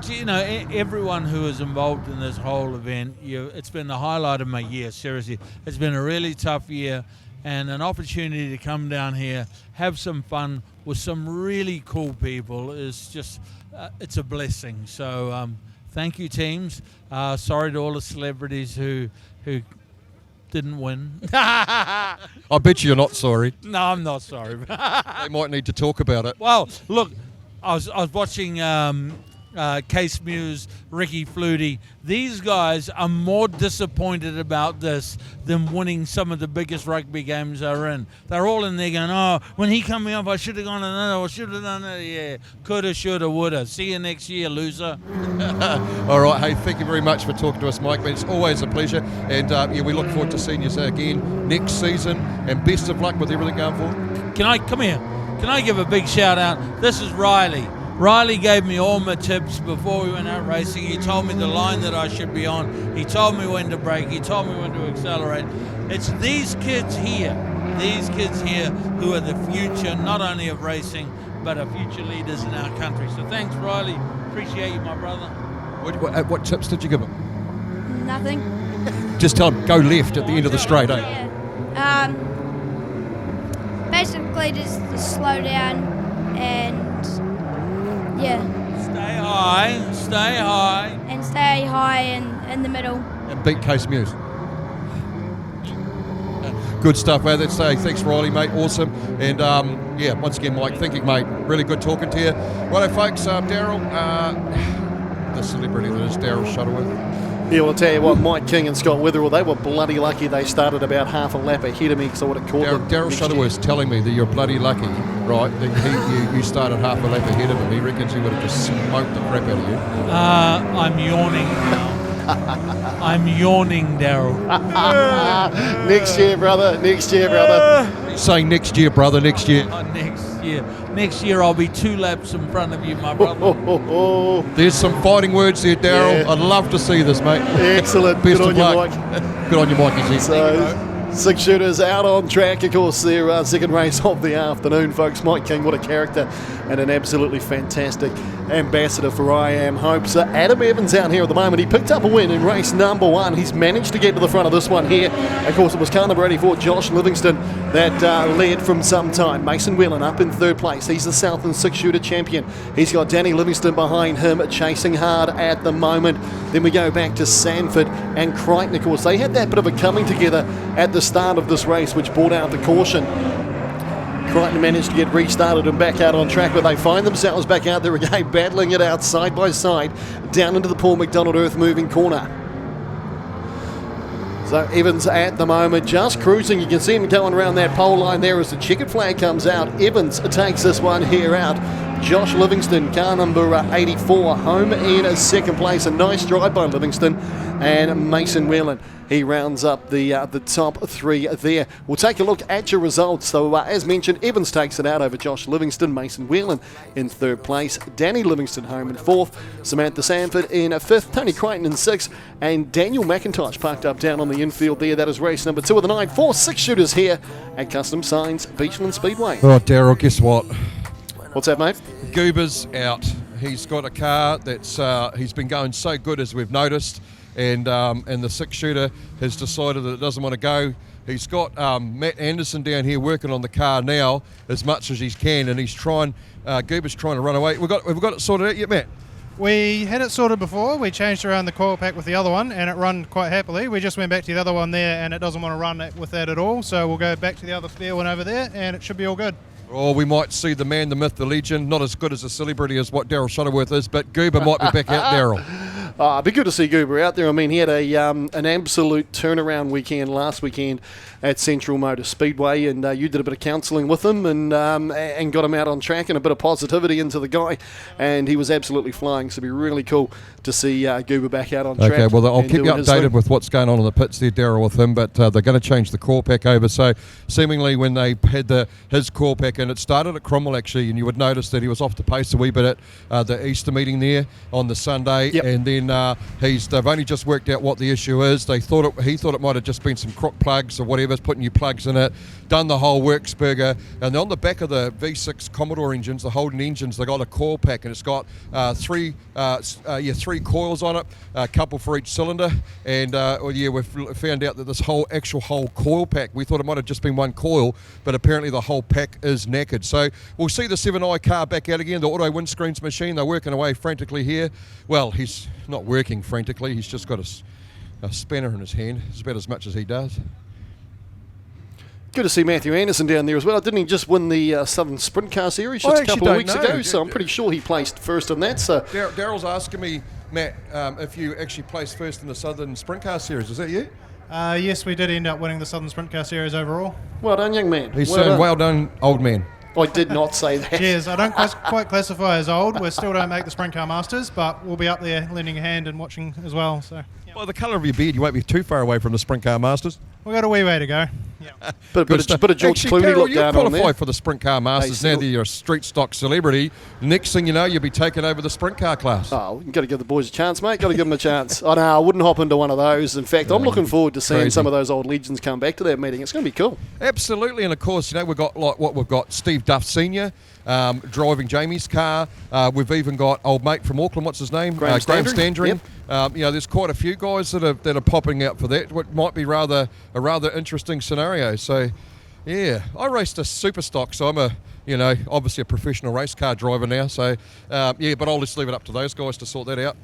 everyone who is involved in this whole event, it's been the highlight of my year, seriously. It's been a really tough year, and an opportunity to come down here, have some fun with some really cool people is just, it's a blessing. So thank you, teams. Sorry to all the celebrities who didn't win. I bet you're not sorry. No, I'm not sorry. They might need to talk about it. Well, look, I was watching Case Muse, Ricky Flutie. These guys are more disappointed about this than winning some of the biggest rugby games they're in. They're all in there going, oh, when he come up, I should have gone another, I should have done that. Yeah, coulda, shoulda, woulda. See you next year, loser. All right, hey, thank you very much for talking to us, Mike. It's always a pleasure, and we look forward to seeing you again next season, and best of luck with everything going forward. Can I give a big shout out? This is Riley. Riley gave me all my tips before we went out racing. He told me the line that I should be on. He told me when to brake. He told me when to accelerate. It's these kids here who are the future, not only of racing, but are future leaders in our country. So thanks, Riley. Appreciate you, my brother. What tips did you give him? Nothing. Just tell him, go left at the end of the straight, eh? Yeah. Basically, just slow down and Stay high. And stay high in the middle. And beat Case Muse. Good stuff, man. Let's say thanks, Riley, mate. Awesome. And once again, Mike, thank you, mate. Really good talking to you. Righto, folks. Daryl, the celebrity that is Daryl Shuttleworth. Yeah, well, I'll tell you what, Mike King and Scott Witherill, they were bloody lucky they started about half a lap ahead of me because I would have caught them. Daryl Shuttleworth's telling me that you're bloody lucky, right? That you started half a lap ahead of him. He reckons he would have just smoked the crap out of you. I'm yawning now. I'm yawning, Daryl. Next year, brother. Next year, brother. Saying next year, brother. Next year. Next year I'll be 2 laps in front of you, my brother. There's some fighting words there, Daryl. Yeah. I'd love to see this, mate. Excellent. Best Good of on luck. you, Mike. Good on you, Mikey. So, 6 shooters out on track, of course, their second race of the afternoon, folks. Mike King, what a character and an absolutely fantastic ambassador for I Am Hope. So Adam Evans out here at the moment. He picked up a win in race number 1. He's managed to get to the front of this one here. Of course, it was car number 84, Josh Livingston, that led from some time. Mason Whelan up in 3rd place. He's the Southland 6-shooter champion. He's got Danny Livingston behind him, chasing hard at the moment. Then we go back to Sanford and Crichton, of course. They had that bit of a coming together at the start of this race, which brought out the caution. Crichton managed to get restarted and back out on track, but they find themselves back out there again, battling it out side by side down into the Paul McDonald earth moving corner. So Evans at the moment just cruising. You can see him going around that pole line there as the checkered flag comes out. Evans takes this one here out. Josh Livingston, car number 84, home in second place. A nice drive by Livingston, and Mason Whelan. He rounds up the top three there. We'll take a look at your results. So, as mentioned, Evans takes it out over Josh Livingston. Mason Whelan in third place. Danny Livingston home in fourth. Samantha Sanford in fifth. Tony Crichton in sixth. And Daniel McIntosh parked up down on the infield there. That is race number 2 of the night. 4 6-shooters here at Custom Signs Beachlands Speedway. Oh, Daryl, guess what? What's that, mate? Goober's out. He's got a car that's he's been going so good, as we've noticed, and the 6-shooter has decided that it doesn't want to go. He's got Matt Anderson down here working on the car now as much as he can, and he's trying. Goober's trying to run away. We've got it sorted out yet, Matt? We had it sorted before. We changed around the coil pack with the other one, and it ran quite happily. We just went back to the other one there, and it doesn't want to run with that at all. So we'll go back to the other spare one over there, and it should be all good. Or we might see the man, the myth, the legend, not as good as a celebrity as what Daryl Shuttleworth is, but Goober might be back out, Daryl. It'd be good to see Goober out there. I mean, he had an absolute turnaround weekend last weekend at Central Motor Speedway, and you did a bit of counselling with him and got him out on track and a bit of positivity into the guy, and he was absolutely flying. So it'd be really cool to see Goober back out on track. Okay, well, I'll keep you updated with what's going on in the pits there, Daryl, with him, but they're going to change the core pack over. So seemingly when they had his core pack, and it started at Cromwell actually, and you would notice that he was off the pace a wee bit at the Easter meeting there on the Sunday, and then they've only just worked out what the issue is. He thought it might have just been some crook plugs or whatever, putting new plugs in it, done the whole Worksburger, and on the back of the V6 Commodore engines, the Holden engines, they got a coil pack, and it's got three coils on it, a couple for each cylinder, and we've found out that this whole coil pack, we thought it might have just been one coil, but apparently the whole pack is knackered. So we'll see the 7i car back out again, the auto windscreens machine. They're working away frantically here. Well, he's not working frantically, he's just got a spanner in his hand. It's about as much as he does. Good to see Matthew Anderson down there as well. Didn't he just win the Southern Sprint Car Series just a couple of weeks ago? So I'm pretty sure he placed first in that. So Daryl's asking me, Matt, if you actually placed first in the Southern Sprint Car Series. Is that you? Yes, we did end up winning the Southern Sprint Car Series overall. Well done, young man. He's saying, well done, old man. I did not say that. Cheers. I don't quite classify as old. We still don't make the Sprint Car Masters, but we'll be up there lending a hand and watching as well. So. By the colour of your beard, you won't be too far away from the Sprint Car Masters. We've got a wee way to go. But a George Actually, Clooney Carol, look you down on qualify there. for the Sprint Car Masters now that you're a street stock celebrity. Next thing you know, you'll be taking over the Sprint Car class. Oh, you've got to give the boys a chance, mate. Got to give them a chance. I know, I wouldn't hop into one of those. In fact, I'm looking forward to seeing some of those old legends come back to that meeting. It's going to be cool. Absolutely, and of course, we've got Steve Duff Senior driving Jamie's car. We've even got old mate from Auckland. What's his name? Graham Standring. Yep. There's quite a few guys that are popping out for that. What might be a rather interesting scenario. So, yeah, I raced a super stock, so I'm obviously a professional race car driver now. So, but I'll just leave it up to those guys to sort that out.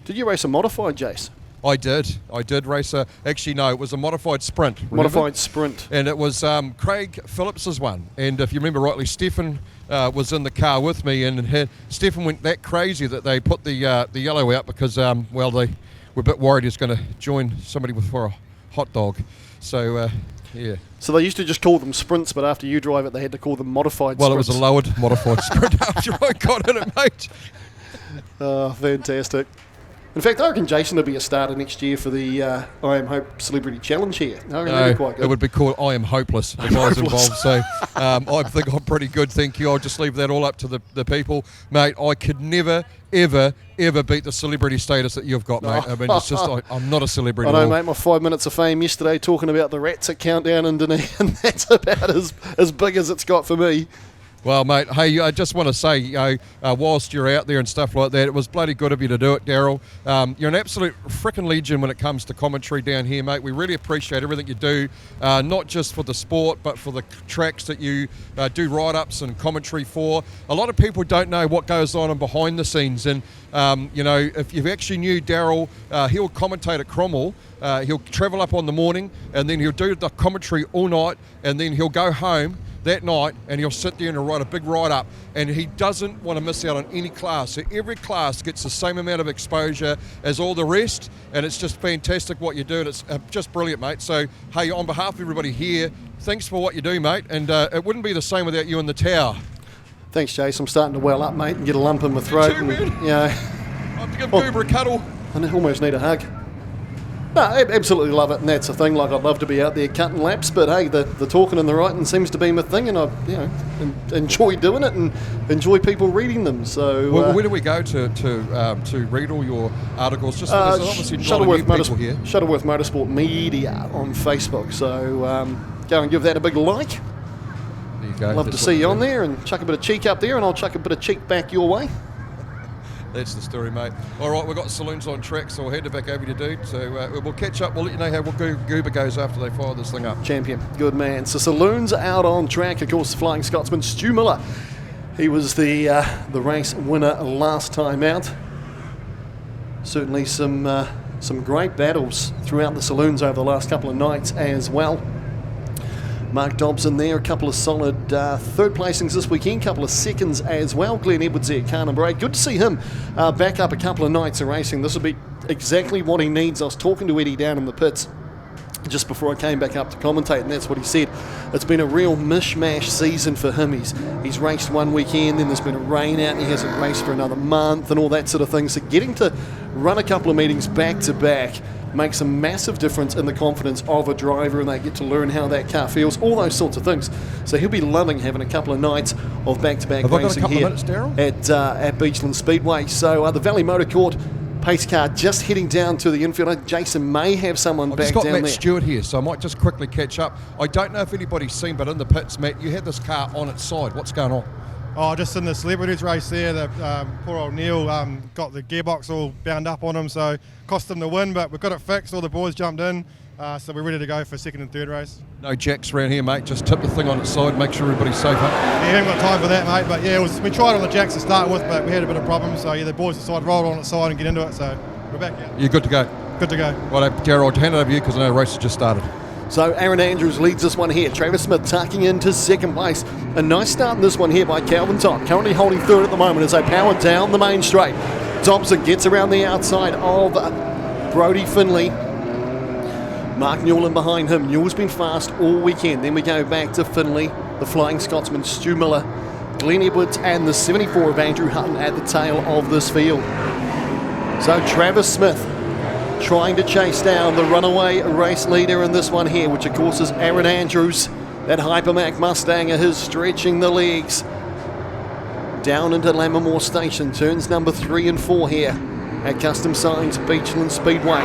Did you race a modified, Jace? I did race it was a modified sprint. Remember? Modified sprint. And it was Craig Phillips's one. And if you remember rightly, Stefan was in the car with me, and Stefan went that crazy that they put the yellow out because, they were a bit worried he was going to join somebody for a hot dog. So, yeah. So they used to just call them sprints, but after you drive it, they had to call them modified sprints. Well, it was a lowered modified sprint after I got in it, mate. Oh, fantastic. In fact, I reckon Jason will be a starter next year for the I Am Hope Celebrity Challenge here. I reckon that'd be quite good. It would be called I Am Hopeless if I was involved. So I think I'm pretty good, thank you. I'll just leave that all up to the people. Mate, I could never, ever beat the celebrity status that you've got, mate. I mean, it's just, I'm not a celebrity I at know, all. mate, my 5 minutes of fame yesterday talking about the Rats at Countdown in Dunedin, and that's about as big as it's got for me. Well, mate, hey, I just want to say, whilst you're out there and stuff like that, it was bloody good of you to do it, Daryl. You're an absolute frickin' legend when it comes to commentary down here, mate. We really appreciate everything you do, not just for the sport, but for the tracks that you do write-ups and commentary for. A lot of people don't know what goes on behind the scenes, and, if you actually knew Daryl, he'll commentate at Cromwell. He'll travel up on the morning, and then he'll do the commentary all night, and then he'll go home that night and he'll sit there and he'll write a big write-up, and he doesn't want to miss out on any class. So every class gets the same amount of exposure as all the rest, and it's just fantastic what you do, and it's just brilliant, mate. So, hey, on behalf of everybody here, thanks for what you do, mate, and it wouldn't be the same without you in the tower. Thanks, Chase. I'm starting to well up, mate, and get a lump in my throat. too, man. I have to give Goober a cuddle. I almost need a hug. No, I absolutely love it, and that's the thing. Like, I'd love to be out there cutting laps, but hey, the talking and the writing seems to be my thing, and I, enjoy doing it and enjoy people reading them. So, where do we go to read all your articles? Just there's obviously not a lot of new people here. Shuttleworth Motorsport Media on Facebook. So go and give that a big like. There you go. Love to see you on there, and chuck a bit of cheek up there, and I'll chuck a bit of cheek back your way. That's the story, mate. All right, we've got saloons on track, so we'll head back over to Dude. So we'll catch up. We'll let you know how Goober goes after they fire this thing up. Champion. Good man. So saloons out on track. Of course, the Flying Scotsman, Stu Miller. He was the race winner last time out. Certainly some great battles throughout the saloons over the last couple of nights as well. Mark Dobson there, a couple of solid third placings this weekend, couple of seconds as well. Glenn Edwards there, Carnan Bray. Good to see him back up a couple of nights of racing. This will be exactly what he needs. I was talking to Eddie down in the pits just before I came back up to commentate, and that's what he said. It's been a real mishmash season for him. He's raced one weekend, then there's been a rain out, and he hasn't raced for another month and all that sort of thing. So getting to run a couple of meetings back to back makes a massive difference in the confidence of a driver, and they get to learn how that car feels, all those sorts of things. So he'll be loving having a couple of nights of back-to-back racing here at Beachlands Speedway. So the Valley Motor Court pace car just heading down to the infield. Jason may have someone back down there. I've got Matt Stewart here, so I might just quickly catch up. I don't know if anybody's seen, but in the pits, Matt, you had this car on its side. What's going on? Oh, just in the celebrities race there, the poor old Neil got the gearbox all bound up on him, so cost him the win, but we've got it fixed. All the boys jumped in, so we're ready to go for second and third race. No jacks around here, mate. Just tip the thing on its side, make sure everybody's safe. Huh? Yeah, haven't got time for that, mate, but yeah, we tried on the jacks to start with, but we had a bit of problems, so yeah, the boys decided to roll on its side and get into it, so we're back out. You're good to go? Good to go. Well, Gerald, I'll hand it over to you because I know the race has just started. So Aaron Andrews leads this one here. Travis Smith tucking into second place. A nice start in this one here by Calvin Todd. Currently holding third at the moment as they power down the main straight. Dobson gets around the outside of Brodie Finley. Mark Newland behind him. Newell's been fast all weekend. Then we go back to Finley, the Flying Scotsman, Stu Miller, Glenn Edwards, and the 74 of Andrew Hutton at the tail of this field. So Travis Smith trying to chase down the runaway race leader in this one here, which of course is Aaron Andrews. That Hypermac Mustang of his stretching the legs down into Lammermoor Station. Turns number 3 and 4 here at Custom Signs Beachlands Speedway.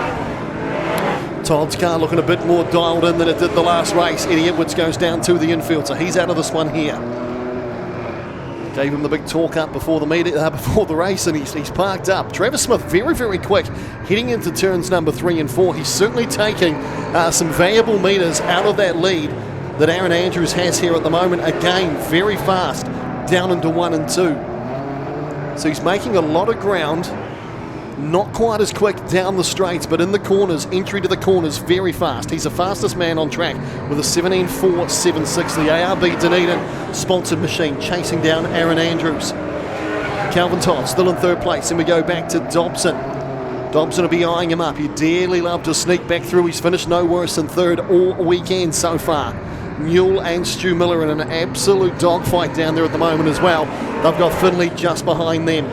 Todd's car looking a bit more dialed in than it did the last race. Eddie Edwards goes down to the infield, so he's out of this one here. Gave him the big talk up before the race, and he's parked up. Travis Smith very, very quick, heading into turns number 3 and 4. He's certainly taking some valuable metres out of that lead that Aaron Andrews has here at the moment. Again, very fast, down into 1 and 2. So he's making a lot of ground. Not quite as quick down the straights, but in the corners, entry to the corners, very fast. He's the fastest man on track with a 17.476. The ARB Dunedin sponsored machine chasing down Aaron Andrews. Calvin Todd still in third place. Then we go back to Dobson. Dobson will be eyeing him up. He'd dearly love to sneak back through. He's finished no worse than third all weekend so far. Newell and Stu Miller in an absolute dogfight down there at the moment as well. They've got Finley just behind them.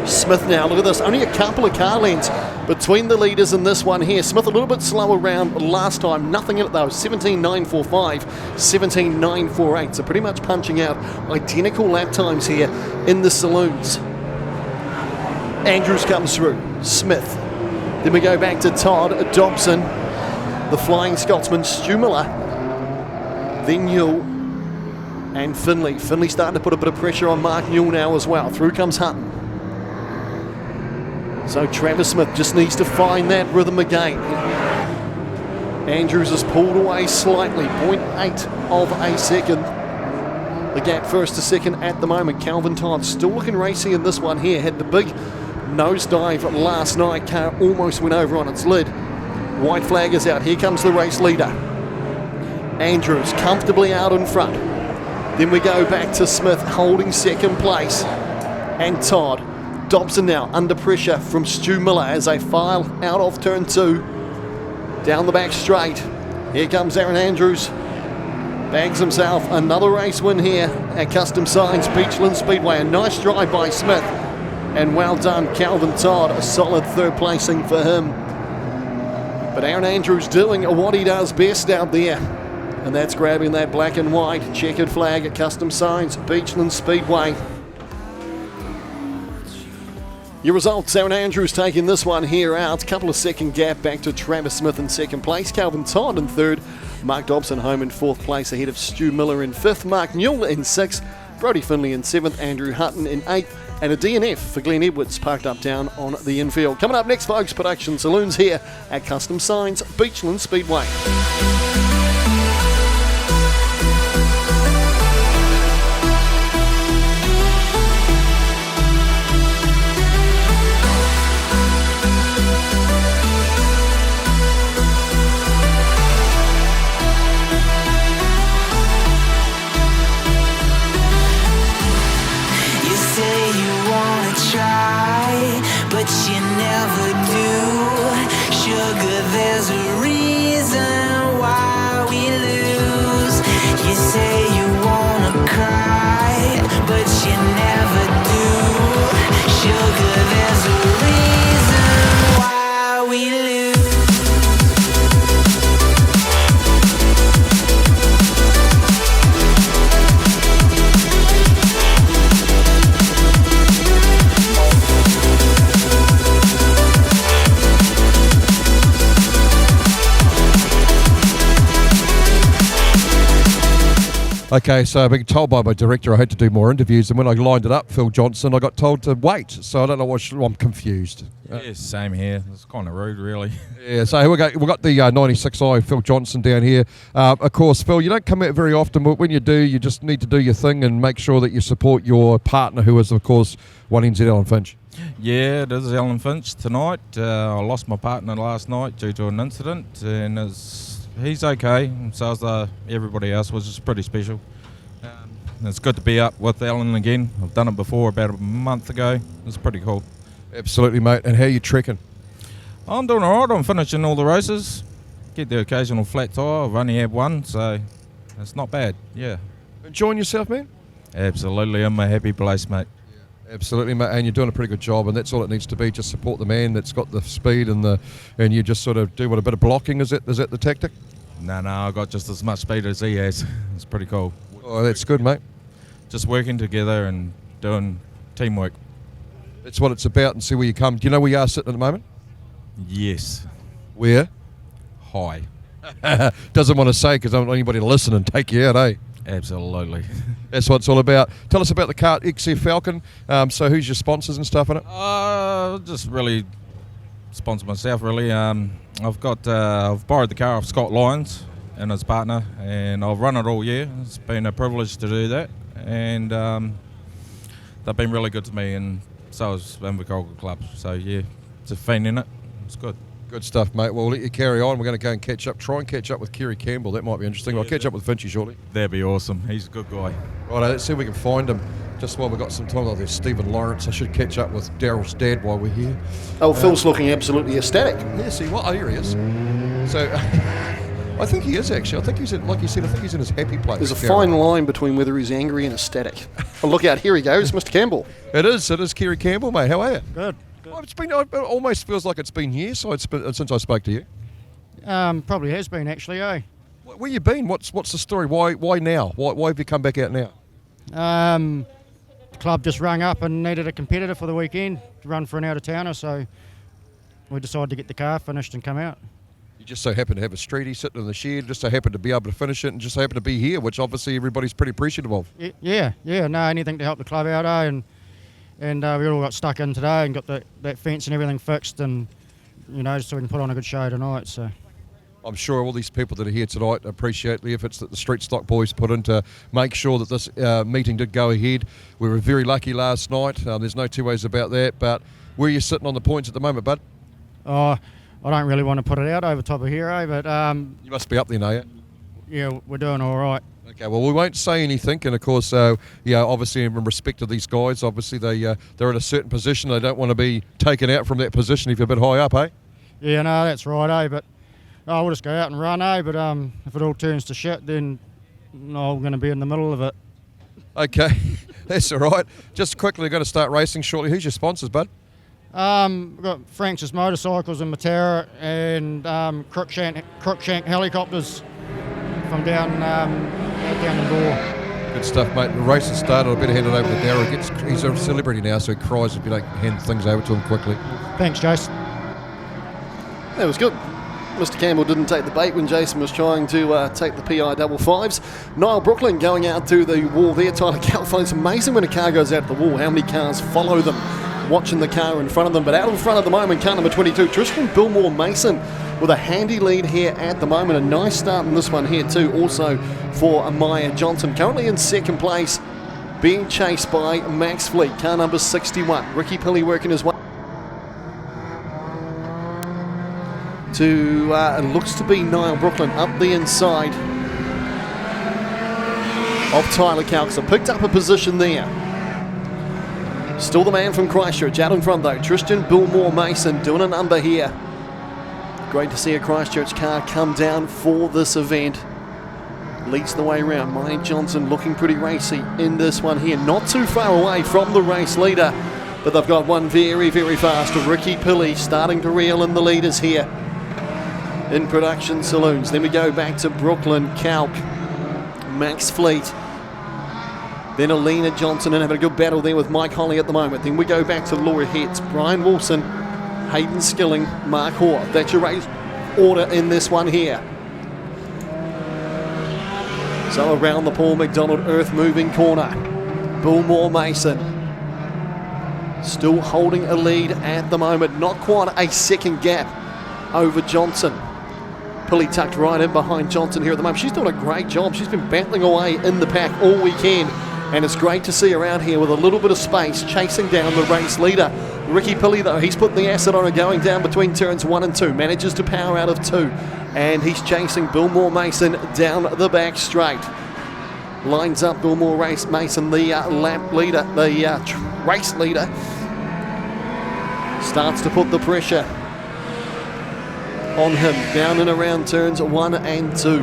Smith now, look at this, only a couple of car lengths between the leaders in this one here. Smith a little bit slower round last time, nothing in it though, 17.945, 17.948, so pretty much punching out identical lap times here in the saloons. Andrews comes through, Smith, then we go back to Todd, Dobson, the Flying Scotsman, Stu Miller, then Newell and Finley. Finley starting to put a bit of pressure on Mark Newell now as well. Through comes Hutton. So Travis Smith just needs to find that rhythm again. Andrews has pulled away slightly, 0.8 of a second. The gap first to second at the moment. Calvin Todd still looking racy in this one here. Had the big nosedive last night. Car almost went over on its lid. White flag is out. Here comes the race leader. Andrews comfortably out in front. Then we go back to Smith holding second place. And Todd. Dobson now under pressure from Stu Miller as they file out of turn 2. Down the back straight. Here comes Aaron Andrews. bags himself another race win here at Custom Signs Beachlands Speedway. A nice drive by Smith, and well done Calvin Todd, a solid third placing for him. But Aaron Andrews doing what he does best out there, and that's grabbing that black and white checkered flag at Custom Signs Beachlands Speedway. Your results, Aaron Andrews taking this one here out. Couple of second gap back to Travis Smith in second place. Calvin Todd in third. Mark Dobson home in fourth place ahead of Stu Miller in fifth. Mark Newell in sixth. Brody Finley in seventh. Andrew Hutton in eighth. And a DNF for Glenn Edwards parked up down on the infield. Coming up next, folks, Production Saloons here at Custom Signs Beachlands Speedway. But you never do. Sugar, there's a reason why we lose. You say you wanna cry, but you never do. Sugar, there's a reason why we lose. Okay, so I've been told by my director I had to do more interviews, and when I lined it up, Phil Johnson, I got told to wait. So I don't know I'm confused. Yeah, same here. It's kind of rude, really. Yeah, so we've got the 96i Phil Johnson down here. Of course, Phil, you don't come out very often, but when you do, you just need to do your thing and make sure that you support your partner, who is, of course, 1NZ Alan Finch. Yeah, it is Alan Finch tonight. I lost my partner last night due to an incident, and he's okay, and so is everybody else, which is pretty special. It's good to be up with Alan again. I've done it before about a month ago. It's pretty cool. Absolutely, mate. And how are you trekking? I'm doing all right. I'm finishing all the races. Get the occasional flat tyre. I've only had one, so it's not bad. Yeah. Enjoying yourself, man? Absolutely. I'm a happy place, mate. Absolutely, mate, and you're doing a pretty good job, and that's all it needs to be. Just support the man that's got the speed and you just sort of do a bit of blocking. Is that the tactic? No, I've got just as much speed as he has. It's pretty cool. Oh, that's good, mate. Just working together and doing teamwork. That's what it's about, and see where you come. Do you know where you are sitting at the moment? Yes. Where? High. Doesn't want to say because I don't want anybody to listen and take you out, eh? Absolutely. That's what it's all about. Tell us about the car XF Falcon. So who's your sponsors and stuff in it? Just really sponsor myself, really. I've borrowed the car off Scott Lyons and his partner, and I've run it all year. It's been a privilege to do that, and they've been really good to me, and so has Invercargill Club. So yeah, it's a fiend in it. It's good. Good stuff, mate. Well, we'll let you carry on. We're going to go and try and catch up with Kerry Campbell. That might be interesting. I'll catch up with Finchy shortly. That'd be awesome. He's a good guy. Right, let's see if we can find him. Just while we've got some time, there's Stephen Lawrence. I should catch up with Daryl's dad while we're here. Oh, Phil's looking absolutely ecstatic. Yeah, see, well, here he is. So, I think he is actually. I think he's in, like you said, I think he's in his happy place. There's a fine line between whether he's angry and ecstatic. Oh, look out, here he goes, Mr. Campbell. It is Kerry Campbell, mate. How are you? Good. It almost feels like it's been years since I spoke to you. Probably has been, actually, eh? Where you been? What's the story? Why now? Why have you come back out now? The club just rang up and needed a competitor for the weekend to run for an out-of-towner, so we decided to get the car finished and come out. You just so happen to have a streetie sitting in the shed, just so happen to be able to finish it, and just so happen to be here, which obviously everybody's pretty appreciative of. Yeah, no, anything to help the club out, eh? And we all got stuck in today and got that fence and everything fixed, and so we can put on a good show tonight. So I'm sure all these people that are here tonight appreciate the efforts that the Streetstock boys put in to make sure that this meeting did go ahead. We were very lucky last night. There's no two ways about that. But where are you sitting on the points at the moment, bud? I don't really want to put it out over top of here, but you must be up there now, yeah? Yeah, we're doing all right. Okay, well, we won't say anything, and of course, obviously in respect to these guys, obviously they're at a certain position. They don't want to be taken out from that position if you're a bit high up, eh? Yeah, no, that's right, eh? But we'll just go out and run, eh? But if it all turns to shit, then No, I'm going to be in the middle of it. Okay, that's all right. Just quickly, going to start racing shortly. Who's your sponsors, bud? We've got Francis Motorcycles in Matera and Crookshank Helicopters from down in Gore. Good stuff, mate. The race has started. I better hand it over to Darryl. He's a celebrity now, so he cries if you don't hand things over to him quickly. Thanks, Jason. That was good. Mr. Campbell didn't take the bait when Jason was trying to take the PI double fives. Niall Brooklyn going out to the wall there. Tyler Calphone. It's amazing when a car goes out the wall, how many cars follow them, watching the car in front of them. But out in front at the moment, car number 22, Tristan Billmore Mason, with a handy lead here at the moment. A nice start in this one here too, also for Maya Johnson. Currently in second place, being chased by Max Fleet, car number 61. Ricky Pilley working his way to, it looks to be Niall Brooklyn up the inside of Tyler Calxon. Picked up a position there. Still the man from Christchurch out in front though. Tristan Billmore Mason doing a number here. Great to see a Christchurch car come down for this event. Leads the way around. Maya Johnson looking pretty racy in this one here. Not too far away from the race leader, but they've got one very, very fast. Ricky Pilley starting to reel in the leaders here in Production Saloons. Then we go back to Brooklyn, Calc, Max Fleet. Then Alina Johnson and having a good battle there with Mike Holly at the moment. Then we go back to Laura Hetz, Brian Wilson, Hayden Skilling, Mark Hoare. That's your race order in this one here. So around the Paul McDonald Earth moving corner, Billmore Mason still holding a lead at the moment. Not quite a second gap over Johnson. Pilley tucked right in behind Johnson here at the moment. She's doing a great job. She's been battling away in the pack all weekend, and it's great to see her out here with a little bit of space chasing down the race leader. Ricky Pilley though, he's put the acid on her going down between turns 1 and 2, manages to power out of 2, and he's chasing Billmore Mason down the back straight. Lines up Billmore Mason, the lap leader, the race leader. Starts to put the pressure on him down and around turns 1 and 2.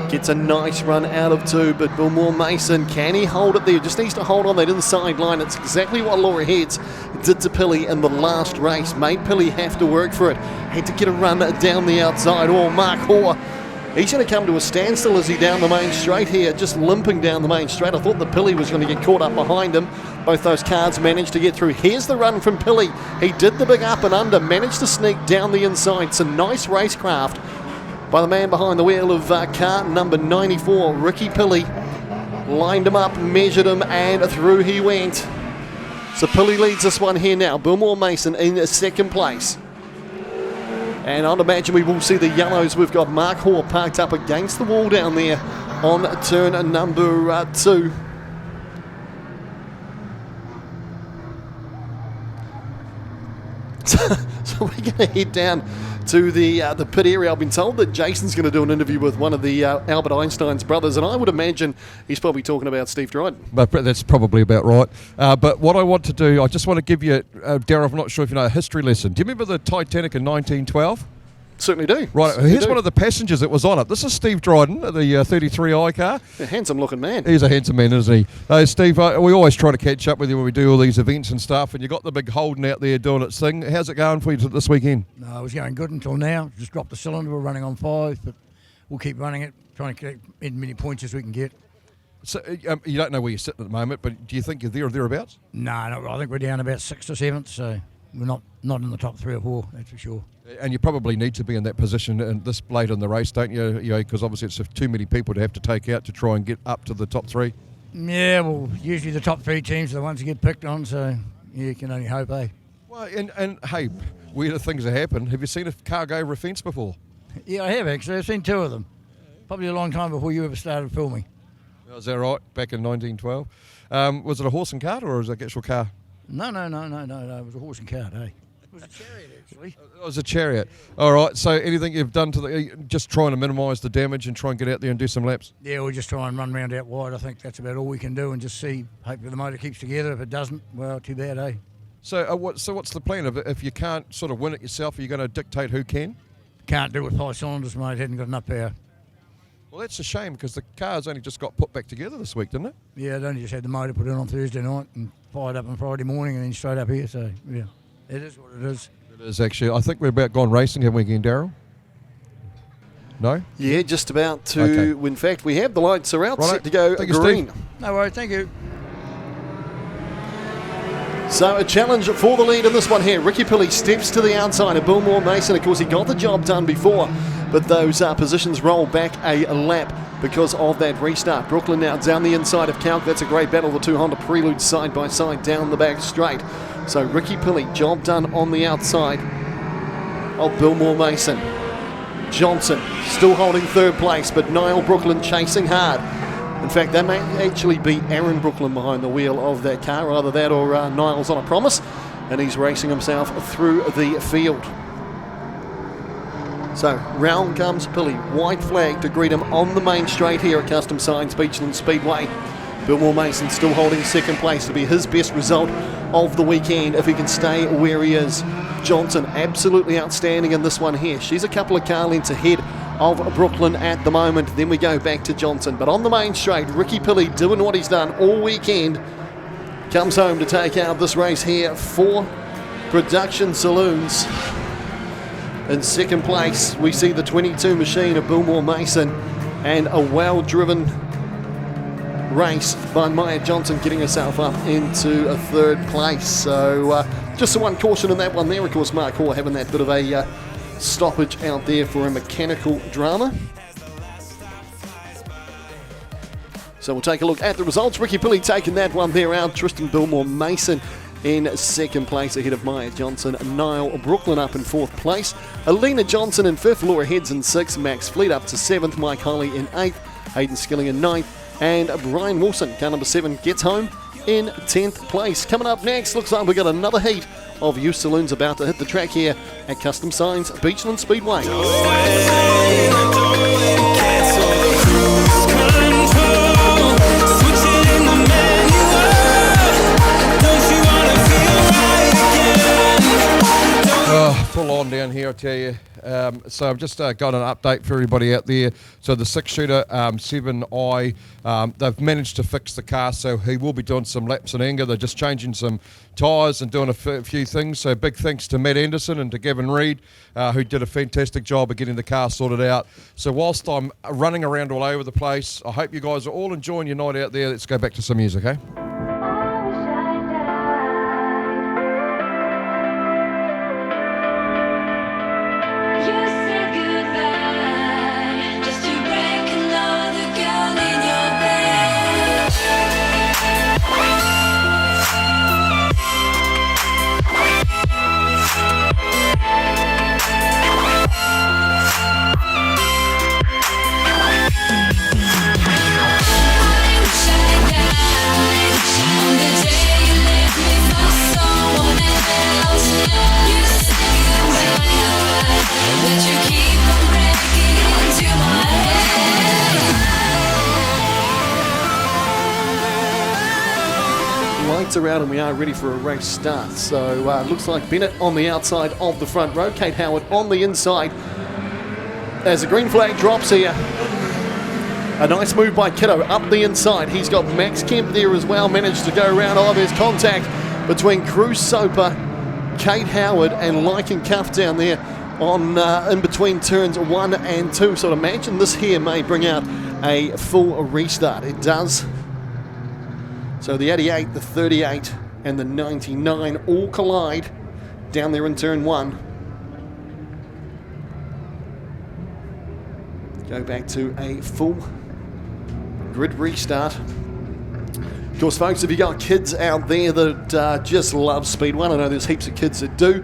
Gets a nice run out of 2, but Billmore Mason, can he hold it there? Just needs to hold on that inside line. It's exactly what Laura Heads did to Pilley in the last race. Made Pilley have to work for it. Had to get a run down the outside. Oh, Mark Hoare, he's going to come to a standstill as he down the main straight here, just limping down the main straight. I thought the Pilley was going to get caught up behind him. Both those cars managed to get through. Here's the run from Pilley. He did the big up and under, managed to sneak down the inside. Some nice racecraft by the man behind the wheel of car number 94, Ricky Pilley. Lined him up, measured him, and through he went. So Pilley leads this one here now. Billmore Mason in second place. And I'd imagine we will see the yellows. We've got Mark Hoare parked up against the wall down there on turn number 2. So we're going to head down to the pit area. I've been told that Jason's going to do an interview with one of the Albert Einstein's brothers, and I would imagine he's probably talking about Steve Dryden. But that's probably about right. But what I want to do, I just want to give you, Darryl, I'm not sure if you know, a history lesson. Do you remember the Titanic in 1912? Certainly do. Right, Certainly here's do. one of the passengers that was on it. This is Steve Dryden, the 33i car. A handsome looking man. He's a handsome man, isn't he? Steve, we always try to catch up with you when we do all these events and stuff, and you got the big Holden out there doing its thing. How's it going for you this weekend? No, it was going good until now. Just dropped the cylinder. We're running on 5, but we'll keep running it, trying to get as many points as we can get. So you don't know where you're sitting at the moment, but do you think you're there or thereabouts? No, I think we're down about 6th or 7th, so we're not in the top 3 or 4, that's for sure. And you probably need to be in that position this late in the race, don't you? Because obviously it's too many people to have to take out to try and get up to the top 3. Yeah, well, usually the top 3 teams are the ones that get picked on, so yeah, you can only hope, eh? Well, and hey, weirder things have happened. Have you seen a car go over a fence before? Yeah, I have actually. I've seen 2 of them. Probably a long time before you ever started filming. Oh, is that right? Back in 1912. Was it a horse and cart or was it an actual car? No. It was a horse and cart, eh? It was a chariot, actually. It was a chariot. All right. So anything you've done to just trying to minimise the damage and try and get out there and do some laps? Yeah, we'll just try and run round out wide. I think that's about all we can do and just see. Hopefully the motor keeps together. If it doesn't, well, too bad, eh? So what's the plan? If you can't sort of win it yourself, are you going to dictate who can? Can't do it with 5 cylinders, mate. Hadn't got enough power. Well, that's a shame because the car's only just got put back together this week, didn't it? Yeah, I only just had the motor put in on Thursday night and fired up on Friday morning and then straight up here. So, yeah, it is what it is. It is actually. I think we're about gone racing, haven't we again, Daryl? No? Yeah, just about to. Okay. In fact, we have the lights are out, Righto. set to go Thank you, green. Steve. No worries, thank you. So a challenge for the lead in this one here. Ricky Pilley steps to the outside of Billmore Mason. Of course, he got the job done before, but those positions roll back a lap because of that restart. Brooklyn now down the inside of Calc. That's a great battle. The two Honda Preludes side by side down the back straight. So Ricky Pilley, job done on the outside of Billmore Mason. Johnson still holding third place, but Niall Brooklyn chasing hard. In fact, that may actually be Aaron Brooklyn behind the wheel of that car. Either that or Niall's on a promise, and he's racing himself through the field. So round comes Pilley, white flag to greet him on the main straight here at Custom Signs Beachlands Speedway. Billmore Mason still holding second place to be his best result of the weekend if he can stay where he is. Johnson absolutely outstanding in this one here. She's a couple of car lengths ahead of Brooklyn at the moment. Then we go back to Johnson. But on the main straight, Ricky Pilley doing what he's done all weekend. Comes home to take out this race here for Production Saloons. In second place, we see the 22 machine of Billmore Mason and a well-driven race by Maya Johnson getting herself up into a third place. So just the one caution in that one there. Of course, Mark Hoare having that bit of a stoppage out there for a mechanical drama. So we'll take a look at the results. Ricky Pilley taking that one there out. Tristan Billmore Mason in second place ahead of Maya Johnson. Niall Brooklyn up in fourth place. Alina Johnson in fifth. Laura Heads in sixth. Max Fleet up to seventh. Mike Holly in eighth. Hayden Skilling in ninth. And Brian Wilson, car number 7, gets home in 10th place. Coming up next, looks like we've got another heat of youth saloons about to hit the track here at Custom Signs Beachlands Speedway. Full on down here, I tell you. So I've just got an update for everybody out there. So the 6-shooter 7i, they've managed to fix the car, so he will be doing some laps in anger. They're just changing some tyres and doing a few things. So big thanks to Matt Anderson and to Gavin Reid, who did a fantastic job of getting the car sorted out. So whilst I'm running around all over the place, I hope you guys are all enjoying your night out there. Let's go back to some music, eh? Lights are out and we are ready for a race start. So looks like Bennett on the outside of the front row, Kate Howard on the inside as the green flag drops here. A nice move by Kiddo up the inside. He's got Max Kemp there as well, managed to go around. Oh, there's contact between Cruz Soper, Kate Howard and Lycan Cuff down there on in between turns 1 and 2. So I'd imagine this here may bring out a full restart. It does. So the 88, the 38 and the 99 all collide down there in turn 1. Go back to a full grid restart. Of course, folks, if you got kids out there that just love Speedway, I know there's heaps of kids that do,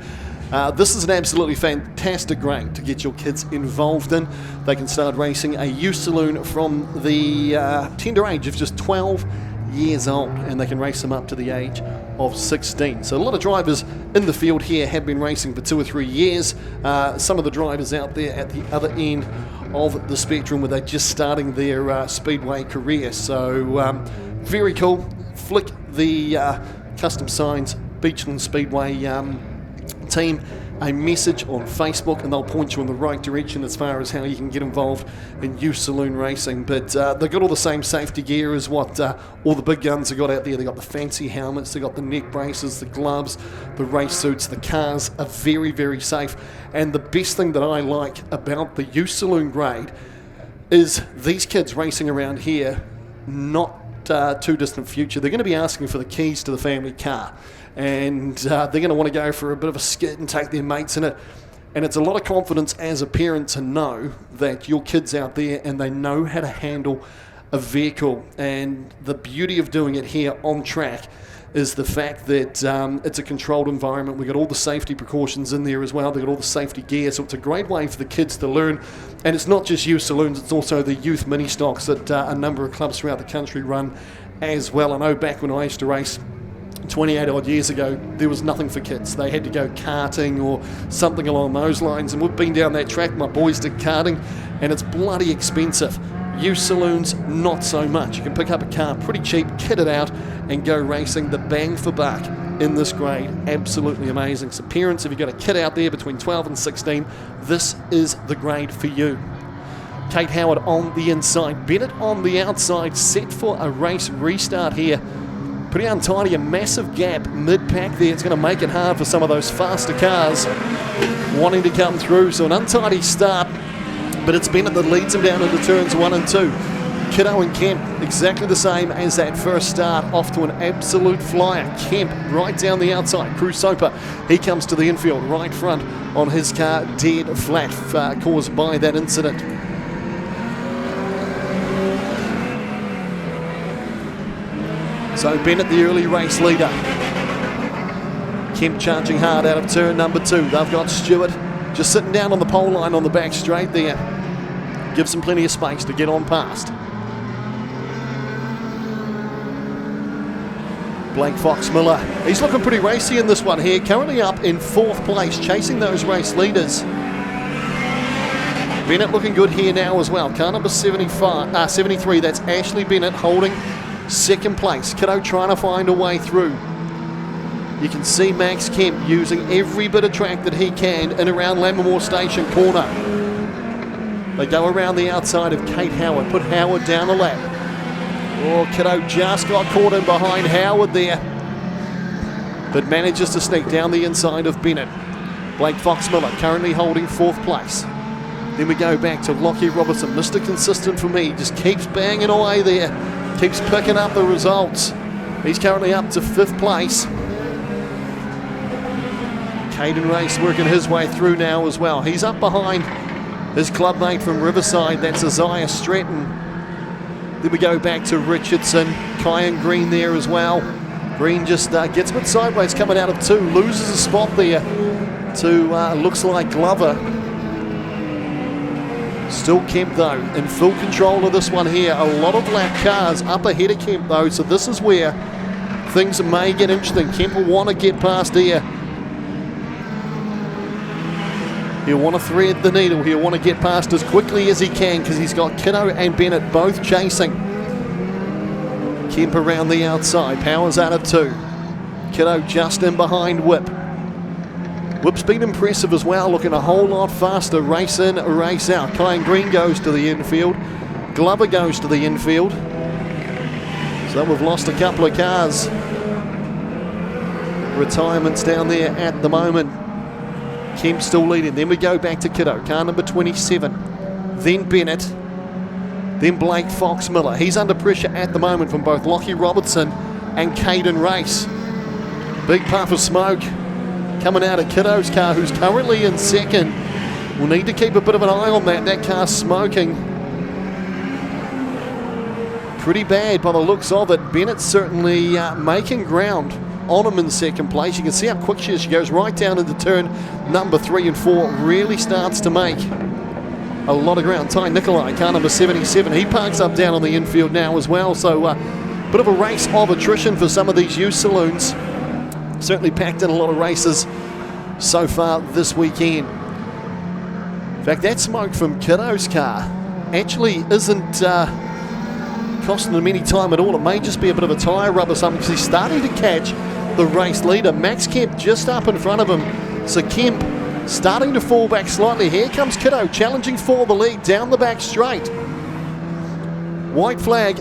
this is an absolutely fantastic rate to get your kids involved in. They can start racing a youth saloon from the tender age of just 12 years old, and they can race them up to the age of 16. So a lot of drivers in the field here have been racing for 2 or 3 years. Some of the drivers out there at the other end of the spectrum where they're just starting their speedway career. So very cool. Flick the Custom Signs Beachlands Speedway team a message on Facebook and they'll point you in the right direction as far as how you can get involved in youth saloon racing. But they've got all the same safety gear as what all the big guns have got out there. They've got the fancy helmets, they've got the neck braces, the gloves, the race suits. The cars are very, very safe. And the best thing that I like about the youth saloon grade is these kids racing around here, not too distant future, they're going to be asking for the keys to the family car. And they're going to want to go for a bit of a skid and take their mates in it. And it's a lot of confidence as a parent to know that your kid's out there and they know how to handle a vehicle. And the beauty of doing it here on track is the fact that it's a controlled environment. We've got all the safety precautions in there as well. They've got all the safety gear, so it's a great way for the kids to learn. And it's not just youth saloons, it's also the youth mini stocks that a number of clubs throughout the country run as well. I know back when I used to race 28 odd years ago, there was nothing for kids. They had to go karting or something along those lines, and we've been down that track. My boys did karting, and it's bloody expensive. Youth saloons, not so much. You can pick up a car pretty cheap, kit it out, and go racing. The bang for buck in this grade, absolutely amazing. So parents, if you've got a kid out there between 12 and 16, this is the grade for you. Kate Howard on the inside, Bennett on the outside, set for a race restart here. Pretty untidy, a massive gap mid-pack there. It's going to make it hard for some of those faster cars wanting to come through. So an untidy start, but it's Bennett that leads them down into turns 1 and 2. Kiddo and Kemp, exactly the same as that first start, off to an absolute flyer. Kemp right down the outside. Crusopa, he comes to the infield, right front on his car, dead flat, caused by that incident. So Bennett, the early race leader. Kemp charging hard out of turn number 2. They've got Stewart just sitting down on the pole line on the back straight there. Gives them plenty of space to get on past. Blake Fox-Miller, he's looking pretty racy in this one here. Currently up in 4th place, chasing those race leaders. Bennett looking good here now as well. Car number 73, that's Ashley Bennett holding 2nd place. Kiddo trying to find a way through. You can see Max Kemp using every bit of track that he can in around Lammermoor Station corner. They go around the outside of Kate Howard, put Howard down the lap. Oh, Kiddo just got caught in behind Howard there, but manages to sneak down the inside of Bennett. Blake Fox-Miller currently holding 4th place. Then we go back to Lockie Robertson, Mr. Consistent for me, just keeps banging away there, keeps picking up the results. He's currently up to 5th place. Caden Race working his way through now as well. He's up behind his clubmate from Riverside, that's Isaiah Stratton. Then we go back to Richardson, Kyan Green there as well. Green just gets a bit sideways coming out of 2, loses a spot there to looks like Glover. Still Kemp though, in full control of this one here. A lot of lap cars up ahead of Kemp though, so this is where things may get interesting. Kemp will want to get past here. He'll want to thread the needle. He'll want to get past as quickly as he can because he's got Kiddo and Bennett both chasing. Kemp around the outside, Powers out of 2. Kiddo just in behind Whip. Whip's been impressive as well, looking a whole lot faster, race in, race out. Kyan Green goes to the infield. Glover goes to the infield. So we've lost a couple of cars. Retirements down there at the moment. Kemp still leading. Then we go back to Kiddo, car number 27. Then Bennett. Then Blake Fox-Miller. He's under pressure at the moment from both Lockie Robertson and Caden Race. Big puff of smoke coming out of Kiddo's car, who's currently in 2nd. We'll need to keep a bit of an eye on that. That car's smoking pretty bad by the looks of it. Bennett's certainly making ground on him in 2nd place. You can see how quick she is. She goes right down into turn number 3 and 4. Really starts to make a lot of ground. Ty Nikolai, car number 77. He parks up down on the infield now as well. So bit of a race of attrition for some of these youth saloons. Certainly packed in a lot of races so far this weekend. In fact, that smoke from Kiddo's car actually isn't costing him any time at all. It may just be a bit of a tyre rub or something because he's starting to catch the race leader. Max Kemp just up in front of him. So Kemp starting to fall back slightly. Here comes Kiddo challenging for the lead down the back straight. White flag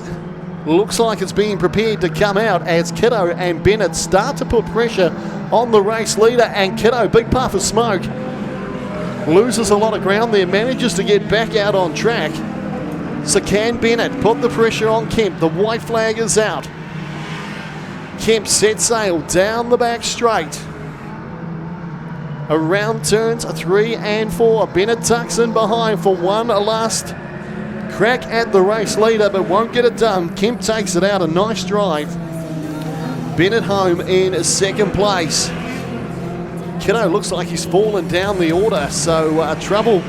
looks like it's being prepared to come out as Kiddo and Bennett start to put pressure on the race leader, and Kiddo, big puff of smoke, loses a lot of ground there, manages to get back out on track. So can Bennett put the pressure on Kemp? The white flag is out. Kemp set sail down the back straight. Around turns 3 and 4. Bennett tucks in behind for one last crack at the race leader, but won't get it done. Kemp takes it out, a nice drive. Bennett home in second place. Kiddo looks like he's fallen down the order, so trouble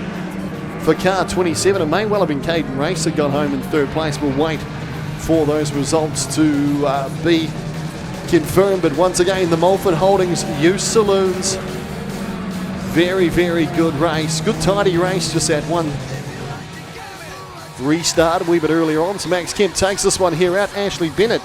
for car 27. It may well have been Caden Race that got home in third place. We'll wait for those results to be confirmed. But once again, the Mulford Holdings Youth Saloons. Very, very good race. Good tidy race, just that one restart a wee bit earlier on. So Max Kemp takes this one here out. Ashley Bennett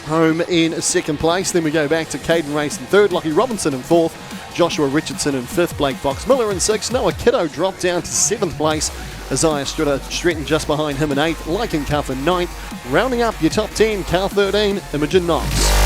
home in second place. Then we go back to Caden Race in third, Lockie Robinson in fourth, Joshua Richardson in fifth, Blake Fox Miller in sixth. Noah Kiddo dropped down to seventh place. Isaiah Stretton just behind him in eighth, Lycan Cuff in ninth. Rounding up your top 10, car 13, Imogen Knox.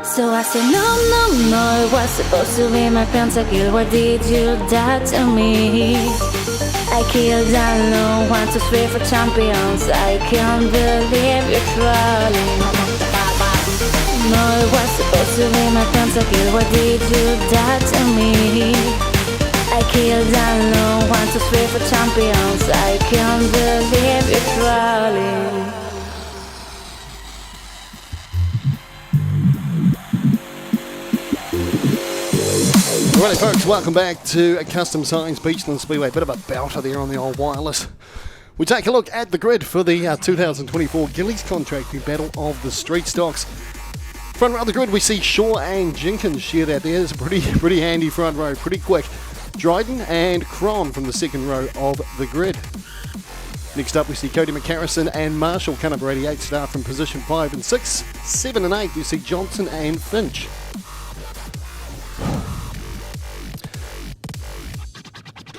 So I said, no, it was supposed to be my pentakill. Why did you die to me? I killed alone, 1, 2, 3 for champions. I can't believe you're trolling. No, it was supposed to be my pentakill. Why did you die to me? I killed alone, 1, 2, 3 for champions. I can't believe you're trolling. Alright folks, welcome back to Custom Signs Beachlands Speedway. Bit of a belter there on the old wireless. We take a look at the grid for the 2024 Gillies Contracting Battle of the Streetstocks. Front row of the grid we see Shaw and Jenkins shared out there. It's a pretty handy front row, pretty quick. Dryden and Cron from the second row of the grid. Next up we see Cody McCarrison and Marshall, car number 88, start from position 5 and 6. 7 and 8 we see Johnson and Finch.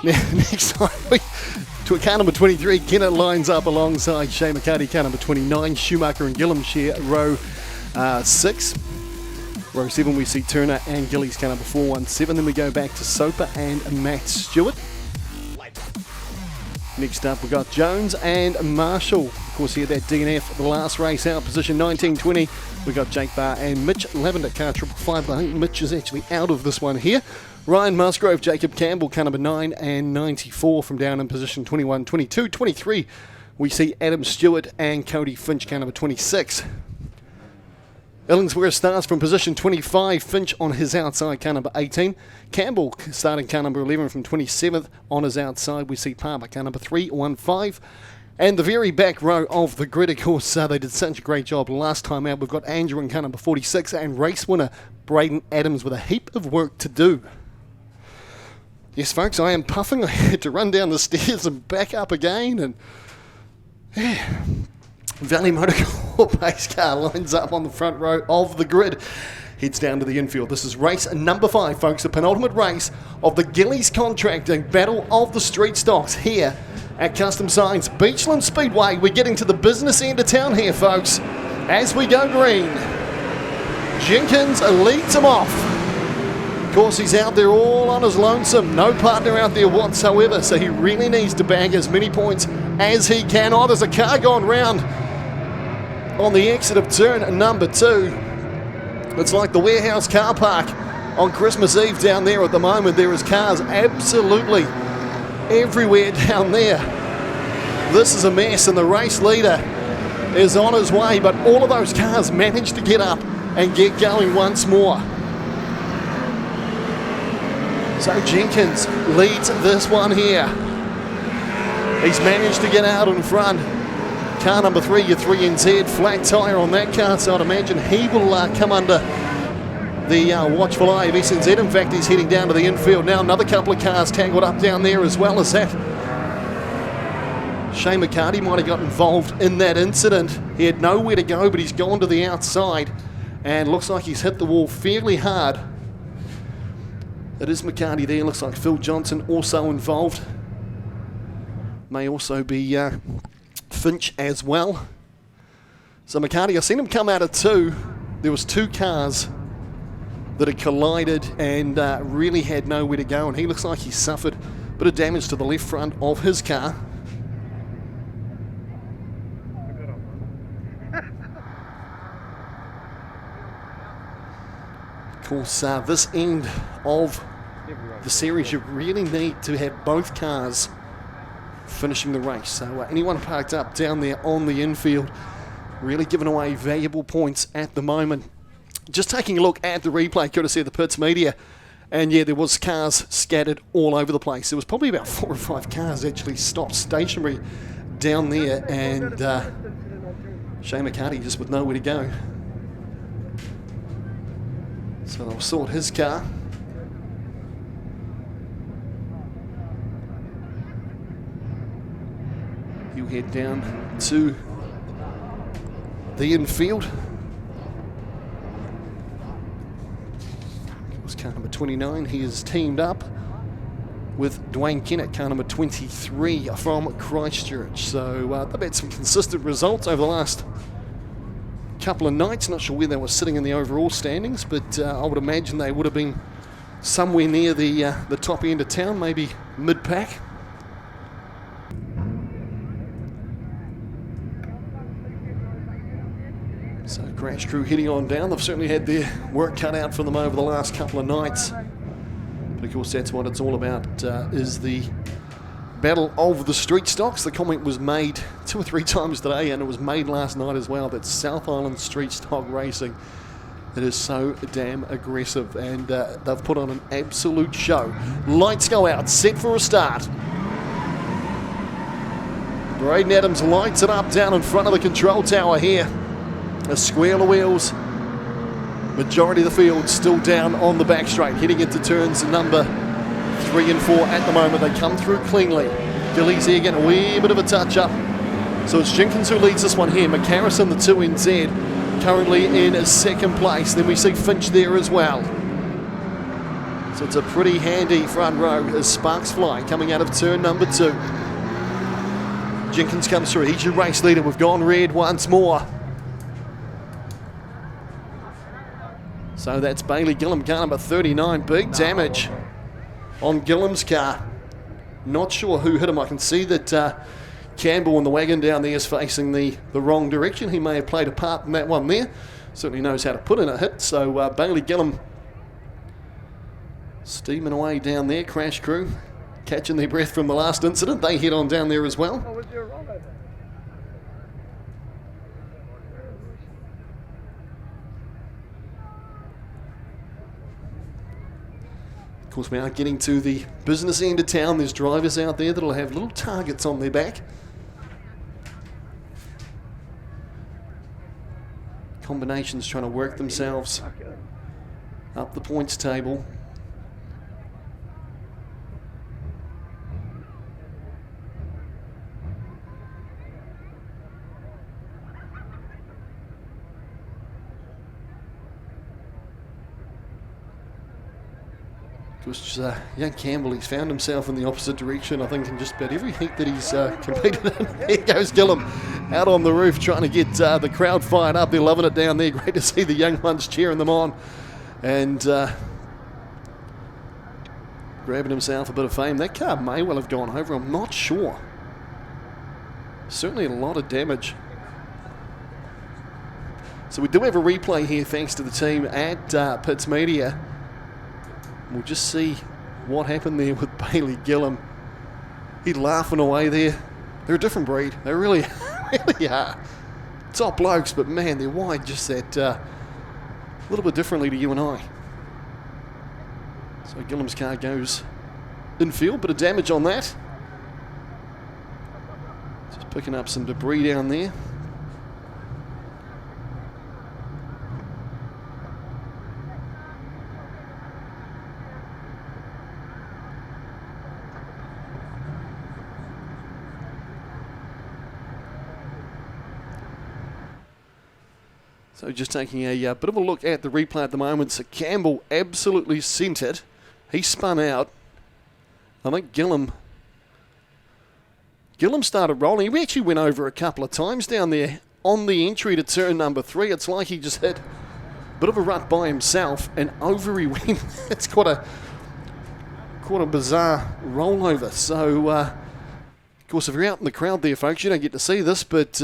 Now, next time, to a car number 23, Kennett lines up alongside Shay McCarty, car number 29. Schumacher and Gillam share row 6. Row 7, we see Turner and Gillies, car number 417. Then we go back to Soper and Matt Stewart. Next up, we got Jones and Marshall. Of course, he had that DNF the last race out, position 19-20. We got Jake Barr and Mitch Lavender, car 555. But I think Mitch is actually out of this one here. Ryan Musgrove, Jacob Campbell, car number 9 and 94 from down in position 21, 22, 23. We see Adam Stewart and Cody Finch, car number 26. Ellingsworth starts from position 25, Finch on his outside, car number 18. Campbell starting car number 11 from 27th on his outside. We see Palmer, car number 315. And the very back row of the grid, of course, they did such a great job last time out. We've got Andrew in car number 46 and race winner Braden Adams with a heap of work to do. Yes, folks, I am puffing. I had to run down the stairs and back up again. And yeah, Valley Motor Corp pace car lines up on the front row of the grid. Heads down to the infield. This is race number 5, folks, the penultimate race of the Gillies Contracting Battle of the Streetstocks here at Custom Signs Beachlands Speedway. We're getting to the business end of town here, folks, as we go green. Jenkins leads them off. Of course, he's out there all on his lonesome. No partner out there whatsoever, so he really needs to bag as many points as he can. Oh, there's a car gone round on the exit of turn number 2. It's like the warehouse car park on Christmas Eve down there at the moment. There is cars absolutely everywhere down there. This is a mess, and the race leader is on his way, but all of those cars managed to get up and get going once more. So Jenkins leads this one here. He's managed to get out in front. Car number 3, your 3NZ, flat tyre on that car, so I'd imagine he will come under the watchful eye of SNZ. In fact, he's heading down to the infield now. Another couple of cars tangled up down there as well as that. Shane McCarty might have got involved in that incident. He had nowhere to go, but he's gone to the outside and looks like he's hit the wall fairly hard. It is McCarty there. Looks like Phil Johnson also involved. May also be Finch as well. So McCarty, I've seen him come out of 2. There was 2 cars that had collided and really had nowhere to go, and he looks like he suffered a bit of damage to the left front of his car. Of course, this end of the series, you really need to have both cars finishing the race. So anyone parked up down there on the infield really giving away valuable points at the moment. Just taking a look at the replay, courtesy of the Pits Media, and yeah, there was cars scattered all over the place. There was probably about 4 or 5 cars actually stopped stationary down there, and Shane McCarty just with nowhere to go. So they'll sort his car. He'll head down to the infield. It was car number 29. He is teamed up with Dwayne Kennett, car number 23 from Christchurch. So they've had some consistent results over the last couple of nights. Not sure where they were sitting in the overall standings, but I would imagine they would have been somewhere near the top end of town, maybe mid-pack. So Crash Crew heading on down. They've certainly had their work cut out for them over the last couple of nights. But of course that's what it's all about, is the battle of the street stocks. The comment was made 2 or 3 times today, and it was made last night as well, that South Island street stock racing, it is so damn aggressive, and they've put on an absolute show. Lights go out, set for a start. Braden Adams lights it up down in front of the control tower here. A square of wheels. Majority of the field still down on the back straight, heading into turns number 3 and 4 at the moment. They come through cleanly. Gillies here getting a wee bit of a touch up. So it's Jenkins who leads this one here. McCarrison, the 2NZ, currently in second place. Then we see Finch there as well. So it's a pretty handy front row as sparks fly coming out of turn number 2. Jenkins comes through. He's your race leader. We've gone red once more. So that's Bailey Gillam, car number 39. Big damage on Gillam's car. Not sure who hit him. I can see that Campbell in the wagon down there is facing the wrong direction. He may have played a part in that one there. Certainly knows how to put in a hit. So Bailey Gillam steaming away down there. Crash Crew catching their breath from the last incident. They head on down there as well. Of course, we are getting to the business end of town. There's drivers out there that'll have little targets on their back. Combinations trying to work themselves up the points table. Of course, young Campbell, he's found himself in the opposite direction, I think, in just about every heat that he's competed in. There goes Gillam out on the roof trying to get the crowd fired up. They're loving it down there. Great to see the young ones cheering them on. And grabbing himself a bit of fame. That car may well have gone over. I'm not sure. Certainly a lot of damage. So we do have a replay here thanks to the team at Pitts Media. We'll just see what happened there with Bailey Gillam. He's laughing away there. They're a different breed. They really, really are. Top blokes, but man, they're wide just that a little bit differently to you and I. So Gillam's car goes infield, bit of damage on that. Just picking up some debris down there. So just taking a bit of a look at the replay at the moment. So Campbell absolutely sent it. He spun out. I think Gillam started rolling. He actually went over a couple of times down there on the entry to turn number 3. It's like he just had a bit of a rut by himself and over he went. It's quite a bizarre rollover. So, of course, if you're out in the crowd there, folks, you don't get to see this, but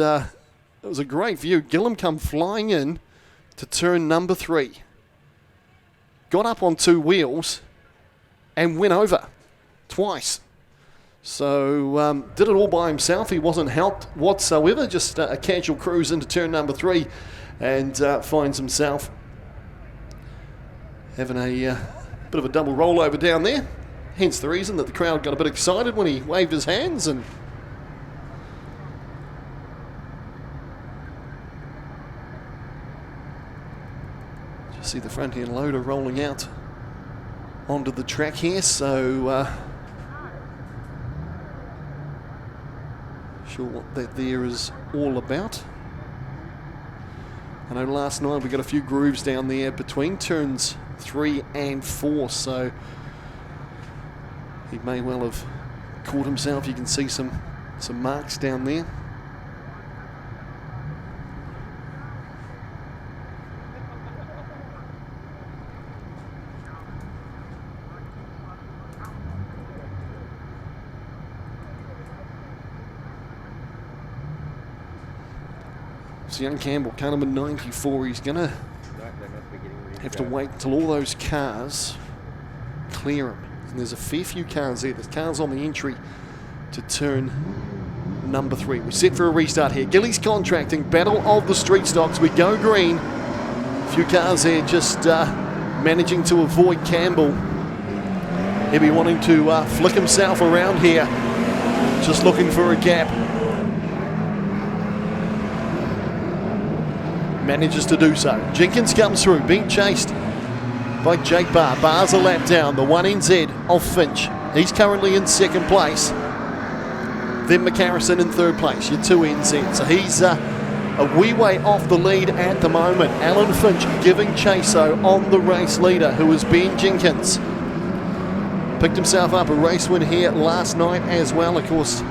it was a great view. Gillam come flying in to turn number 3. Got up on 2 wheels and went over twice. So did it all by himself. He wasn't helped whatsoever. Just a casual cruise into turn number 3 and finds himself having a bit of a double rollover down there. Hence the reason that the crowd got a bit excited when he waved his hands. And see the front end loader rolling out onto the track here, so sure what that there is all about. I know last night we got a few grooves down there between turns 3 and 4, so he may well have caught himself. You can see some marks down there. So young Campbell, car number 94, he's going to have to wait until all those cars clear him. And there's a fair few cars there. There's cars on the entry to turn number 3. We're set for a restart here. Gillies Contracting Battle of the Streetstocks. We go green. A few cars there just managing to avoid Campbell. He'll be wanting to flick himself around here. Just looking for a gap. Manages to do so. Jenkins comes through, being chased by Jake Barr. Barr's a lap down, the 1NZ of Finch. He's currently in 2nd place. Then McCarrison in 3rd place, your 2NZ. So he's a wee way off the lead at the moment. Alan Finch giving chase on the race leader, who is Ben Jenkins. Picked himself up a race win here last night as well. Of course,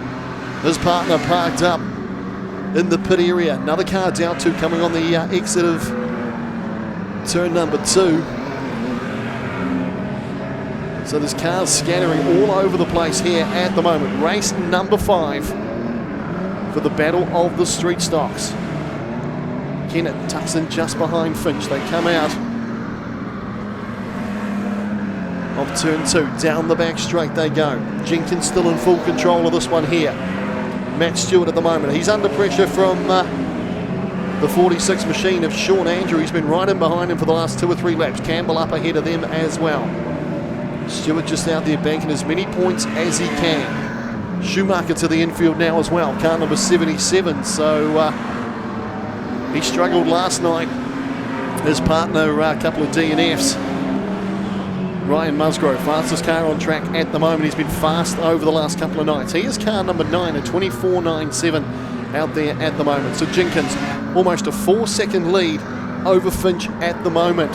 his partner parked up in the pit area. Another car down to coming on the exit of turn number 2. So there's cars scattering all over the place here at the moment. Race number 5 for the Battle of the Streetstocks. Kennett tucks in just behind Finch. They come out of turn 2. Down the back straight they go. Jenkins still in full control of this one here. Matt Stewart at the moment. He's under pressure from the 46 machine of Sean Andrew. He's been right in behind him for the last 2 or 3 laps. Campbell up ahead of them as well. Stewart just out there banking as many points as he can. Schumacher to the infield now as well. Car number 77. So he struggled last night. His partner, a couple of DNFs. Ryan Musgrove, fastest car on track at the moment. He's been fast over the last couple of nights. He is car number 9 at 24.97 out there at the moment. So Jenkins, almost a 4-second lead over Finch at the moment.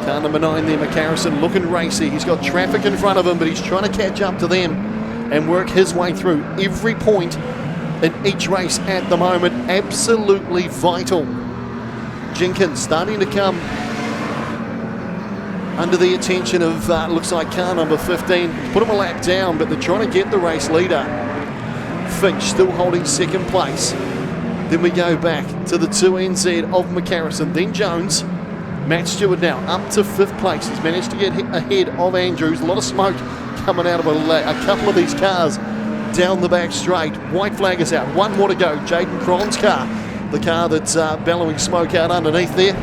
Car number 9 there, McCarrison, looking racy. He's got traffic in front of him, but he's trying to catch up to them and work his way through every point in each race at the moment. Absolutely vital. Jenkins starting to come under the attention of, looks like car number 15. Put him a lap down, but they're trying to get the race leader. Finch still holding 2nd place. Then we go back to the 2NZ of McCarrison, then Jones. Matt Stewart now up to 5th place. He's managed to get ahead of Andrews. A lot of smoke coming out of a couple of these cars down the back straight. White flag is out. One more to go. Jaden Cron's car, the car that's bellowing smoke out underneath there.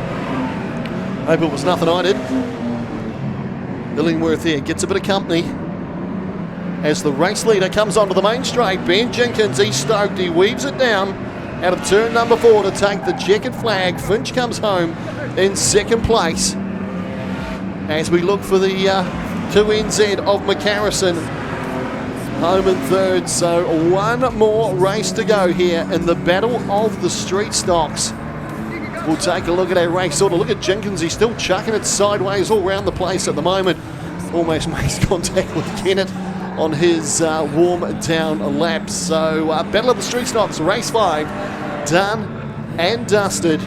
Hope it was nothing I did. Illingworth there gets a bit of company as the race leader comes onto the main straight. Ben Jenkins, he's stoked. He weaves it down out of turn number 4 to take the checkered flag. Finch comes home in 2nd place as we look for the 2NZ of McCarrison home in 3rd. So one more race to go here in the battle of the street stocks. We'll take a look at our race order. Look at Jenkins, he's still chucking it sideways all around the place at the moment. Almost makes contact with Kennett on his warm down lap. So battle of the street stocks, race 5, done and dusted.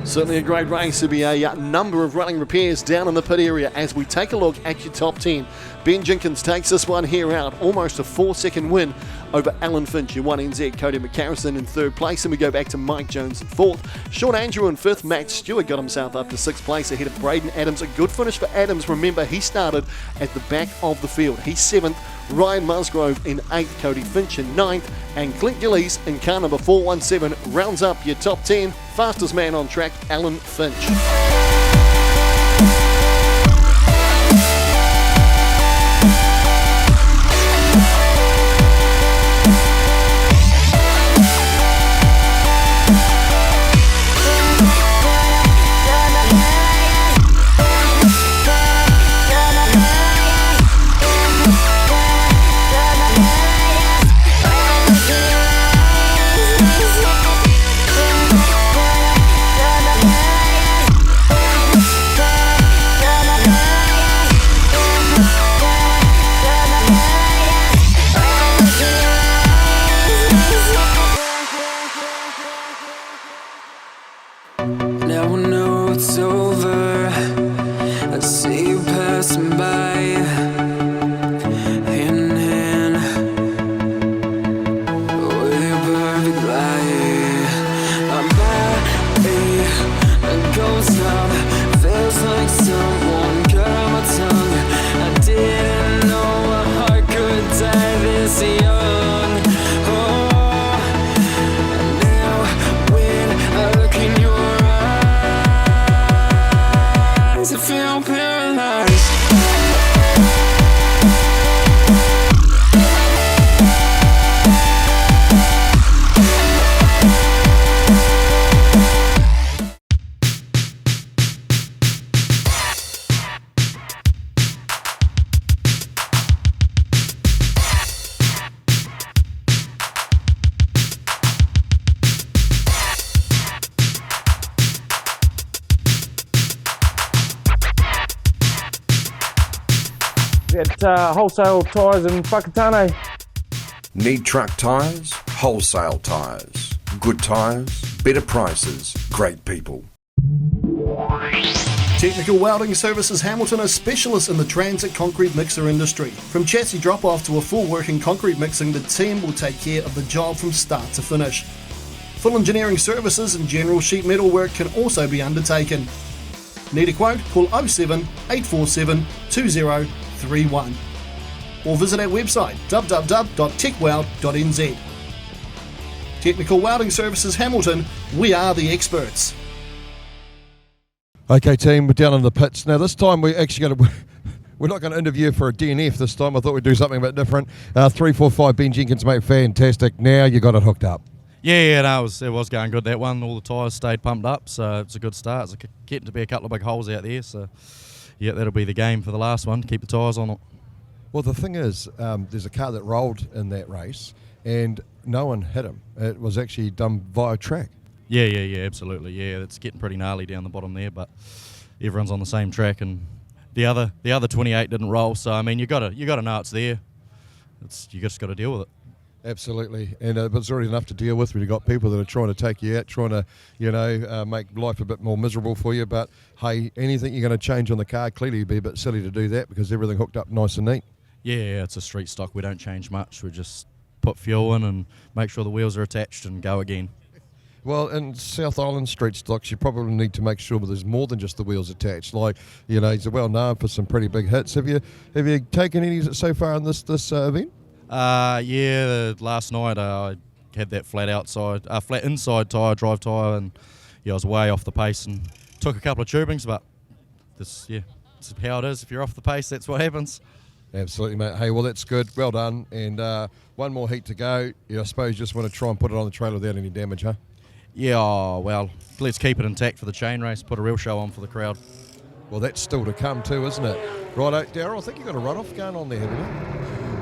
Certainly a great race. There'll be a number of running repairs down in the pit area as we take a look at your top 10. Ben Jenkins takes this one here out. Almost a 4-second win over Alan Finch in 1NZ. Cody McCarrison in 3rd place. And we go back to Mike Jones in 4th. Sean Andrew in 5th. Matt Stewart got himself up to 6th place ahead of Braden Adams. A good finish for Adams. Remember, he started at the back of the field. He's 7th. Ryan Musgrove in 8th. Cody Finch in 9th. And Clint Gillies in car number 417 rounds up your top 10. Fastest man on track, Alan Finch. Now I know it's over. I see you passing by, hand in hand, with your perfect light. My body goes numb, feels like someone cut my tongue. I didn't know my heart could die this young. Oh, now when I look in your eyes, I feel paralyzed. At wholesale tyres in Whakatane. Need truck tyres? Wholesale tyres. Good tyres, better prices, great people. Technical Welding Services Hamilton are specialists in the transit concrete mixer industry. From chassis drop-off to a full working concrete mixing, the team will take care of the job from start to finish. Full engineering services and general sheet metal work can also be undertaken. Need a quote? Call 07 847 2031 or visit our website www.techweld.nz. Technical Welding Services Hamilton, we are the experts. Okay, team, we're down in the pits. Now, this time we're actually going to... We're not going to interview for a DNF this time. I thought we'd do something a bit different. 345 Ben Jenkins, mate, fantastic. Now you got it hooked up. Yeah, no, it was going good, that one. All the tyres stayed pumped up, so it's a good start. It's getting to be a couple of big holes out there, so yeah, that'll be the game for the last one. Keep the tyres on it. Well, the thing is, there's a car that rolled in that race, and no one hit him. It was actually done via track. Yeah, absolutely. Yeah, it's getting pretty gnarly down the bottom there, but everyone's on the same track, and the other 28 didn't roll. So I mean, you got to know it's there. You just got to deal with it. Absolutely, and it's already enough to deal with when you've got people that are trying to take you out, trying to, make life a bit more miserable for you. But hey, anything you're going to change on the car, clearly it'd be a bit silly to do that because everything hooked up nice and neat. Yeah, it's a street stock. We don't change much. We just put fuel in and make sure the wheels are attached and go again. Well, in South Island street stocks, you probably need to make sure that there's more than just the wheels attached. Like, he's well known for some pretty big hits. Have you taken any so far in this event? Last night I had that flat inside tyre, drive tyre, and I was way off the pace and took a couple of tubings, but it's how it is. If you're off the pace, that's what happens. Absolutely, mate. Hey, well, that's good. Well done. And one more heat to go. I suppose you just want to try and put it on the trailer without any damage, huh? Yeah, well, let's keep it intact for the chain race, put a real show on for the crowd. Well, that's still to come too, isn't it? Righto, Darryl, I think you've got a run-off going on there, haven't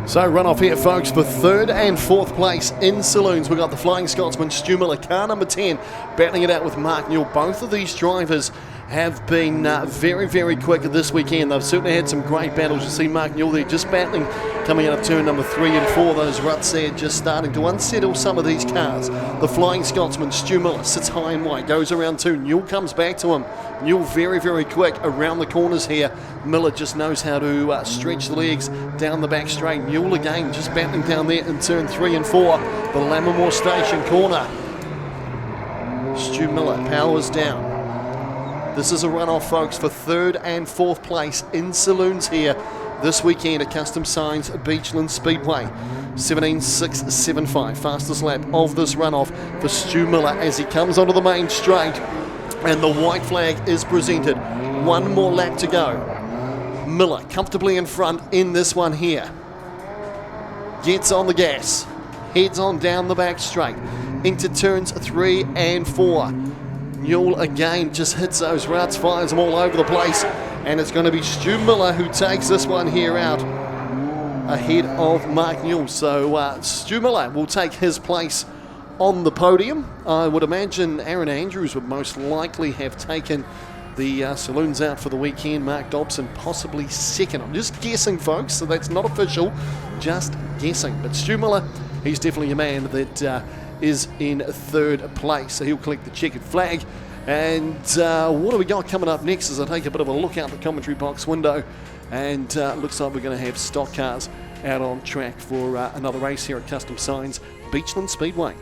you? So run-off here, folks, for 3rd and 4th place in saloons. We've got the Flying Scotsman, Stu Miller, car number 10, battling it out with Mark Newell. Both of these drivers have been very, very quick this weekend. They've certainly had some great battles. You see Mark Newell there just battling, coming out of turn number 3 and 4. Those ruts there just starting to unsettle some of these cars. The Flying Scotsman, Stu Miller, sits high and wide, goes around 2. Newell comes back to him. Newell very, very quick around the corners here. Miller just knows how to stretch the legs down the back straight. Newell again just battling down there in turn 3 and 4. The Lammermoor Station corner. Stu Miller powers down. This is a run-off, folks, for 3rd and 4th place in saloons here this weekend at Custom Signs Beachlands Speedway. 17.675, fastest lap of this run-off for Stu Miller as he comes onto the main straight. And the white flag is presented. One more lap to go. Miller comfortably in front in this one here. Gets on the gas. Heads on down the back straight. Into turns 3 and 4. Newell again just hits those ruts, fires them all over the place, and it's going to be Stu Miller who takes this one here out ahead of Mark Newell. So Stu Miller will take his place on the podium. I would imagine Aaron Andrews would most likely have taken the saloons out for the weekend. Mark Dobson possibly second. I'm just guessing, folks, so that's not official, just guessing. But Stu Miller, he's definitely a man that is in 3rd place, so he'll collect the checkered flag. And what do we got coming up next as I take a bit of a look out the commentary box window, and looks like we're going to have stock cars out on track for another race here at Custom Signs Beachlands Speedway.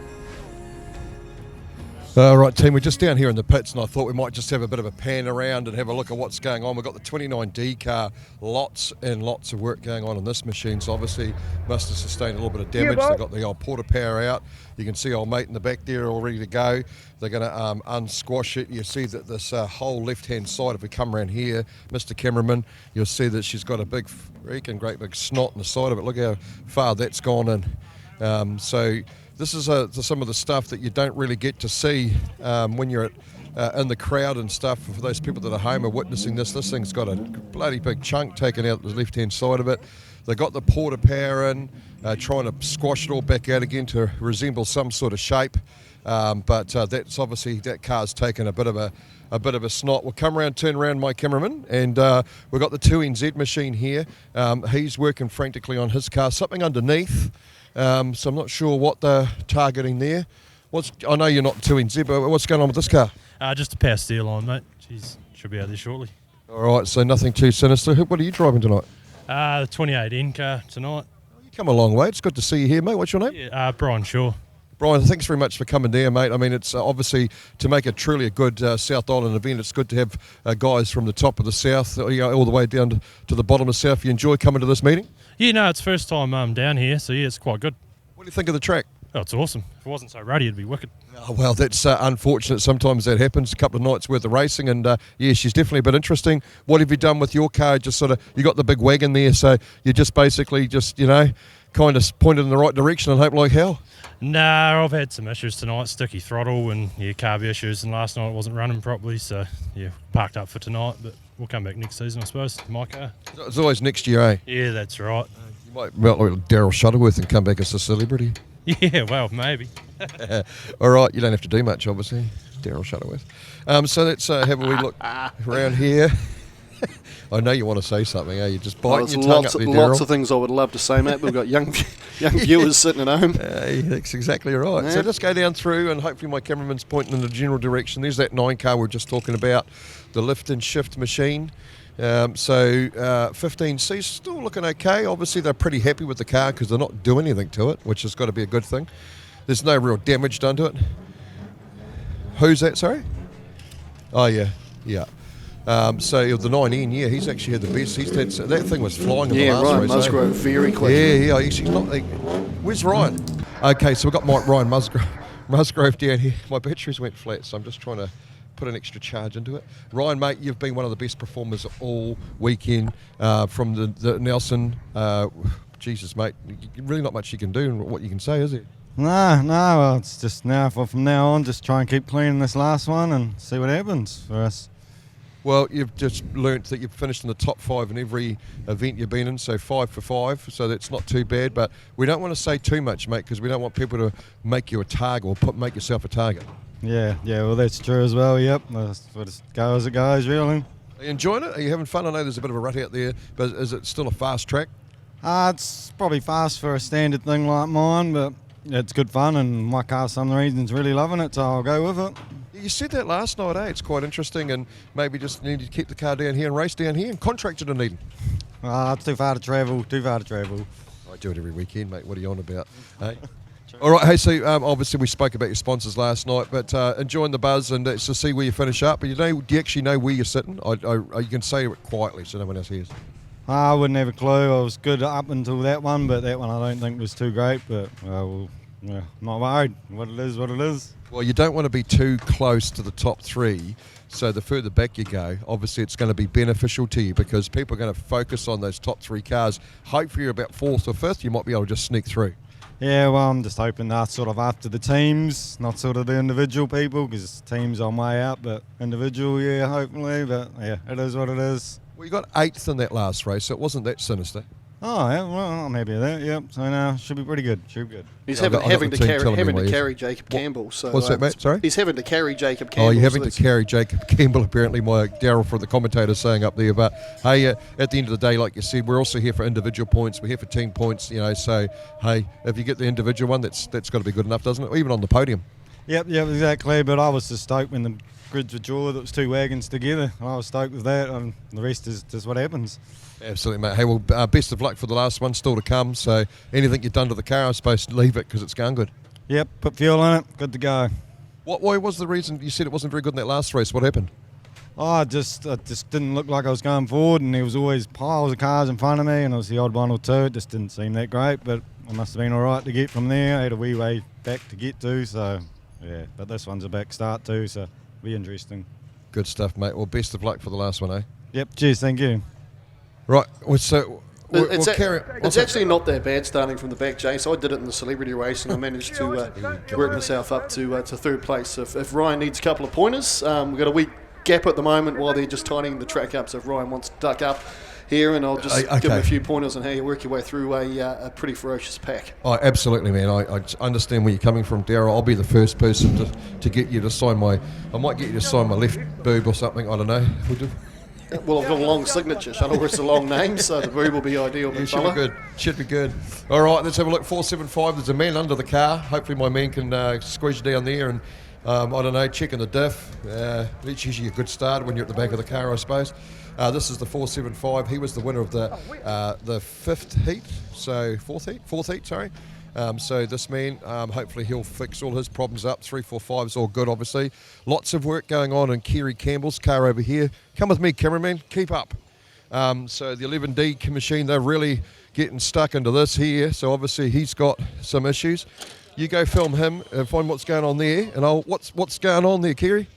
Right, team, we're just down here in the pits, and I thought we might just have a bit of a pan around and have a look at what's going on. We've got the 29D car, lots and lots of work going on this machine, so obviously must have sustained a little bit of damage. They've got the old porta power out. You can see old mate in the back there all ready to go. They're going to unsquash it. You see that this whole left-hand side, if we come around here, Mr. Cameraman, you'll see that she's got a big, freaking great big snot on the side of it. Look how far that's gone in. So this is some of the stuff that you don't really get to see when you're in the crowd and stuff. For those people that are home are witnessing this thing's got a bloody big chunk taken out the left-hand side of it. They got the porta power in, trying to squash it all back out again to resemble some sort of shape. But that's obviously, that car's taken a bit of a snot. We'll come around, turn around, my cameraman, and we've got the 2NZ machine here. He's working frantically on his car, something underneath. So I'm not sure what they're targeting there. I know you're not 2NZ, but what's going on with this car? Just a power steer line, mate. Should be out there shortly. All right, so nothing too sinister. What are you driving tonight? The 28N car tonight. You come a long way. It's good to see you here, mate. What's your name? Brian Shaw. Brian, thanks very much for coming down, mate. I mean, it's obviously, to make it truly a good South Island event, it's good to have guys from the top of the South, all the way down to the bottom of the South. You enjoy coming to this meeting? Yeah, no, it's first time down here, so yeah, it's quite good. What do you think of the track? Oh, it's awesome. If it wasn't so ruddy, it'd be wicked. Oh, well, that's unfortunate. Sometimes that happens. A couple of nights worth of racing, and yeah, she's definitely a bit interesting. What have you done with your car? Just sort of, you got the big wagon there, so you just basically kind of pointed in the right direction and hope like hell? No, I've had some issues tonight, sticky throttle and carb issues, and last night it wasn't running properly, so yeah, parked up for tonight, but we'll come back next season, I suppose, my car. It's always next year, eh? Yeah, that's right. You might melt like Daryl Shuttleworth and come back as a celebrity. Yeah, well, maybe. All right, you don't have to do much, obviously. Daryl Shuttleworth. So let's have a wee look around here. I know you want to say something, eh? You're just biting your tongue up there, Daryl. Lots of things I would love to say, mate. We've got young viewers sitting at home. That's exactly right. Yeah. So let's go down through, and hopefully my cameraman's pointing in the general direction. There's that 9 car we we're just talking about, the lift and shift machine. So 15C still looking okay. Obviously, they're pretty happy with the car because they're not doing anything to it, which has got to be a good thing. There's no real damage done to it. Who's that, sorry? Oh, yeah. So the 9N, he's actually had the best. That thing was flying in the last Ryan race. Musgrove, very quick. Yeah, he's not. Where's Ryan? Okay, so we've got Ryan Musgrove down here. My batteries went flat, so I'm just trying to put an extra charge into it. Ryan, mate, you've been one of the best performers all weekend from the Nelson. Jesus, mate, really not much you can do in what you can say, is there? No, well, it's just from now on, just try and keep cleaning this last one and see what happens for us. Well, you've just learnt that you've finished in the top 5 in every event you've been in, so 5 for 5, so that's not too bad, but we don't want to say too much, mate, because we don't want people to make you a target or make yourself a target. Yeah, well, that's true as well, yep. We'll just go as it goes, really. Are you enjoying it? Are you having fun? I know there's a bit of a rut out there, but is it still a fast track? It's probably fast for a standard thing like mine, but it's good fun, and my car, for some reasons, really loving it, so I'll go with it. You said that last night, eh? It's quite interesting, and maybe just need to keep the car down here and race down here and contract to Dunedin. It's too far to travel. I do it every weekend, mate. What are you on about? Hey? All right, hey, so obviously we spoke about your sponsors last night, but enjoying the buzz and to see where you finish up. But do you actually know where you're sitting? You can say it quietly so no one else hears. I wouldn't have a clue. I was good up until that one, but that one I don't think was too great. But I'm not worried. What it is. Well, you don't want to be too close to the top 3, so the further back you go, obviously it's going to be beneficial to you because people are going to focus on those top 3 cars. Hopefully you're about 4th or 5th, you might be able to just sneak through. Yeah, well, I'm just hoping that sort of after the teams, not sort of the individual people, because teams on way out, but individual, yeah, hopefully. But yeah, it is what it is. Well, you got 8th in that last race, so it wasn't that sinister. Oh, yeah, well, I'm happy with that, yep. So now, should be pretty good. He's having to carry Jacob Campbell. So what's that, mate? Sorry? He's having to carry Jacob Campbell. Oh, you're having to carry Jacob Campbell, apparently, my Daryl from the commentator saying up there. But, hey, at the end of the day, like you said, we're also here for individual points. We're here for team points, so, hey, if you get the individual one, that's got to be good enough, doesn't it? Even on the podium. Yep, exactly. But I was just stoked when the grids were drawn. It was 2 wagons together. I was stoked with that, and the rest is just what happens. Absolutely, mate. Hey, well, best of luck for the last one, still to come. So anything you've done to the car, I'm supposed to leave it because it's going good. Yep, put fuel in it, good to go. Why was the reason you said it wasn't very good in that last race? What happened? It just didn't look like I was going forward, and there was always piles of cars in front of me, and it was the odd one or two. It just didn't seem that great, but I must have been all right to get from there. I had a wee way back to get to, so yeah. But this one's a back start too, so it'll be interesting. Good stuff, mate. Well, best of luck for the last one, eh? Yep, cheers, thank you. Right, so it's actually not that bad starting from the back, Jace. I did it in the celebrity race and I managed to work myself up to 3rd place. If Ryan needs a couple of pointers, we've got a wee gap at the moment while they're just tidying the track up. So if Ryan wants to duck up here, and I'll just give him a few pointers on how you work your way through a pretty ferocious pack. Oh, absolutely, man. I understand where you're coming from, Darryl. I'll be the first person to get you to sign I might get you to sign my left boob or something. I don't know. Well, I've got a long signature, Shuttle. It's a long name, so the boob will be ideal. Yeah, should be good. All right, let's have a look. 475. There's a man under the car. Hopefully my man can squeeze you down there and, I don't know, checking the diff. It's usually a good start when you're at the back of the car, I suppose. This is the 475. He was the winner of the 5th heat, so 4th heat, sorry. So this man, hopefully he'll fix all his problems up. 3, 4, 5 is all good, obviously. Lots of work going on in Kerry Campbell's car over here. Come with me, cameraman. Keep up. So the 11D machine, they're really getting stuck into this here. So obviously he's got some issues. You go film him and find what's going on there. And what's going on there, Kerry?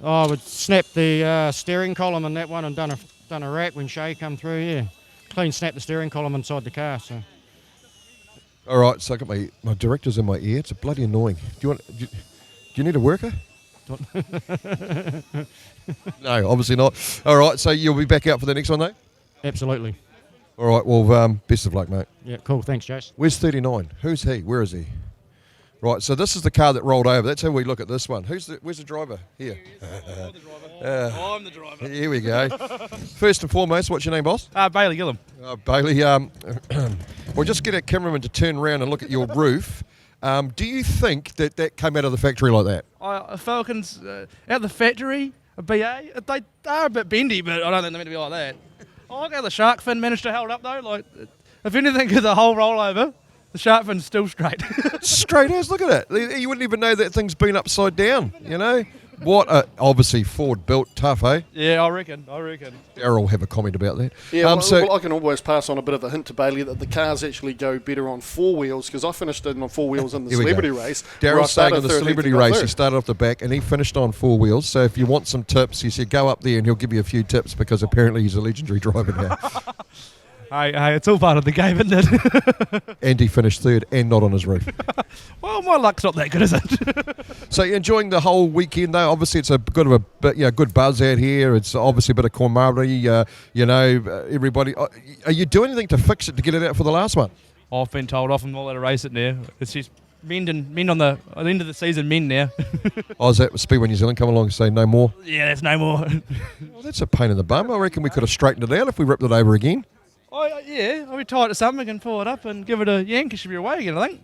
I would snap the steering column in that one and done a rack when Shay come through. Yeah, clean snap the steering column inside the car. So. All right, so I got my director's in my ear. It's bloody annoying. Do you need a worker? No, obviously not. All right, so you'll be back out for the next one, though? Absolutely. All right, well, best of luck, mate. Yeah, cool. Thanks, Jace. Where's 39? Who's he? Where is he? Right, so this is the car that rolled over. That's how we look at this one. Where's the driver? Here. I'm the driver. Here we go. First and foremost, what's your name, boss? Bailey Gillam. Bailey, we'll just get a cameraman to turn around and look at your roof. Do you think that came out of the factory like that? Falcons out of the factory, a BA. They are a bit bendy, but I don't think they're meant to be like that. I like how the shark fin managed to hold up though. Like, if anything, with the whole rollover, the shark fin's still straight. Straight as, look at it. You wouldn't even know that thing's been upside down, you know? What obviously Ford built tough, eh? Yeah, I reckon. Darryl will have a comment about that. Yeah, well, I can always pass on a bit of a hint to Bailey that the cars actually go better on 4 wheels, because I finished it on 4 wheels in the celebrity race. Darryl's saying in the celebrity race he started off the back and he finished on 4 wheels. So if you want some tips, he said go up there and he'll give you a few tips, because apparently he's a legendary driver now. Hey, it's all part of the game, isn't it? And he finished third and not on his roof. Well, my luck's not that good, is it? So you're enjoying the whole weekend, though. Obviously, it's a good buzz out here. It's obviously a bit of camaraderie. Everybody. Are you doing anything to fix it to get it out for the last one? I've been told off and not let to race it now. It's just mend on the at the end of the season. Mend now. Is that Speedway New Zealand come along and say no more? Yeah, there's no more. Well, that's a pain in the bum. I reckon we could have straightened it out if we ripped it over again. I'll be tied to something and pull it up and give it a yank. It should be away again, I think.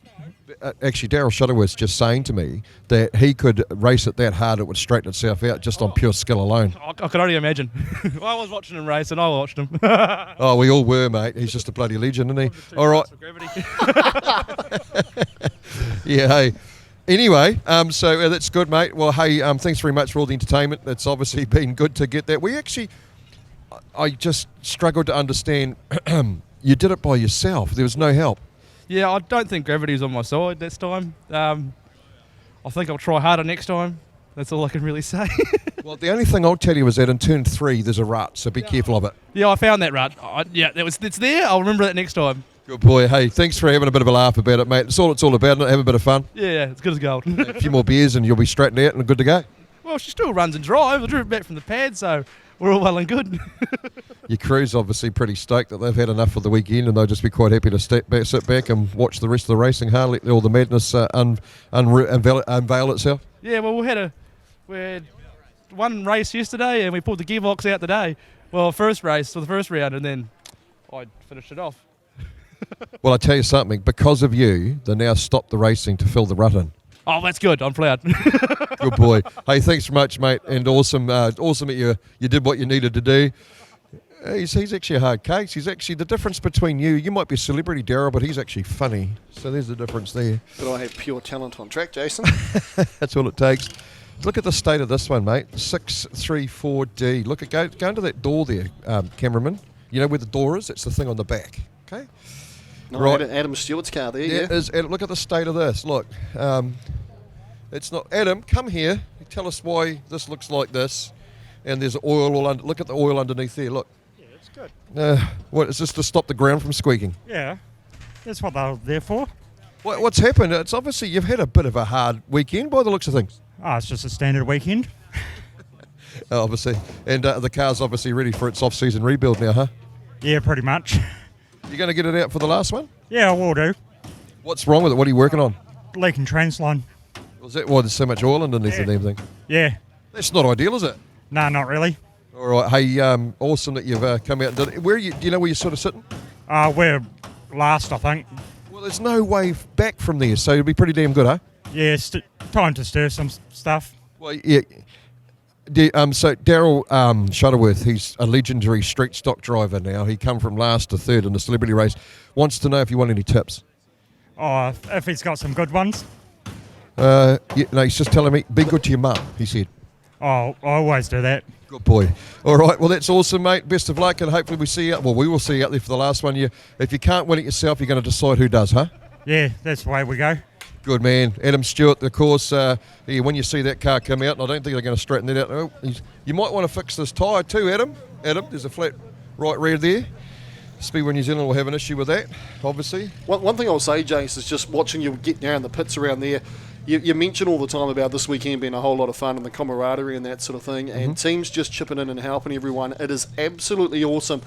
Actually, Daryl Shuttleworth's just saying to me that he could race it that hard it would straighten itself out just on pure skill alone. I could only imagine. I was watching him race and I watched him. Oh, we all were, mate. He's just a bloody legend, isn't he? All right. Yeah, hey. Anyway, so that's good, mate. Well, hey, thanks very much for all the entertainment. It's obviously been good to get that. I just struggled to understand. You did it by yourself. There was no help. Yeah, I don't think gravity was on my side this time. I think I'll try harder next time. That's all I can really say. Well, the only thing I'll tell you is that in turn 3 there's a rut, so be careful of it. Yeah, I found that rut. It's there. I'll remember that next time. Good boy. Hey, thanks for having a bit of a laugh about it, mate. It's all about, have a bit of fun. Yeah, it's good as gold. A few more beers and you'll be straightened out and good to go. Well, she still runs and drives. I drew it back from the pad, so we're all well and good. Your crew's obviously pretty stoked that they've had enough for the weekend, and they'll just be quite happy to sit back and watch the rest of the racing, let all the madness unveil itself. Yeah, well, we had one race yesterday and we pulled the gearbox out today. Well, first race for the first round, and then I finished it off. Well, I tell you something, because of you, they now stopped the racing to fill the rut in. Oh, that's good. I'm proud. Good boy. Hey, thanks so much, mate, and awesome that you did what you needed to do. He's actually a hard case. He's actually the difference between you might be a celebrity, Darryl, but he's actually funny. So there's the difference there. But I have pure talent on track, Jason. That's all it takes. Look at the state of this one, mate. 634D. Look at go into that door there, cameraman. You know where the door is? It's the thing on the back. Okay. No, right. Adam Stewart's car there. Yeah. Look at the state of this. Look, it's not. Adam, come here. Tell us why this looks like this. And there's oil all under. Look at the oil underneath there. Look. Yeah, it's good. What is this to stop the ground from squeaking? Yeah, that's what they're there for. What's happened? It's obviously you've had a bit of a hard weekend by the looks of things. Oh, it's just a standard weekend. Obviously, and the car's obviously ready for its off-season rebuild now, huh? Yeah, pretty much. You going to get it out for the last one? Yeah, I will do. What's wrong with it? What are you working on? Leaking transline. Was that why there's so much oil underneath the damn thing? Yeah. That's not ideal, is it? No, not really. All right. Hey, awesome that you've come out and done it. Where are you? Do you know where you're sort of sitting? We're last, I think. Well, there's no way back from there, so it'll be pretty damn good, huh? Yeah, time to stir some stuff. Well, yeah. So Darryl Shuttleworth, he's a legendary street stock driver now. He come from last to third in the celebrity race. Wants to know if you want any tips. Oh, if he's got some good ones. He's just telling me, be good to your mum, he said. Oh, I always do that. Good boy. All right, well, that's awesome, mate. Best of luck, and hopefully we will see you out there for the last one. If you can't win it yourself, you're going to decide who does, huh? Yeah, that's the way we go. Good man. Adam Stewart, of course, when you see that car come out, and I don't think they're going to straighten that out. You might want to fix this tyre too, Adam. Adam, there's a flat right rear there. Speedway New Zealand will have an issue with that, obviously. One thing I'll say, Jace, is just watching you get down the pits around there. You mention all the time about this weekend being a whole lot of fun and the camaraderie and that sort of thing, and teams just chipping in and helping everyone. It is absolutely awesome.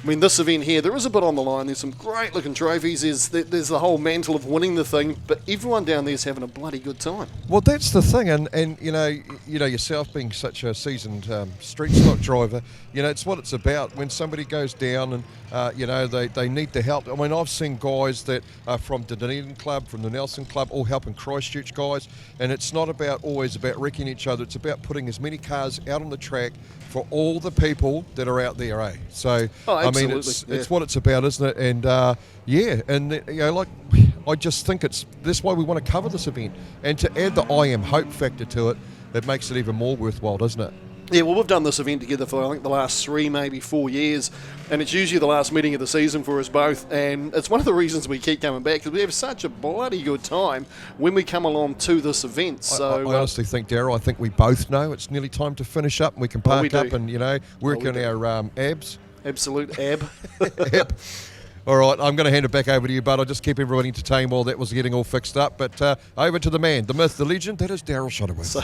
I mean, this event here, there is a bit on the line. There's some great looking trophies. There's the whole mantle of winning the thing, but everyone down there is having a bloody good time. Well, that's the thing, and you know yourself being such a seasoned street stock driver, it's what it's about. When somebody goes down and they need the help. I mean, I've seen guys that are from the Dunedin club, from the Nelson club, all helping Christchurch guys, and it's not always about wrecking each other. It's about putting as many cars out on the track for all the people that are out there, eh? So I mean, it's what it's about, isn't it? And I just think that's why we want to cover this event, and to add the I Am Hope factor to it, it makes it even more worthwhile, doesn't it? Yeah, well, we've done this event together for, I think, the last 3, maybe 4 years, and it's usually the last meeting of the season for us both, and it's one of the reasons we keep coming back, because we have such a bloody good time when we come along to this event. So I honestly think, Darryl, I think we both know it's nearly time to finish up, and we can park up and, work on our abs. Absolute ab. Ab. All right, I'm going to hand it back over to you, bud. I'll just keep everyone entertained while that was getting all fixed up. But over to the man, the myth, the legend, that is Darryl Shuttleworth.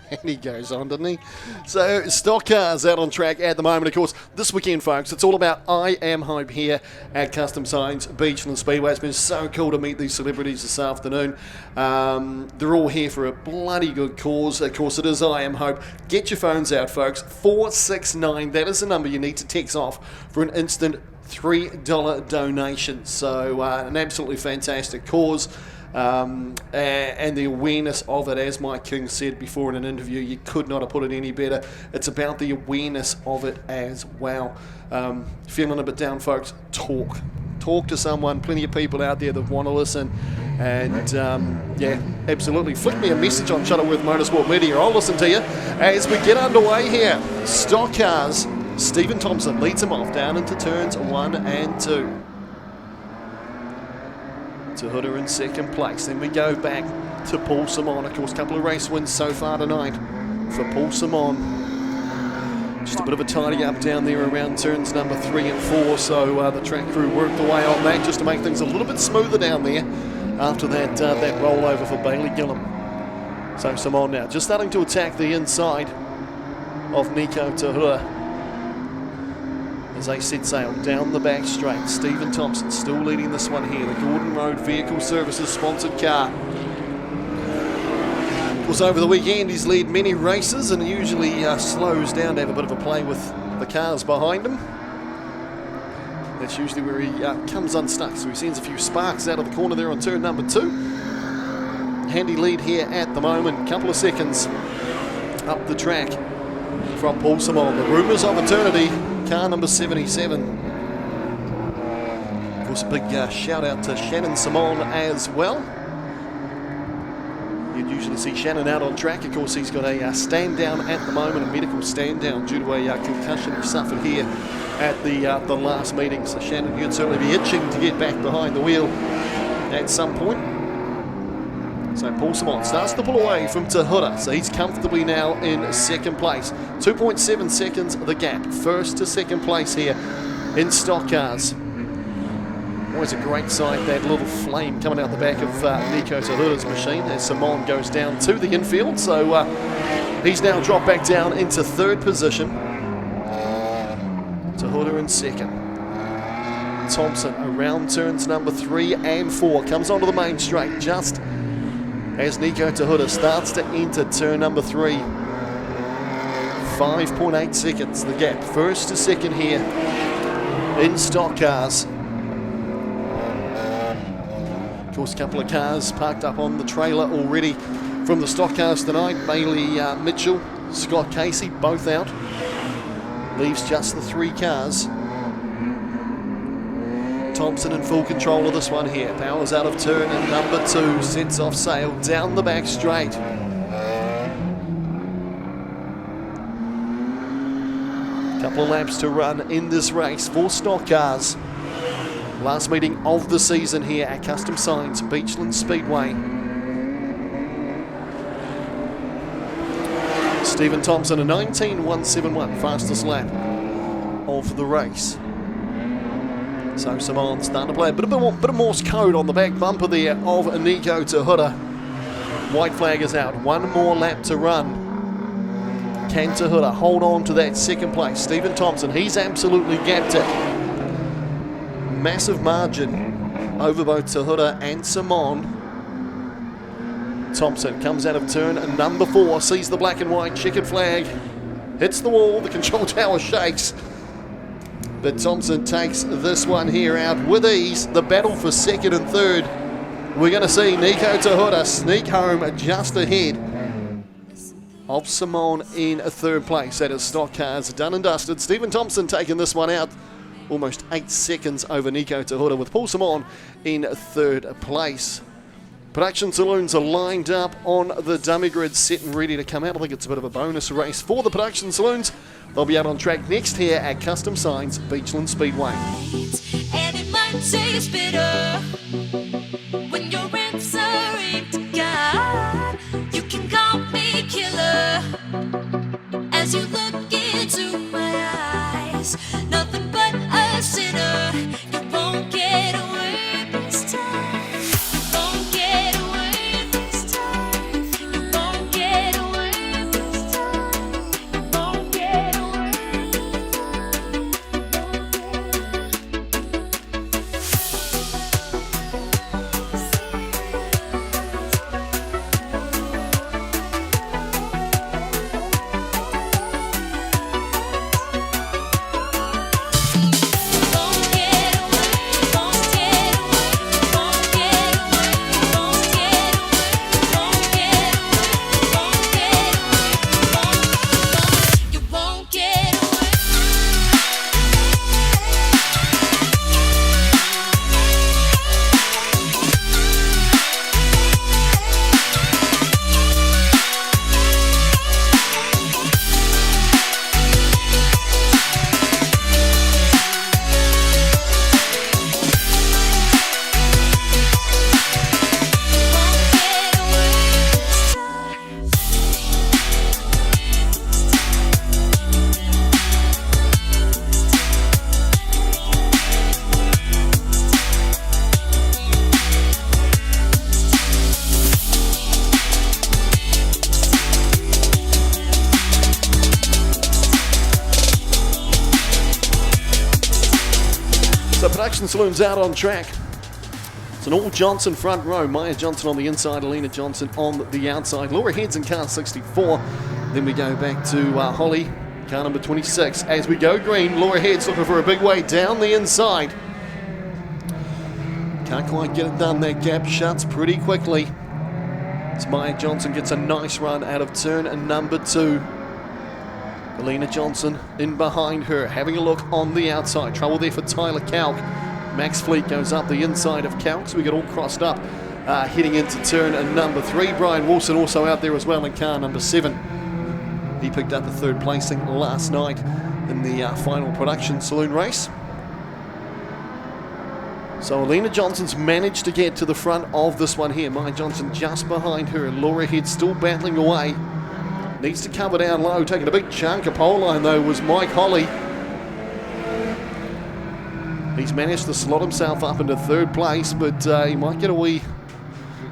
And he goes on, doesn't he? So, stock cars out on track at the moment. Of course, this weekend, folks, it's all about I Am Hope here at Custom Signs Beachlands Speedway. It's been so cool to meet these celebrities this afternoon. They're all here for a bloody good cause. Of course, it is I Am Hope. Get your phones out, folks. 469, that is the number you need to text off for an instant $3 donation. So, an absolutely fantastic cause. And the awareness of it, as Mike King said before in an interview, you could not have put it any better. It's about the awareness of it as well. Feeling a bit down, folks, talk to someone. Plenty of people out there that want to listen, and absolutely flick me a message on Shuttleworth Motorsport Media. I'll listen to you as we get underway here. Stock cars. Stephen Thompson leads them off down into turns 1 and 2. Tahuta in second place. Then we go back to Paul Simon. Of course, a couple of race wins so far tonight for Paul Simon. Just a bit of a tidy up down there around turns number 3 and 4. So the track crew worked away on that just to make things a little bit smoother down there after that rollover for Bailey Gillam. So Simon now just starting to attack the inside of Nico Tahuta as they set sail down the back straight. Stephen Thompson still leading this one here. The Gordon Road Vehicle Services sponsored car. Of course, over the weekend he's led many races and usually slows down to have a bit of a play with the cars behind him. That's usually where he comes unstuck. So he sends a few sparks out of the corner there on turn number 2. Handy lead here at the moment. Couple of seconds up the track from Paul Simon. The rumours of eternity. Car number 77. Of course, a big shout out to Shannon Simon as well. You'd usually see Shannon out on track. Of course, he's got a stand down at the moment, a medical stand down due to a concussion he suffered here at the last meeting. So Shannon, you'd certainly be itching to get back behind the wheel at some point. So Paul Simon starts to pull away from Tahuta, so he's comfortably now in second place. 2.7 seconds the gap, first to second place here in stock cars. Always a great sight, that little flame coming out the back of Nico Tahuta's machine as Simon goes down to the infield. So he's now dropped back down into third position. Tahuta in second. Thompson around turns number 3 and 4, comes onto the main straight just as Nico Tahuta starts to enter turn number 3. 5.8 seconds the gap, first to second here in stock cars. Of course, a couple of cars parked up on the trailer already from the stock cars tonight. Bailey Mitchell, Scott Casey, both out. Leaves just the 3 cars. Thompson in full control of this one here. Powers out of turn and number 2 sets off sail down the back straight. Couple of laps to run in this race for stock cars. Last meeting of the season here at Custom Signs Beachlands Speedway. Stephen Thompson, a 19.171, fastest lap of the race. So Simon starting to play a bit of Morse code on the back bumper there of Nico Tahuta. White flag is out, 1 more lap to run. Can Tahuta hold on to that second place? Stephen Thompson, he's absolutely gapped it. Massive margin over both Tahuta and Simon. Thompson comes out of turn number 4, sees the black and white checkered flag, hits the wall, the control tower shakes. But Thompson takes this one here out with ease. The battle for second and third. We're going to see Nico Tahuta sneak home just ahead of Simone in third place. That is stock cars done and dusted. Stephen Thompson taking this one out. Almost 8 seconds over Nico Tahuta with Paul Simon in third place. Production saloons are lined up on the dummy grid, set and ready to come out. I think it's a bit of a bonus race for the production saloons. They'll be out on track next here at Custom Signs Beachlands Speedway. And it might taste bitter when you're answering to God. You can call me killer as you look into my eyes. Nothing but a sinner. You won't get away this time. Production saloons out on track. It's an all Johnson front row. Maya Johnson on the inside, Alina Johnson on the outside. Laura Heads in car 64. Then we go back to Holly, car number 26. As we go green, Laura Heads looking for a big way down the inside. Can't quite get it done. That gap shuts pretty quickly. As Maya Johnson gets a nice run out of turn number 2. Alina Johnson in behind her, having a look on the outside. Trouble there for Tyler Kalk. Max Fleet goes up the inside of Kalk, so we get all crossed up heading into turn number 3. Brian Wilson also out there as well in car number 7. He picked up the third placing last night in the final production saloon race. So Alina Johnson's managed to get to the front of this one here. Maya Johnson just behind her. Laura Head still battling away. Needs to cover down low. Taking a big chunk of pole line though was Mike Holly. He's managed to slot himself up into third place, but he might get a wee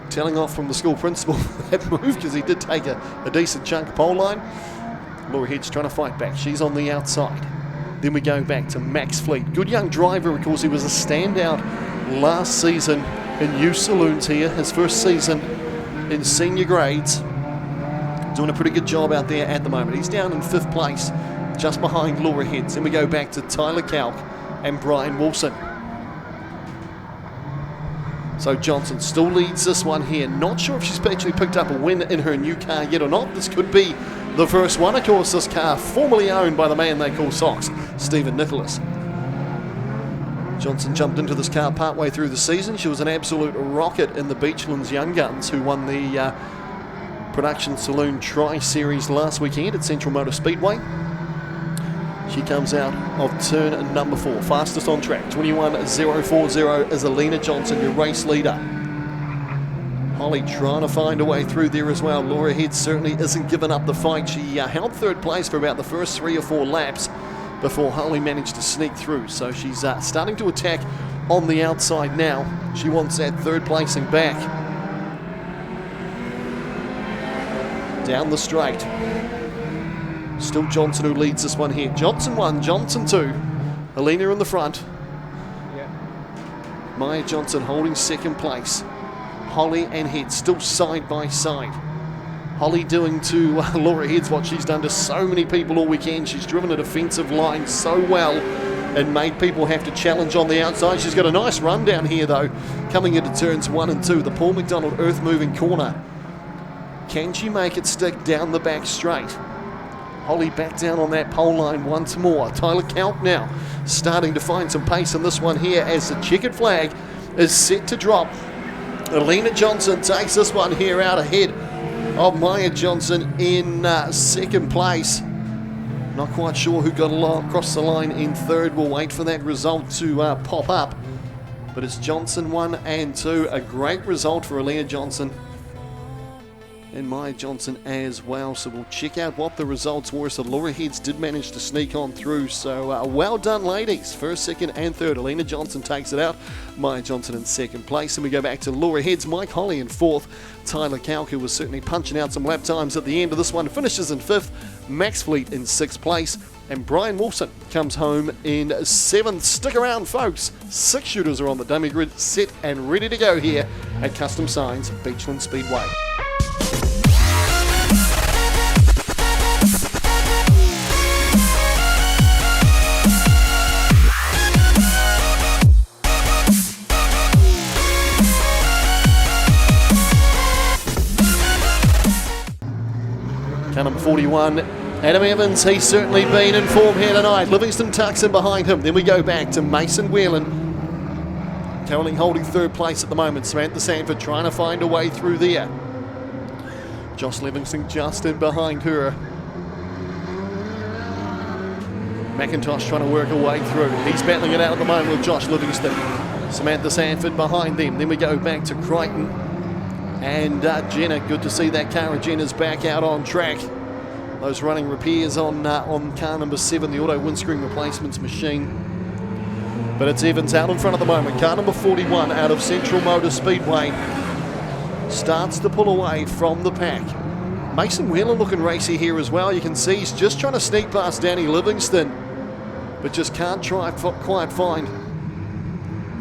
telling off from the school principal for that move, because he did take a decent chunk of pole line. Laura Head's trying to fight back. She's on the outside. Then we go back to Max Fleet. Good young driver, of course. He was a standout last season in youth saloons here. His first season in senior grades. Doing a pretty good job out there at the moment. He's down in 5th place, just behind Laura Heads. Then we go back to Tyler Kalk and Brian Wilson. So Johnson still leads this one here. Not sure if she's actually picked up a win in her new car yet or not. This could be the first one. Of course, this car formerly owned by the man they call Sox, Stephen Nicholas. Johnson jumped into this car partway through the season. She was an absolute rocket in the Beachlands Young Guns, who won the Production Saloon Tri-Series last weekend at Central Motor Speedway. She comes out of turn number 4, fastest on track. 21.040 is Alina Johnson, your race leader. Holly trying to find a way through there as well. Laura Head certainly isn't giving up the fight. She held third place for about the first 3 or 4 laps before Holly managed to sneak through. So she's starting to attack on the outside now. She wants that third placing back. Down the straight. Still Johnson who leads this one here. Johnson 1, Johnson 2. Alina in the front. Maya Johnson holding second place. Holly and Head still side by side. Holly doing to Laura Heads what she's done to so many people all weekend. She's driven a defensive line so well and made people have to challenge on the outside. She's got a nice run down here though, coming into turns 1 and 2. The Paul McDonald earth moving corner. Can she make it stick down the back straight? Holly back down on that pole line once more. Tyler Kalk now starting to find some pace in this one here as the checkered flag is set to drop. Alina Johnson takes this one here out ahead of Maya Johnson in second place. Not quite sure who got across the line in third. We'll wait for that result to pop up. But it's Johnson 1 and 2. A great result for Alina Johnson and Maya Johnson as well. So we'll check out what the results were. So Laura Heads did manage to sneak on through. So well done, ladies. First, second, and third. Alina Johnson takes it out. Maya Johnson in second place. And we go back to Laura Heads, Mike Holly in fourth. Tyler Kalk, who was certainly punching out some lap times at the end of this one, finishes in fifth. Max Fleet in sixth place. And Brian Wilson comes home in seventh. Stick around, folks. 6 shooters are on the dummy grid, set and ready to go here at Custom Signs Beachlands Speedway. Car number 41, Adam Evans, he's certainly been in form here tonight. Livingston tucks in behind him. Then we go back to Mason Whelan. Caroline holding third place at the moment. Samantha Sanford trying to find a way through there. Josh Livingston just in behind her. McIntosh trying to work her way through. He's battling it out at the moment with Josh Livingston. Samantha Sanford behind them. Then we go back to Crichton and Jenna. Good to see that car. Jenna's back out on track. Those running repairs on car number 7, the auto windscreen replacements machine. But it's Evans out in front at the moment. Car number 41 out of Central Motor Speedway starts to pull away from the pack. Mason Whelan looking racy here as well. You can see he's just trying to sneak past Danny Livingston, but just can't quite find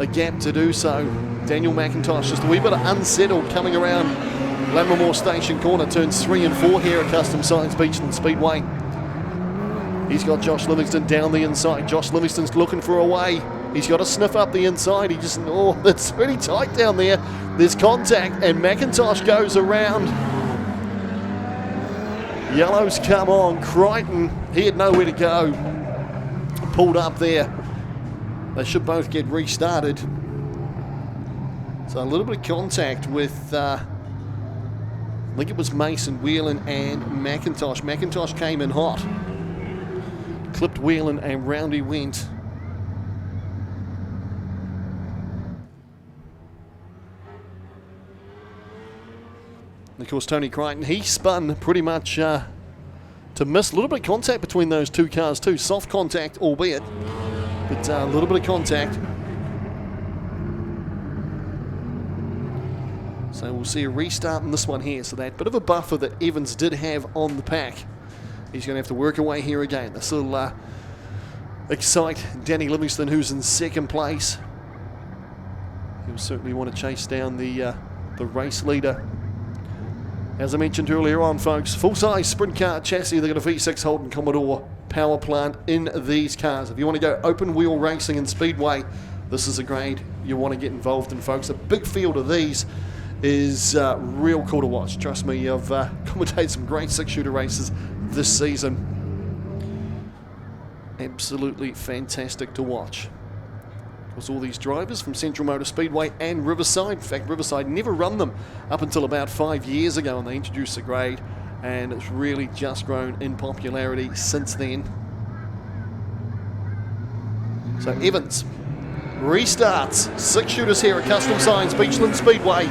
a gap to do so. Daniel McIntosh just a wee bit unsettled coming around Lammermoor Station corner, turns 3 and 4 here at Custom Signs Beachlands Speedway. He's got Josh Livingston down the inside. Josh Livingston's looking for a way. He's got to sniff up the inside. He just, it's pretty tight down there. There's contact and McIntosh goes around. Yellows come on. Crichton, he had nowhere to go. Pulled up there. They should both get restarted. So a little bit of contact with, I think it was Mason Whelan and McIntosh. McIntosh came in hot. Clipped Whelan and round he went. And of course, Tony Crichton, he spun pretty much to miss. A little bit of contact between those two cars too. Soft contact, albeit, but a little bit of contact. So we'll see a restart in this one here. So that bit of a buffer that Evans did have on the pack, he's going to have to work away here again. This will excite Danny Livingston, who's in second place. He'll certainly want to chase down the race leader. As I mentioned earlier on, folks, full-size sprint car chassis. They've got a V6 Holden Commodore power plant in these cars. If you want to go open-wheel racing and speedway, this is a grade you want to get involved in, folks. A big field of these is real cool to watch. Trust me, I've commentated some great six-shooter races this season. Absolutely fantastic to watch. Of course, all these drivers from Central Motor Speedway and Riverside. In fact, Riverside never run them up until about 5 years ago, and they introduced the grade, and it's really just grown in popularity since then. So Evans restarts. 6 shooters here at Custom Signs Beachlands Speedway.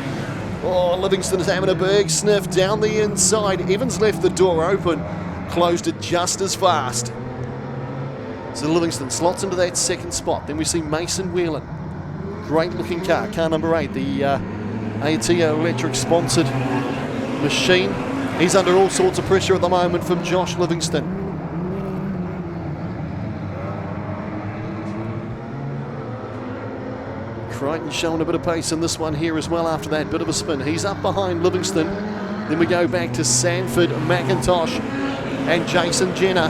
Oh, Livingston is having a big sniff down the inside. Evans left the door open, closed it just as fast. So Livingston slots into that second spot. Then we see Mason Whelan. Great looking car, car number 8, the ATO Electric sponsored machine. He's under all sorts of pressure at the moment from Josh Livingston. Crichton showing a bit of pace in this one here as well after that bit of a spin. He's up behind Livingston. Then we go back to Sanford, McIntosh and Jason Jenner.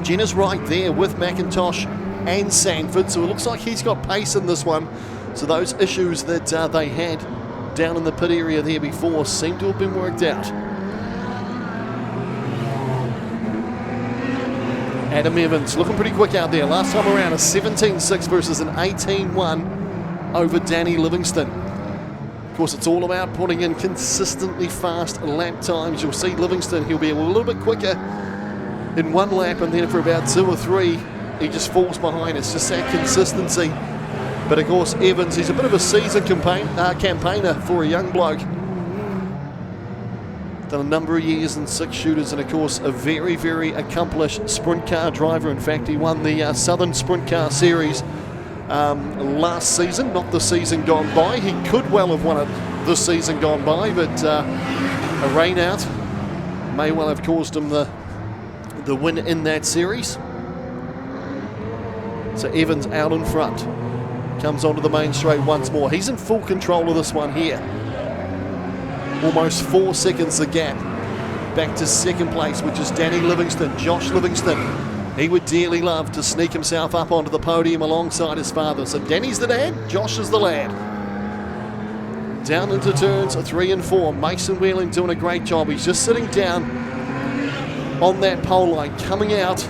Jenner's right there with McIntosh and Sanford, so it looks like he's got pace in this one. So those issues that they had down in the pit area there before seem to have been worked out. Adam Evans looking pretty quick out there. Last time around a 17.6 versus an 18.1 over Danny Livingston. Of course, it's all about putting in consistently fast lap times. You'll see Livingston, he'll be a little bit quicker in one lap, and then for about 2 or 3 he just falls behind. It's just that consistency. But of course Evans, he's a bit of a seasoned campaigner for a young bloke. Done a number of years in 6 shooters, and of course a very, very accomplished sprint car driver. In fact, he won the Southern Sprint Car Series last season, not the season gone by. He could well have won it this season gone by, but a rain out may well have caused him the win in that series. So Evans out in front, comes onto the main straight once more. He's in full control of this one here. Almost 4 seconds the gap back to second place, which is Danny Livingston. Josh Livingston, he would dearly love to sneak himself up onto the podium alongside his father. So Danny's the dad, Josh is the lad. Down into turns 3 and 4. Mason Whelan doing a great job. He's just sitting down on that pole line, coming out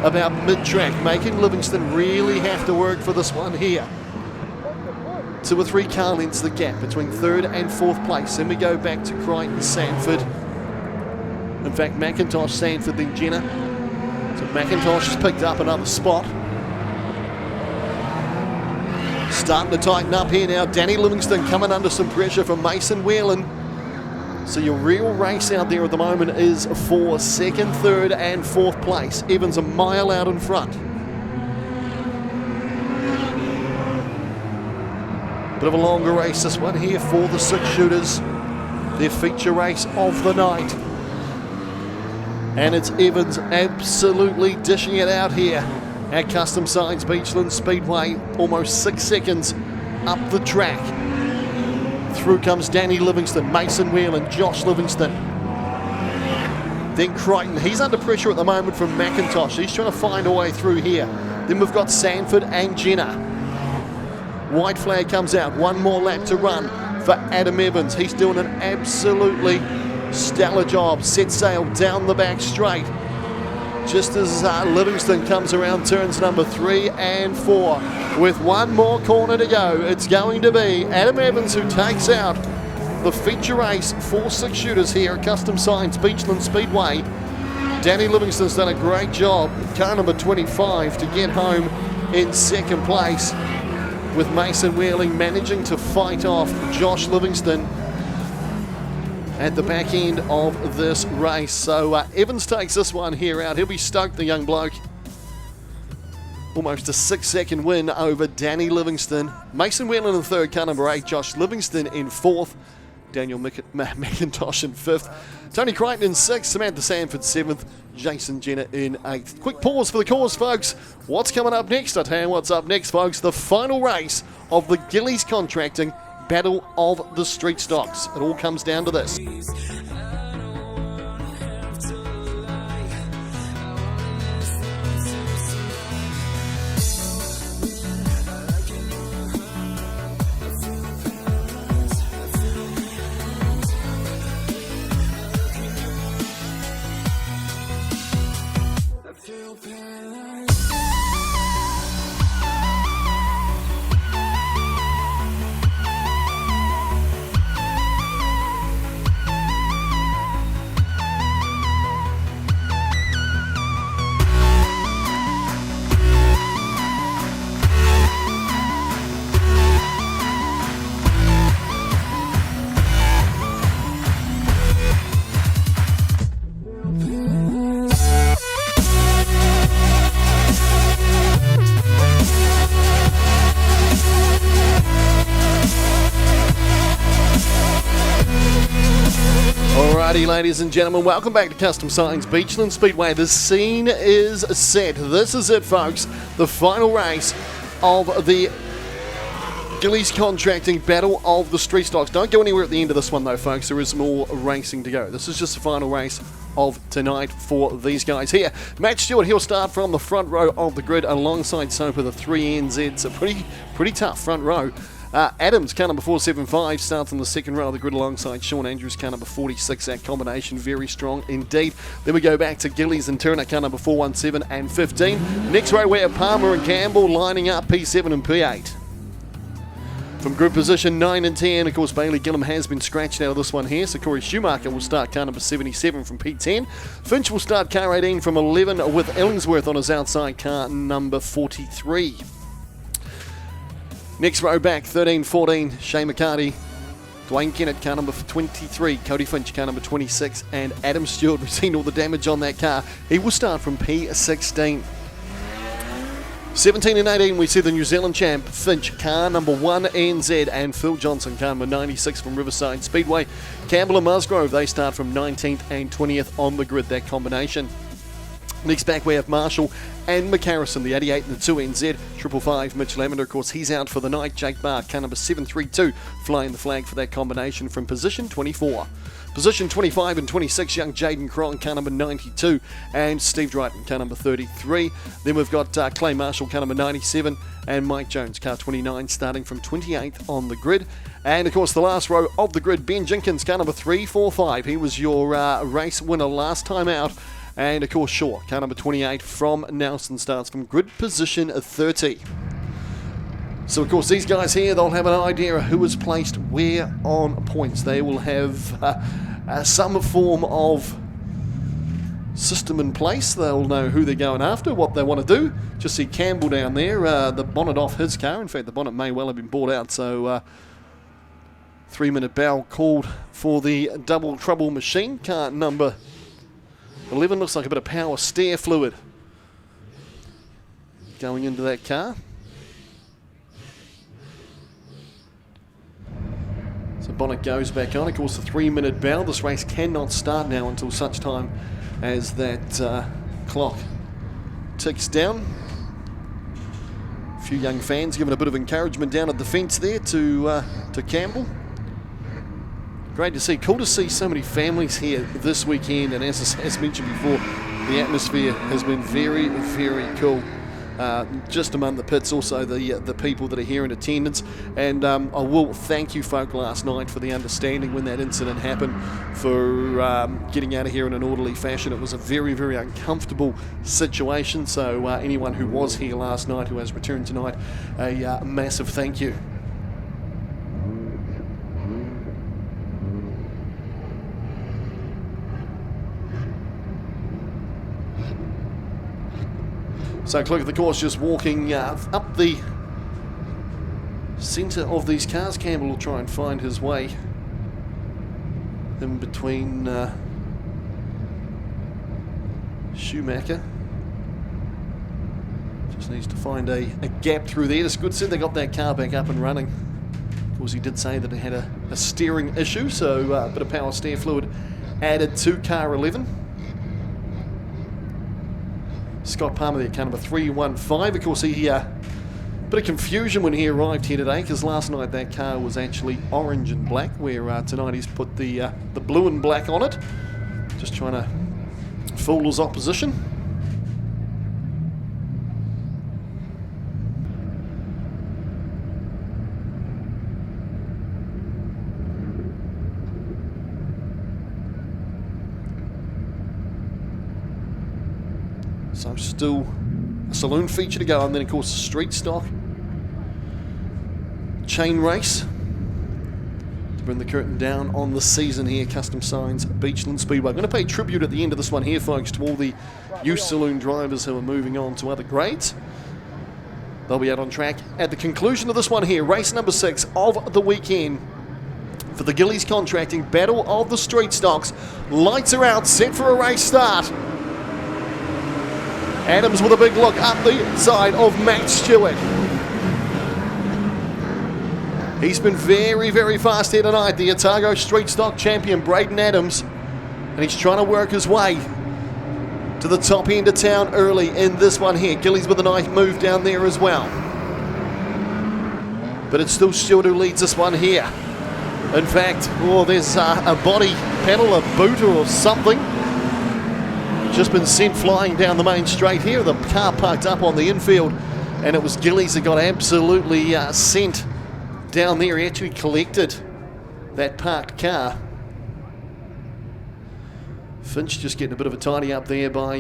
about mid-track, making Livingston really have to work for this one here. 2 or 3 car lengths the gap between 3rd and 4th place. Then we go back to Crichton, Sanford. In fact, McIntosh, Sanford, then Jenner. So McIntosh has picked up another spot. Starting to tighten up here now. Danny Livingston coming under some pressure from Mason Whelan. So your real race out there at the moment is for 2nd, 3rd and 4th place. Evans a mile out in front. Bit of a longer race this one here for the 6 shooters. Their feature race of the night. And it's Evans absolutely dishing it out here at Custom Signs Beachlands Speedway. Almost 6 seconds up the track. Through comes Danny Livingston, Mason Whelan, Josh Livingston. Then Crichton, he's under pressure at the moment from McIntosh. He's trying to find a way through here. Then we've got Sanford and Jenner. White flag comes out, 1 more lap to run for Adam Evans. He's doing an absolutely stellar job. Set sail down the back straight. Just as Livingston comes around turns number 3 and 4. With 1 more corner to go, it's going to be Adam Evans who takes out the feature race for 6 shooters here at Custom Signs Beachlands Speedway. Danny Livingston's done a great job, car number 25, to get home in 2nd place, with Mason Whelan managing to fight off Josh Livingston at the back end of this race. So Evans takes this one here out. He'll be stoked, the young bloke. Almost a 6-second win over Danny Livingston. Mason Whelan in 3rd, car number 8. Josh Livingston in 4th. Daniel McIntosh in 5th. Tony Crichton in 6th. Samantha Sanford 7th. Jason Jenner in 8th. Quick pause for the cause, folks. What's coming up next? I'll tell you what's up next, folks. The final race of the Gillies Contracting Battle of the Streetstocks. It all comes down to this. Alrighty, ladies and gentlemen, welcome back to Custom Signs Beachlands Speedway. The scene is set. This is it, folks. The final race of the Gillies Contracting Battle of the Streetstocks. Don't go anywhere at the end of this one though, folks. There is more racing to go. This is just the final race of tonight for these guys here. Matt Stewart, he'll start from the front row of the grid alongside Soper, the 3NZ. So pretty tough front row. Adams, car number 475, starts in the second row of the grid alongside Sean Andrews, car number 46. That combination very strong indeed. Then we go back to Gillies and Turner, car number 417 and 15. Next row we have Palmer and Campbell lining up P7 and P8. From grid position 9 and 10, of course, Bailey Gillum has been scratched out of this one here. So Corey Schumacher will start car number 77 from P10. Finch will start car 18 from 11 with Ellingsworth on his outside car number 43. Next row back, 13, 14, Shane McCarty, Dwayne Kennett, car number 23, Cody Finch, car number 26, and Adam Stewart. We've seen all the damage on that car. He will start from P16. 17 and 18, we see the New Zealand champ, Finch, car number 1 NZ, and Phil Johnson, car number 96 from Riverside Speedway. Campbell and Musgrove, they start from 19th and 20th on the grid, that combination. Next back we have Marshall and McCarrison, the 88 and the 2 NZ. 555, Mitch Lavender, of course, he's out for the night. Jake Barr, car number 732, flying the flag for that combination from position 24. Position 25 and 26, young Jaden Cron, car number 92, and Steve Drayton, car number 33. Then we've got Clay Marshall, car number 97, and Mike Jones, car 29, starting from 28th on the grid. And of course, the last row of the grid, Ben Jenkins, car number 345. He was your race winner last time out. And of course, Shaw, car number 28 from Nelson, starts from grid position 30. So of course, these guys here, they'll have an idea of who is placed where on points. They will have some form of system in place. They'll know who they're going after, what they want to do. Just see Campbell down there, the bonnet off his car. In fact, the bonnet may well have been bought out. So 3-minute bell called for the double trouble machine. Car number 11, looks like a bit of power steer fluid going into that car. So bonnet goes back on. Of course, the 3-minute bell. This race cannot start now until such time as that clock ticks down. A few young fans giving a bit of encouragement down at the fence there to Campbell. Great to see. Cool to see so many families here this weekend, and as mentioned before, the atmosphere has been very, very cool. Just among the pits, also the people that are here in attendance. And I will thank you folk last night for the understanding when that incident happened, for getting out of here in an orderly fashion. It was a very, very uncomfortable situation. So anyone who was here last night, who has returned tonight, a massive thank you. So look at the course, just walking up the centre of these cars. Campbell will try and find his way in between Schumacher. Just needs to find a gap through there. It's good to see they got that car back up and running. Of course, he did say that it had a steering issue, so a bit of power steer fluid added to car 11. Scott Palmer there, car number 315. Of course, he bit of confusion when he arrived here today, because last night that car was actually orange and black, where tonight he's put the blue and black on it. Just trying to fool his opposition. So still a saloon feature to go, and then of course the street stock chain race to bring the curtain down on the season here. Custom Signs Beachlands Speedway. I'm going to pay tribute at the end of this one here, folks, to all the youth saloon drivers who are moving on to other grades. They'll be out on track at the conclusion of this one here, race number 6 of the weekend for the Gillies Contracting Battle of the Street Stocks. Lights are out, set for a race start. Adams with a big look up the side of Matt Stewart. He's been very, very fast here tonight, the Otago Street Stock champion, Braden Adams. And he's trying to work his way to the top end of town early in this one here. Gillies with a nice move down there as well. but it's still Stewart who leads this one here. In fact, there's a body panel, a boot or something, just been sent flying down the main straight here. The car parked up on the infield, and it was Gillies that got absolutely sent down there. He actually collected that parked car. Finch just getting a bit of a tidy up there by,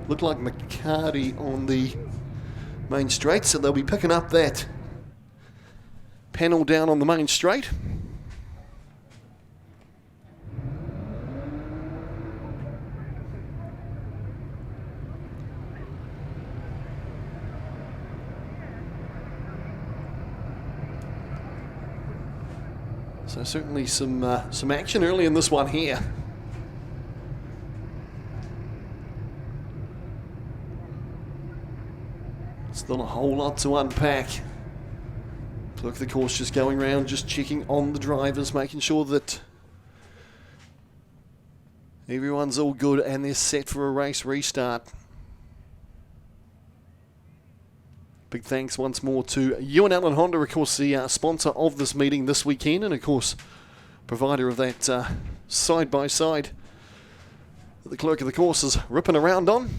looked like McCarty on the main straight, so they'll be picking up that panel down on the main straight. So certainly some action early in this one here. Still a whole lot to unpack. Look, the course just going around, just checking on the drivers, making sure that everyone's all good and they're set for a race restart. Big thanks once more to Ewan Allen Honda, of course, the sponsor of this meeting this weekend, and of course, provider of that side-by-side that the clerk of the course is ripping around on.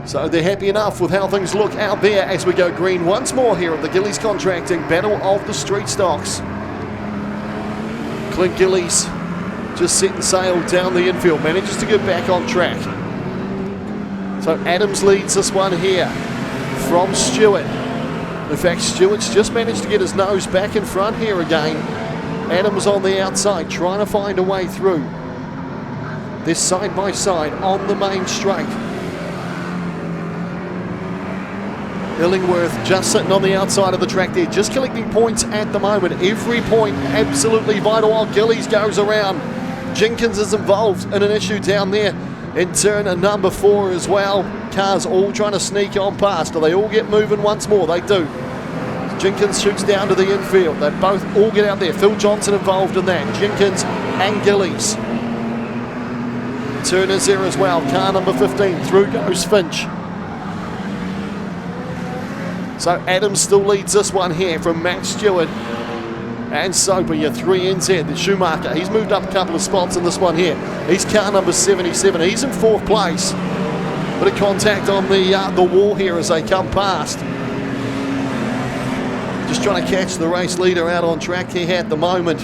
So they're happy enough with how things look out there as we go green once more here at the Gillies Contracting Battle of the Streetstocks. Clint Gillies just setting sail down the infield, manages to get back on track. So Adams leads this one here from Stewart. In fact, Stewart's just managed to get his nose back in front here again. Adams on the outside, trying to find a way through. They're side by side on the main straight. Illingworth just sitting on the outside of the track there, just collecting points at the moment. Every point absolutely vital while Gillies goes around. Jenkins is involved in an issue down there in turn number 4 as well. Cars all trying to sneak on past. Do they all get moving once more? They do. Jenkins shoots down to the infield. They both all get out there. Phil Johnson involved in that. Jenkins and Gillies. Turner's there as well. Car number 15. Through goes Finch. So Adams still leads this one here from Matt Stewart and Soper, your 3NZ, the Schumacher. He's moved up a couple of spots in this one here. He's car number 77. He's in 4th place. Bit of contact on the wall here as they come past. Just trying to catch the race leader out on track here at the moment.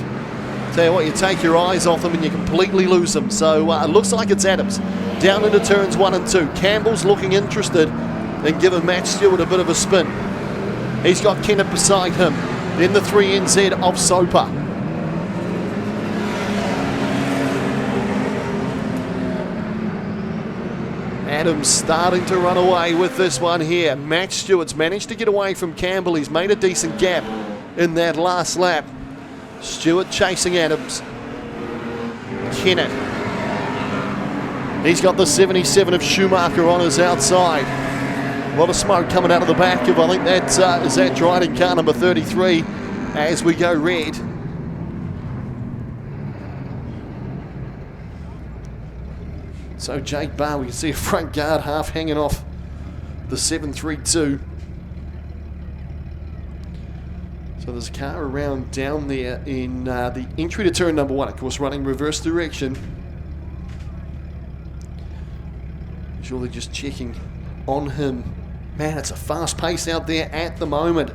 Tell you what, you take your eyes off them and you completely lose them. So it looks like it's Adams. Down into turns 1 and 2. Campbell's looking interested in giving Matt Stewart a bit of a spin. He's got Kennett beside him. Then the 3NZ of Soper. Adams starting to run away with this one here. Matt Stewart's managed to get away from Campbell. He's made a decent gap in that last lap. Stewart chasing Adams. Kennett. He's got the 77 of Schumacher on his outside. A lot of smoke coming out of the back of, I think that's is that Dryden car number 33 as we go red. So Jake Barr, we can see a front guard half hanging off the 732. So there's a car around down there in the entry to turn number 1, of course running reverse direction. Sure, they're just checking on him. Man, it's a fast pace out there at the moment.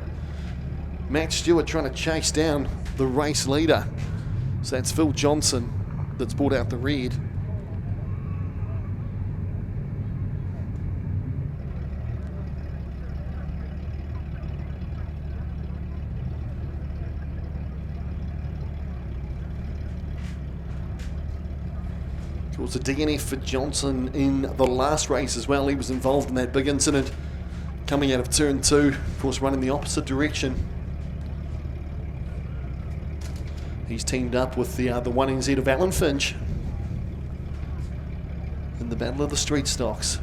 Matt Stewart trying to chase down the race leader. So that's Phil Johnson that's brought out the red. It was a DNF for Johnson in the last race as well. He was involved in that big incident coming out of turn 2, of course running the opposite direction. He's teamed up with the 1NZ of Alan Finch in the Battle of the Streetstocks.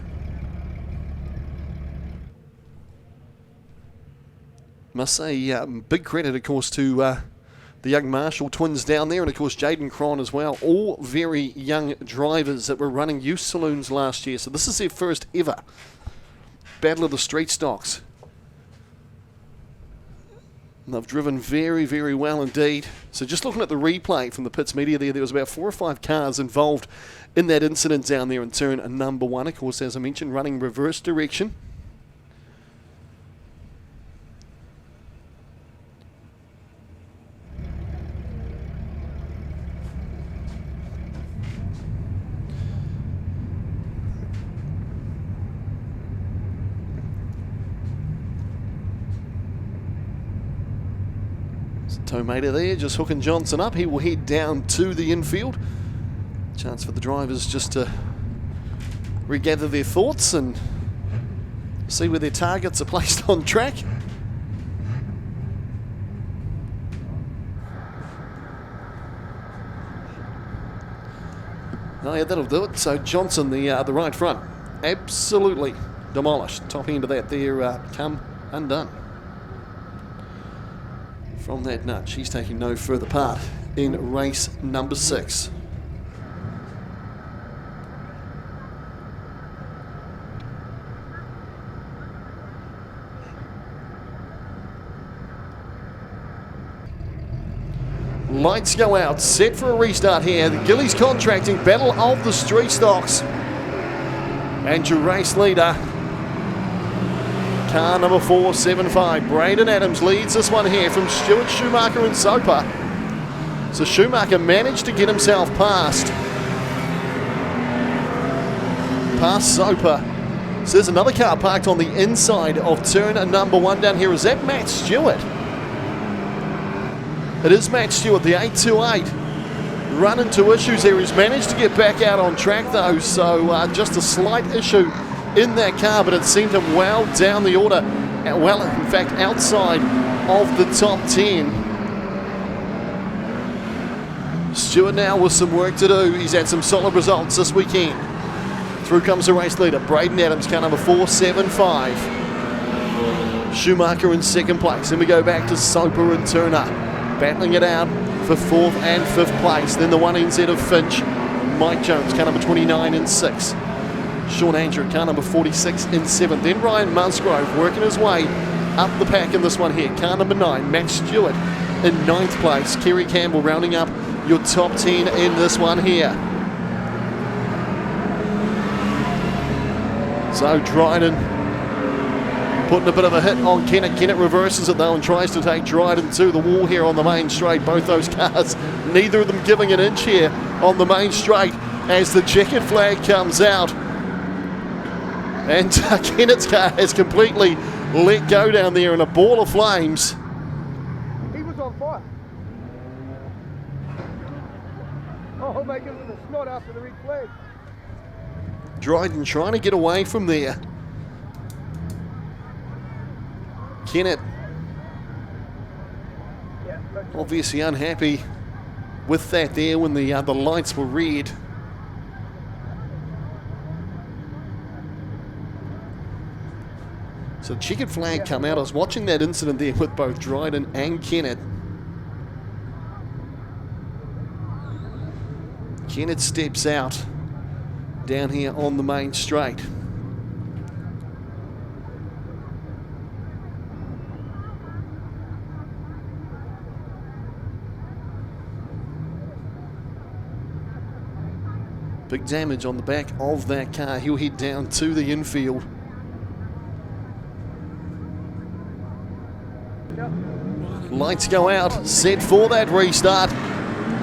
Must say big credit, of course, to the young Marshall twins down there, and of course Jaden Cron as well. All very young drivers that were running youth saloons last year. So this is their first ever Battle of the Streetstocks. And they've driven very, very well indeed. So just looking at the replay from the pits media there was about 4 or 5 cars involved in that incident down there in turn number 1. Of course, as I mentioned, running reverse direction. Tomato there, just hooking Johnson up. He will head down to the infield. Chance for the drivers just to regather their thoughts and see where their targets are placed on track. Oh yeah, that'll do it. So Johnson, the right front, absolutely demolished. Top end of that there, come undone. From that nudge, he's taking no further part in race number 6. Lights go out, set for a restart here. The Gillies Contracting Battle of the Streetstocks. And your race leader, car number 475, Braden Adams leads this one here from Stuart Schumacher and Soper. So Schumacher managed to get himself past Soper. So there's another car parked on the inside of turn number 1 down here. Is that Matt Stewart? It is Matt Stewart, the 828. Run into issues there. He's managed to get back out on track though, so just a slight issue in that car, but it sent him well down the order, well, in fact, outside of the top 10. Stewart now with some work to do. He's had some solid results this weekend. Through comes the race leader, Braden Adams, car number 475. Schumacher in second place. Then we go back to Soper and Turner, battling it out for 4th and 5th place. Then the 1NZ of Finch, Mike Jones, car number 29 in 6th. Sean Andrew, car number 46 in 7th. Then Ryan Musgrove working his way up the pack in this one here. Car number 9, Matt Stewart in 9th place. Kerry Campbell rounding up your top 10 in this one here. So Dryden putting a bit of a hit on Kennett. Kennett reverses it though and tries to take Dryden to the wall here on the main straight. Both those cars, neither of them giving an inch here on the main straight as the checkered flag comes out. And Kennett's car has completely let go down there in a ball of flames. He was on fire. Oh, mate, give him the snot after the red flag. Dryden trying to get away from there. Kennett obviously unhappy with that there when the lights were red. So checkered flag come out. I was watching that incident there with both Dryden and Kennett. Kennett steps out down here on the main straight. Big damage on the back of that car. He'll head down to the infield. Lights go out, set for that restart.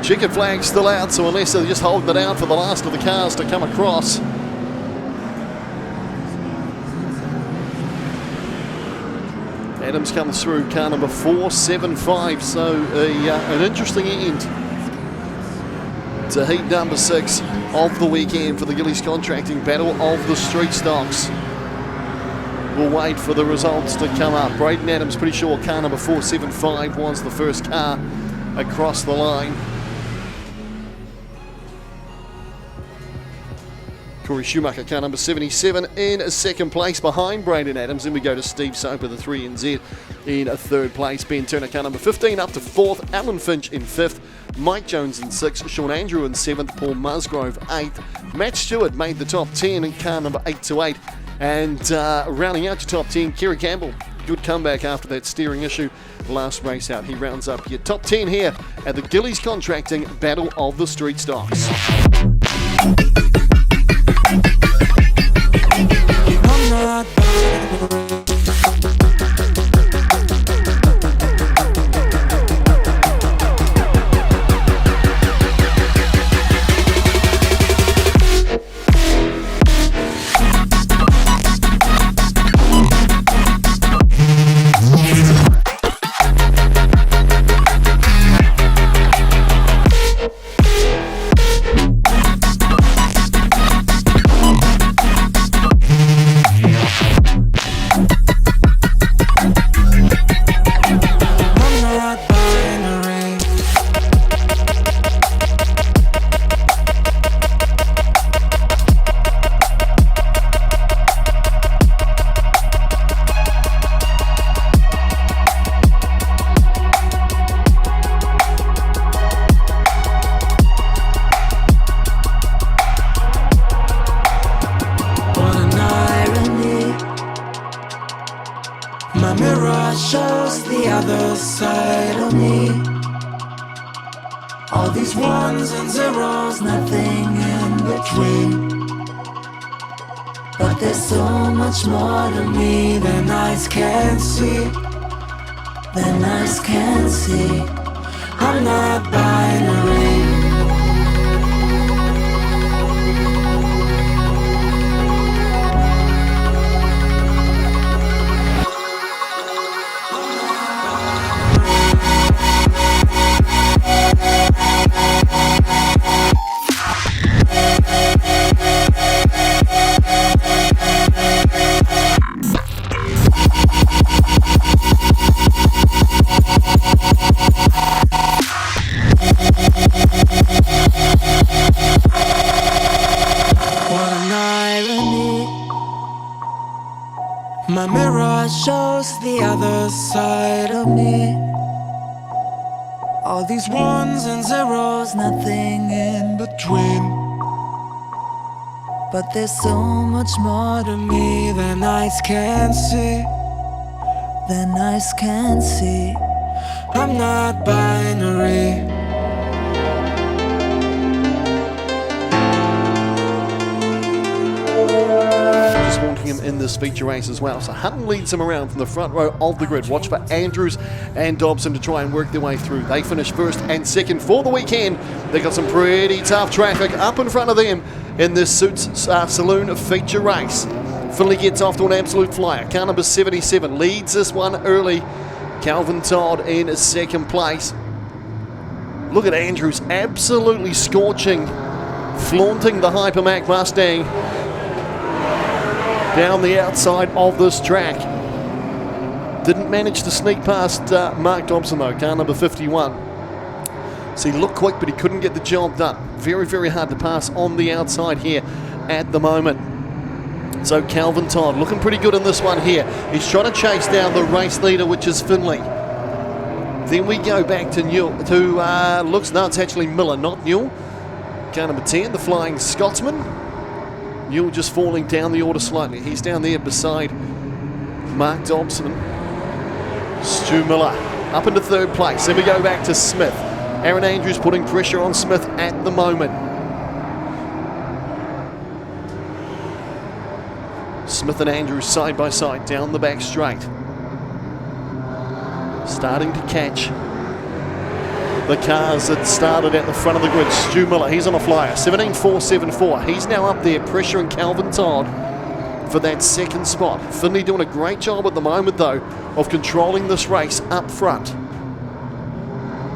Checkered flag still out, so unless they're just holding it out for the last of the cars to come across. Adams comes through, car number 475, so an interesting end to heat number 6 of the weekend for the Gillies Contracting Battle of the Streetstocks. We'll wait for the results to come up. Braden Adams, pretty sure car number 475 was the first car across the line. Corey Schumacher, car number 77 in second place behind Braden Adams. Then we go to Steve Soper, the 3NZ, in a third place. Ben Turner, car number 15 up to 4th. Alan Finch in 5th. Mike Jones in 6th. Sean Andrew in 7th. Paul Musgrove 8th. Matt Stewart made the top 10 in car number 8 to 8. And rounding out your top 10, Kerry Campbell good comeback after that steering issue last race out. He rounds up your top 10 here at the Gillies Contracting Battle of the Street Stocks. All these ones and zeros, nothing in between. But there's so much more to me than eyes can see. Than eyes can see. I'm not binary. My mirror shows the other side of me. All these ones and zeros, nothing in between. But there's so much more to me than eyes can see. Than eyes can see. I'm not binary. Wanting him in this feature race as well. So Hutton leads him around from the front row of the grid. Watch for Andrews and Dobson to try and work their way through. They finish first and second for the weekend. They got some pretty tough traffic up in front of them in this Suits Saloon feature race. Finley gets off to an absolute flyer. Car number 77 leads this one early. Calvin Todd in second place. Look at Andrews absolutely scorching, flaunting the Hypermac Mustang down the outside of this track. Didn't manage to sneak past Mark Dobson though, car number 51. So he looked quick, but he couldn't get the job done. Very, very hard to pass on the outside here at the moment. So Calvin Todd looking pretty good in this one here. He's trying to chase down the race leader, which is Finley. Then we go back to Newell, it's actually Miller, not Newell. Car number 10, the Flying Scotsman. Newell just falling down the order slightly. He's down there beside Mark Dobson. Stu Miller up into third place. Then we go back to Smith. Aaron Andrews putting pressure on Smith at the moment. Smith and Andrews side by side down the back straight. Starting to catch the cars that started at the front of the grid. Stu Miller, he's on a flyer, 17.474. He's now up there pressuring Calvin Todd for that second spot. Finley doing a great job at the moment though of controlling this race up front.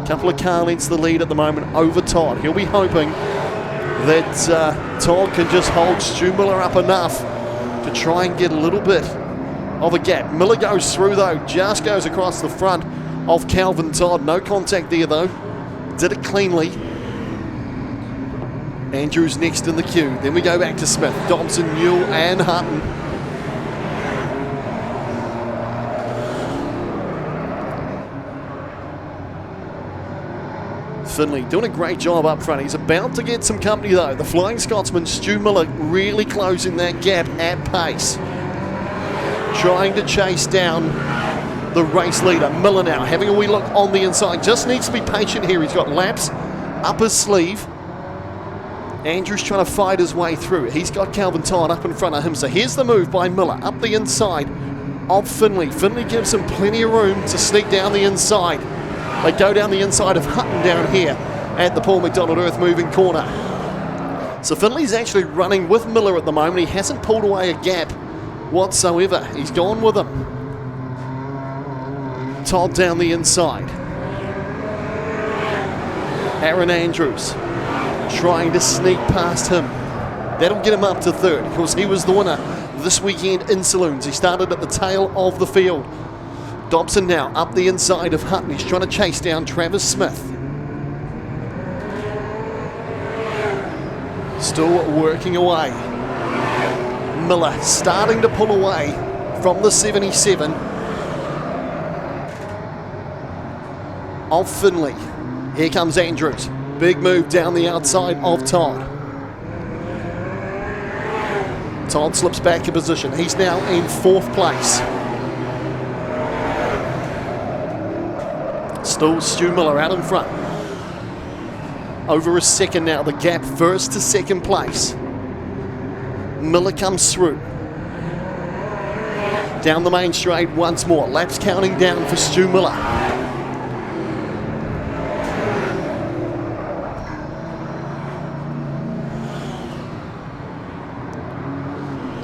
Couple of car lengths the lead at the moment over Todd. He'll be hoping that Todd can just hold Stu Miller up enough to try and get a little bit of a gap. Miller goes through though, just goes across the front of Calvin Todd. No contact there though. Did it cleanly. Andrews next in the queue. Then we go back to Smith, Dobson, Newell and Hutton. Finley doing a great job up front. He's about to get some company though. The Flying Scotsman, Stu Miller, really closing that gap at pace. Trying to chase down the race leader. Miller now having a wee look on the inside. Just needs to be patient here. He's got laps up his sleeve. Andrews trying to fight his way through. He's got Calvin Todd up in front of him. So here's the move by Miller up the inside of Finley. Finley gives him plenty of room to sneak down the inside. They go down the inside of Hutton down here at the Paul McDonald Earth Moving Corner. So Finley's actually running with Miller at the moment. He hasn't pulled away a gap whatsoever. He's gone with him. Todd down the inside. Aaron Andrews trying to sneak past him. That'll get him up to third. Of course, he was the winner this weekend in Saloons. He started at the tail of the field. Dobson now up the inside of Hutton. He's trying to chase down Travis Smith. Still working away. Miller starting to pull away from the 77 of Finley. Here comes Andrews. Big move down the outside of Todd. Todd slips back a position. He's now in 4th place. Still Stu Miller out in front. Over a second now, the gap first to 2nd place. Miller comes through. Down the main straight once more. Laps counting down for Stu Miller.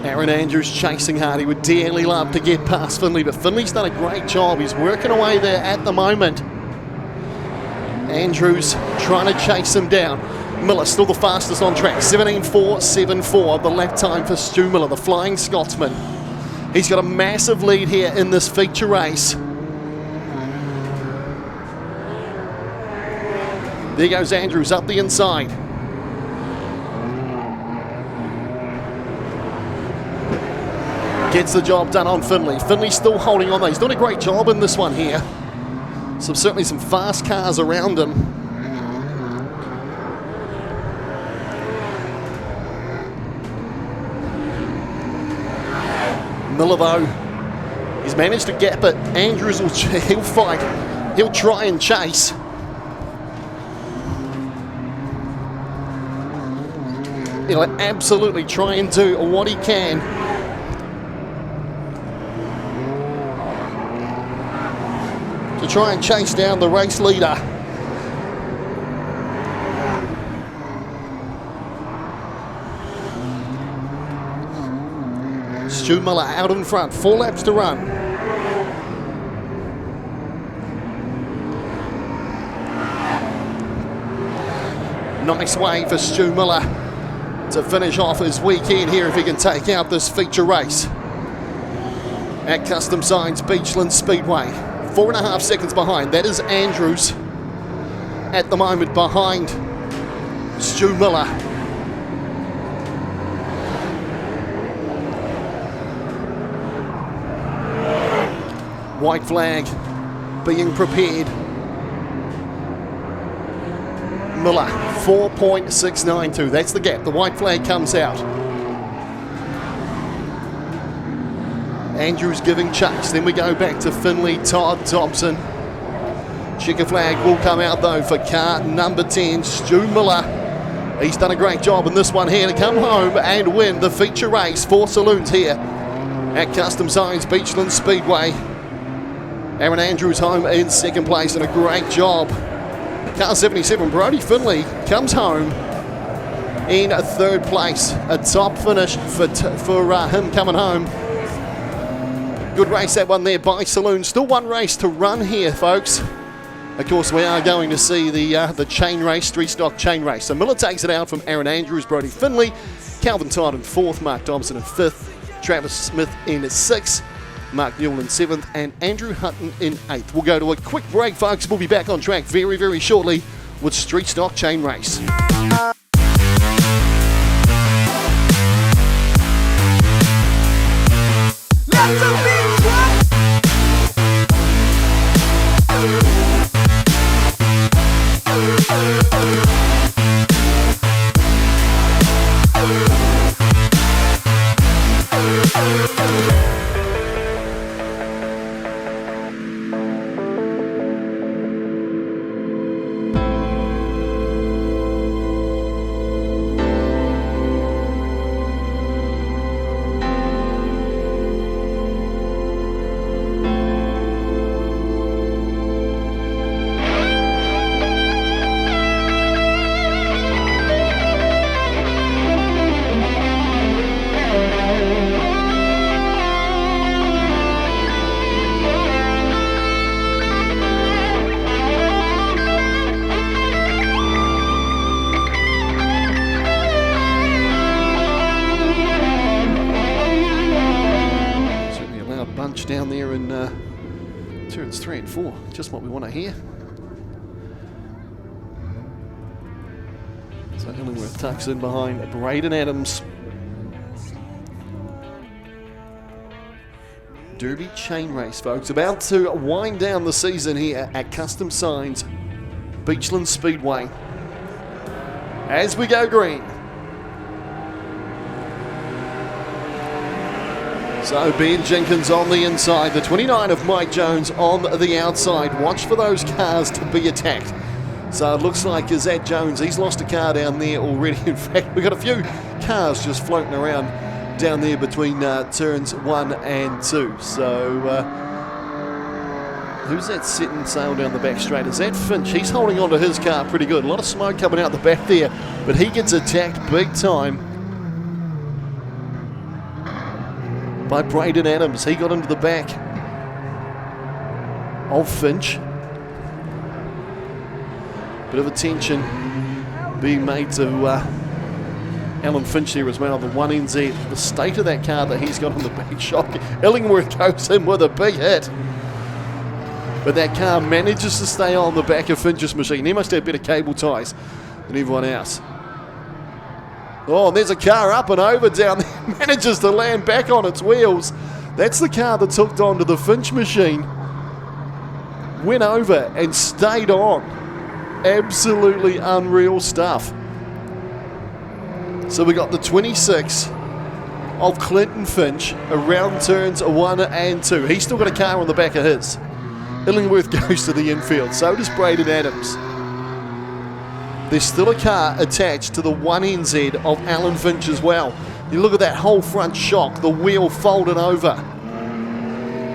Aaron Andrews chasing hard. He would dearly love to get past Finley, but Finley's done a great job. He's working away there at the moment. Andrews trying to chase him down. Miller still the fastest on track. 17.474, the lap time for Stu Miller, the Flying Scotsman. He's got a massive lead here in this feature race. There goes Andrews up the inside. Gets the job done on Finley. Finley's still holding on though. He's done a great job in this one here. So certainly some fast cars around him. Miller though, he's managed to gap it. Andrews he'll fight. He'll try and chase. He'll absolutely try and do what he can. To try and chase down the race leader. Stu Miller out in front, 4 laps to run. Nice way for Stu Miller to finish off his weekend here if he can take out this feature race at Custom Signs Beachlands Speedway. 4.5 seconds behind. That is Andrews at the moment behind Stu Miller. White flag being prepared. Miller, 4.692. That's the gap. The white flag comes out. Andrews giving chase. Then we go back to Finley, Todd, Dobson. Checker flag will come out though for car number 10, Stu Miller. He's done a great job in this one here to come home and win the feature race for Saloons here at Custom Signs Beachlands Speedway. Aaron Andrews home in 2nd place and a great job. Car 77, Brody Finley comes home in 3rd place. A top finish for him coming home. Good race that one there by Saloon. Still one race to run here, folks. Of course, we are going to see the chain race, Streetstock chain race. So Miller takes it out from Aaron Andrews, Brody Finley, Calvin Todd in 4th, Mark Dobson in 5th, Travis Smith in 6th, Mark Newell in 7th, and Andrew Hutton in 8th. We'll go to a quick break, folks. We'll be back on track very, very shortly with Streetstock chain race. down there in turns 3 and 4. Just what we want to hear. So Illingworth tucks in behind Braden Adams. Derby chain race, folks. About to wind down the season here at Custom Signs Beachlands Speedway. As we go green. So Ben Jenkins on the inside, the 29 of Mike Jones on the outside. Watch for those cars to be attacked. So it looks like Zach Jones, he's lost a car down there already. In fact, we've got a few cars just floating around down there between turns 1 and 2. So who's that setting sail down the back straight? Is that Finch? He's holding on to his car pretty good. A lot of smoke coming out the back there, but he gets attacked big time by Braden Adams. He got into the back of Finch. Bit of attention being made to Alan Finch here as well, the 1NZ. The state of that car that he's got on the back shock. Illingworth goes in with a big hit. But that car manages to stay on the back of Finch's machine. He must have better cable ties than everyone else. Oh, and there's a car up and over down there. Manages to land back on its wheels. That's the car that's hooked onto the Finch machine. Went over and stayed on. Absolutely unreal stuff. So we got the 26 of Clinton Finch around turns 1 and 2. He's still got a car on the back of his. Illingworth goes to the infield. So does Braden Adams. There's still a car attached to the 1NZ of Alan Finch as well. You look at that whole front shock, the wheel folded over.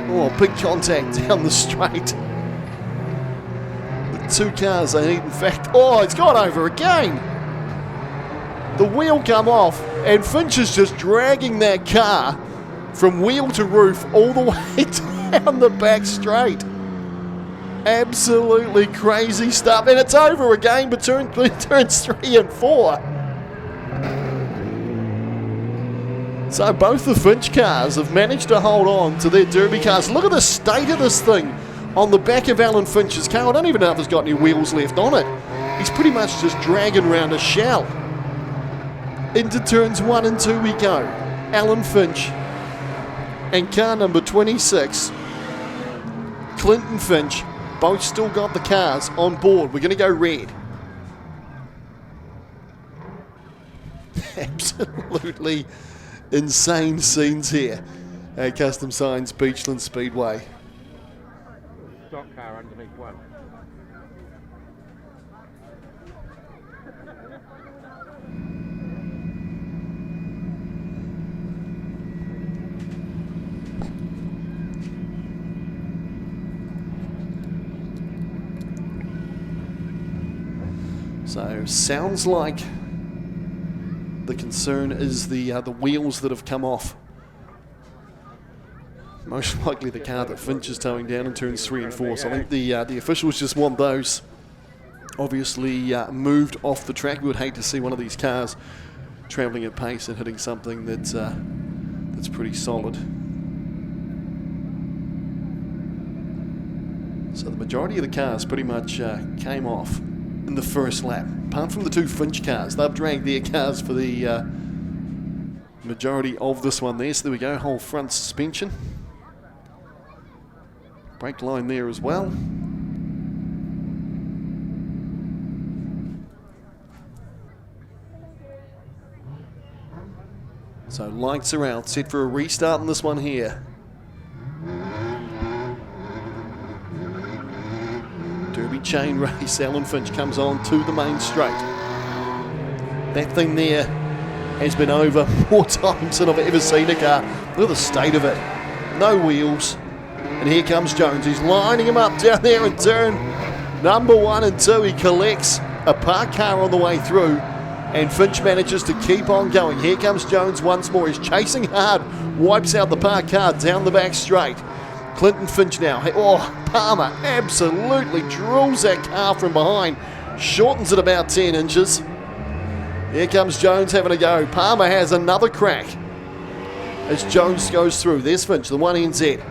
Oh, big contact down the straight. The two cars they need, in fact. Oh, it's gone over again. The wheel come off, and Finch is just dragging that car from wheel to roof all the way down the back straight. Absolutely crazy stuff, and it's over again between turns 3 and 4. So both the Finch cars have managed to hold on to their Derby cars. Look at the state of this thing on the back of Alan Finch's car. I don't even know if it's got any wheels left on it. He's pretty much just dragging around a shell. Into turns 1 and 2 we go. Alan Finch and car number 26, Clinton Finch. Both still got the cars on board. We're going to go red. Absolutely insane scenes here at Custom Signs Beachlands Speedway. Stock car underneath one. So sounds like the concern is the wheels that have come off. Most likely the car that Finch is towing down in turns 3 and 4. So I think the officials just want those obviously moved off the track. We would hate to see one of these cars travelling at pace and hitting something that's pretty solid. So the majority of the cars pretty much came off in the first lap, apart from the two Finch cars. They've dragged their cars for the majority of this one there. So there we go, whole front suspension. Brake line there as well. So lights are out, set for a restart in this one here. Derby chain race. Alan Finch comes on to the main straight. That thing there has been over more times than I've ever seen a car. Look at the state of it. No wheels. And here comes Jones. He's lining him up down there in turn number 1 and 2. He collects a parked car on the way through, and Finch manages to keep on going. Here comes Jones once more. He's chasing hard. Wipes out the parked car down the back straight. Clinton Finch now. Oh, Palmer absolutely drills that car from behind. Shortens it about 10 inches. Here comes Jones having a go. Palmer has another crack as Jones goes through. There's Finch, the 1NZ.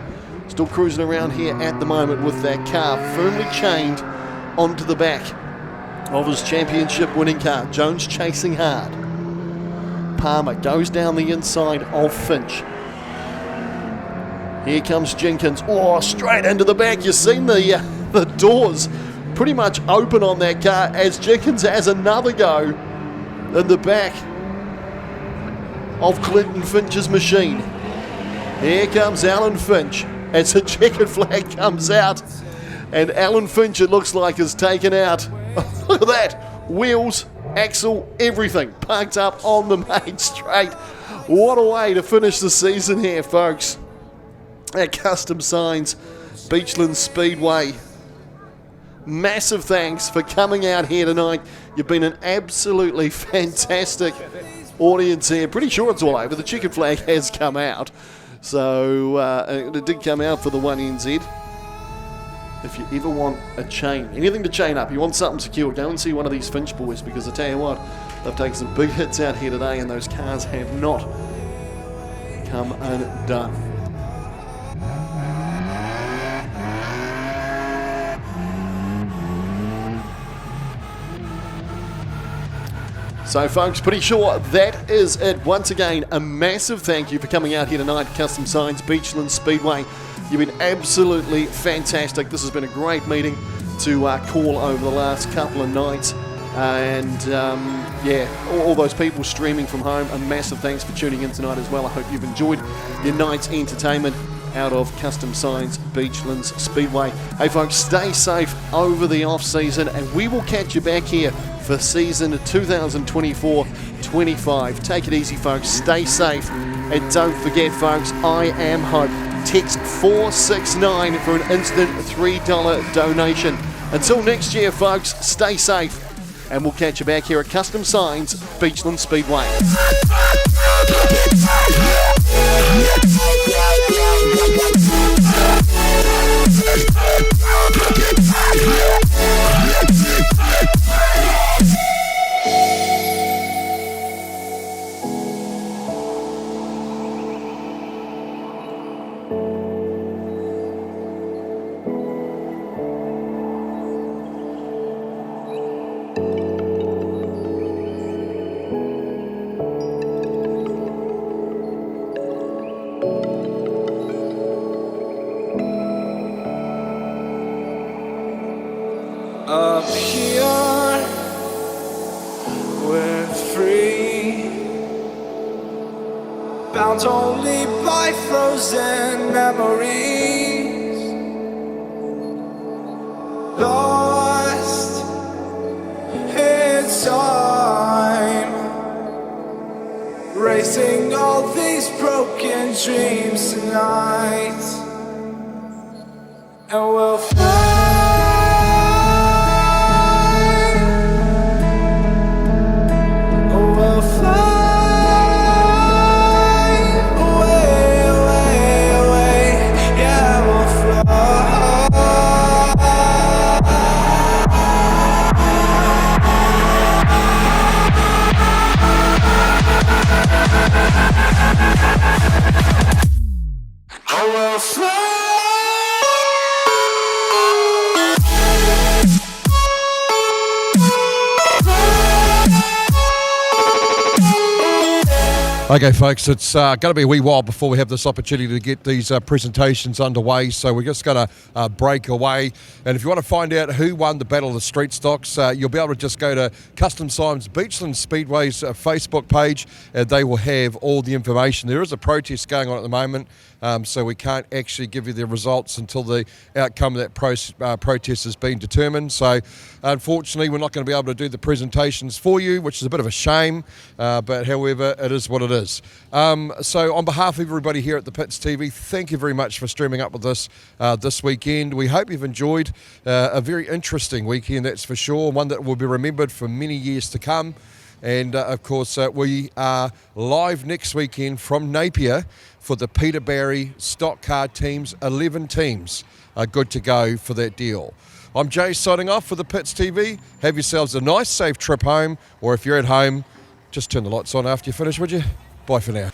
Still cruising around here at the moment with that car firmly chained onto the back of his championship winning car. Jones chasing hard. Palmer goes down the inside of Finch. Here comes Jenkins. Oh, straight into the back. You've seen the doors pretty much open on that car as Jenkins has another go in the back of Clinton Finch's machine. Here comes Alan Finch as the checkered flag comes out, and Alan Finch, it looks like, is taken out. Look at that. Wheels, axle, everything parked up on the main straight. What a way to finish the season here, folks, at Custom Signs Beachlands Speedway. Massive thanks for coming out here tonight. You've been an absolutely fantastic audience here. Pretty sure it's all over. The checkered flag has come out. So it did come out for the 1NZ. If you ever want a chain, anything to chain up, you want something secure, go and see one of these Finch boys, because I tell you what, they've taken some big hits out here today and those cars have not come undone. So folks, pretty sure that is it. Once again, a massive thank you for coming out here tonight at Custom Signs Beachlands Speedway. You've been absolutely fantastic. This has been a great meeting to call over the last couple of nights. And yeah, all those people streaming from home, a massive thanks for tuning in tonight as well. I hope you've enjoyed your night's entertainment out of Custom Signs Beachlands Speedway. Hey folks, stay safe over the off season, and we will catch you back here for season 2024-25. Take it easy, folks. Stay safe, and don't forget, folks, I am Hope. Text 469 for an instant $3 donation. Until next year, folks, stay safe, and we'll catch you back here at Custom Signs Beachlands Speedway. Up here, we're free, bound only by frozen memories, lost in time, racing all these broken dreams tonight, and we'll fly. Okay, folks, it's going to be a wee while before we have this opportunity to get these presentations underway, so we're just going to break away. And if you want to find out who won the Battle of the Street Stocks, you'll be able to just go to Custom Signs Beachlands Speedway's Facebook page, and they will have all the information. There is a protest going on at the moment, so we can't actually give you the results until the outcome of that protest has been determined. So unfortunately, we're not going to be able to do the presentations for you, which is a bit of a shame, but however, it is what it is. So on behalf of everybody here at the Pits TV, thank you very much for streaming up with us this weekend. We hope you've enjoyed a very interesting weekend, that's for sure, one that will be remembered for many years to come. And of course, we are live next weekend from Napier for the Peter Barry Stock Car Teams. 11 teams are good to go for that deal. I'm Jay signing off for the Pits TV. Have yourselves a nice, safe trip home, or if you're at home, just turn the lights on after you finish, would you? Bye for now.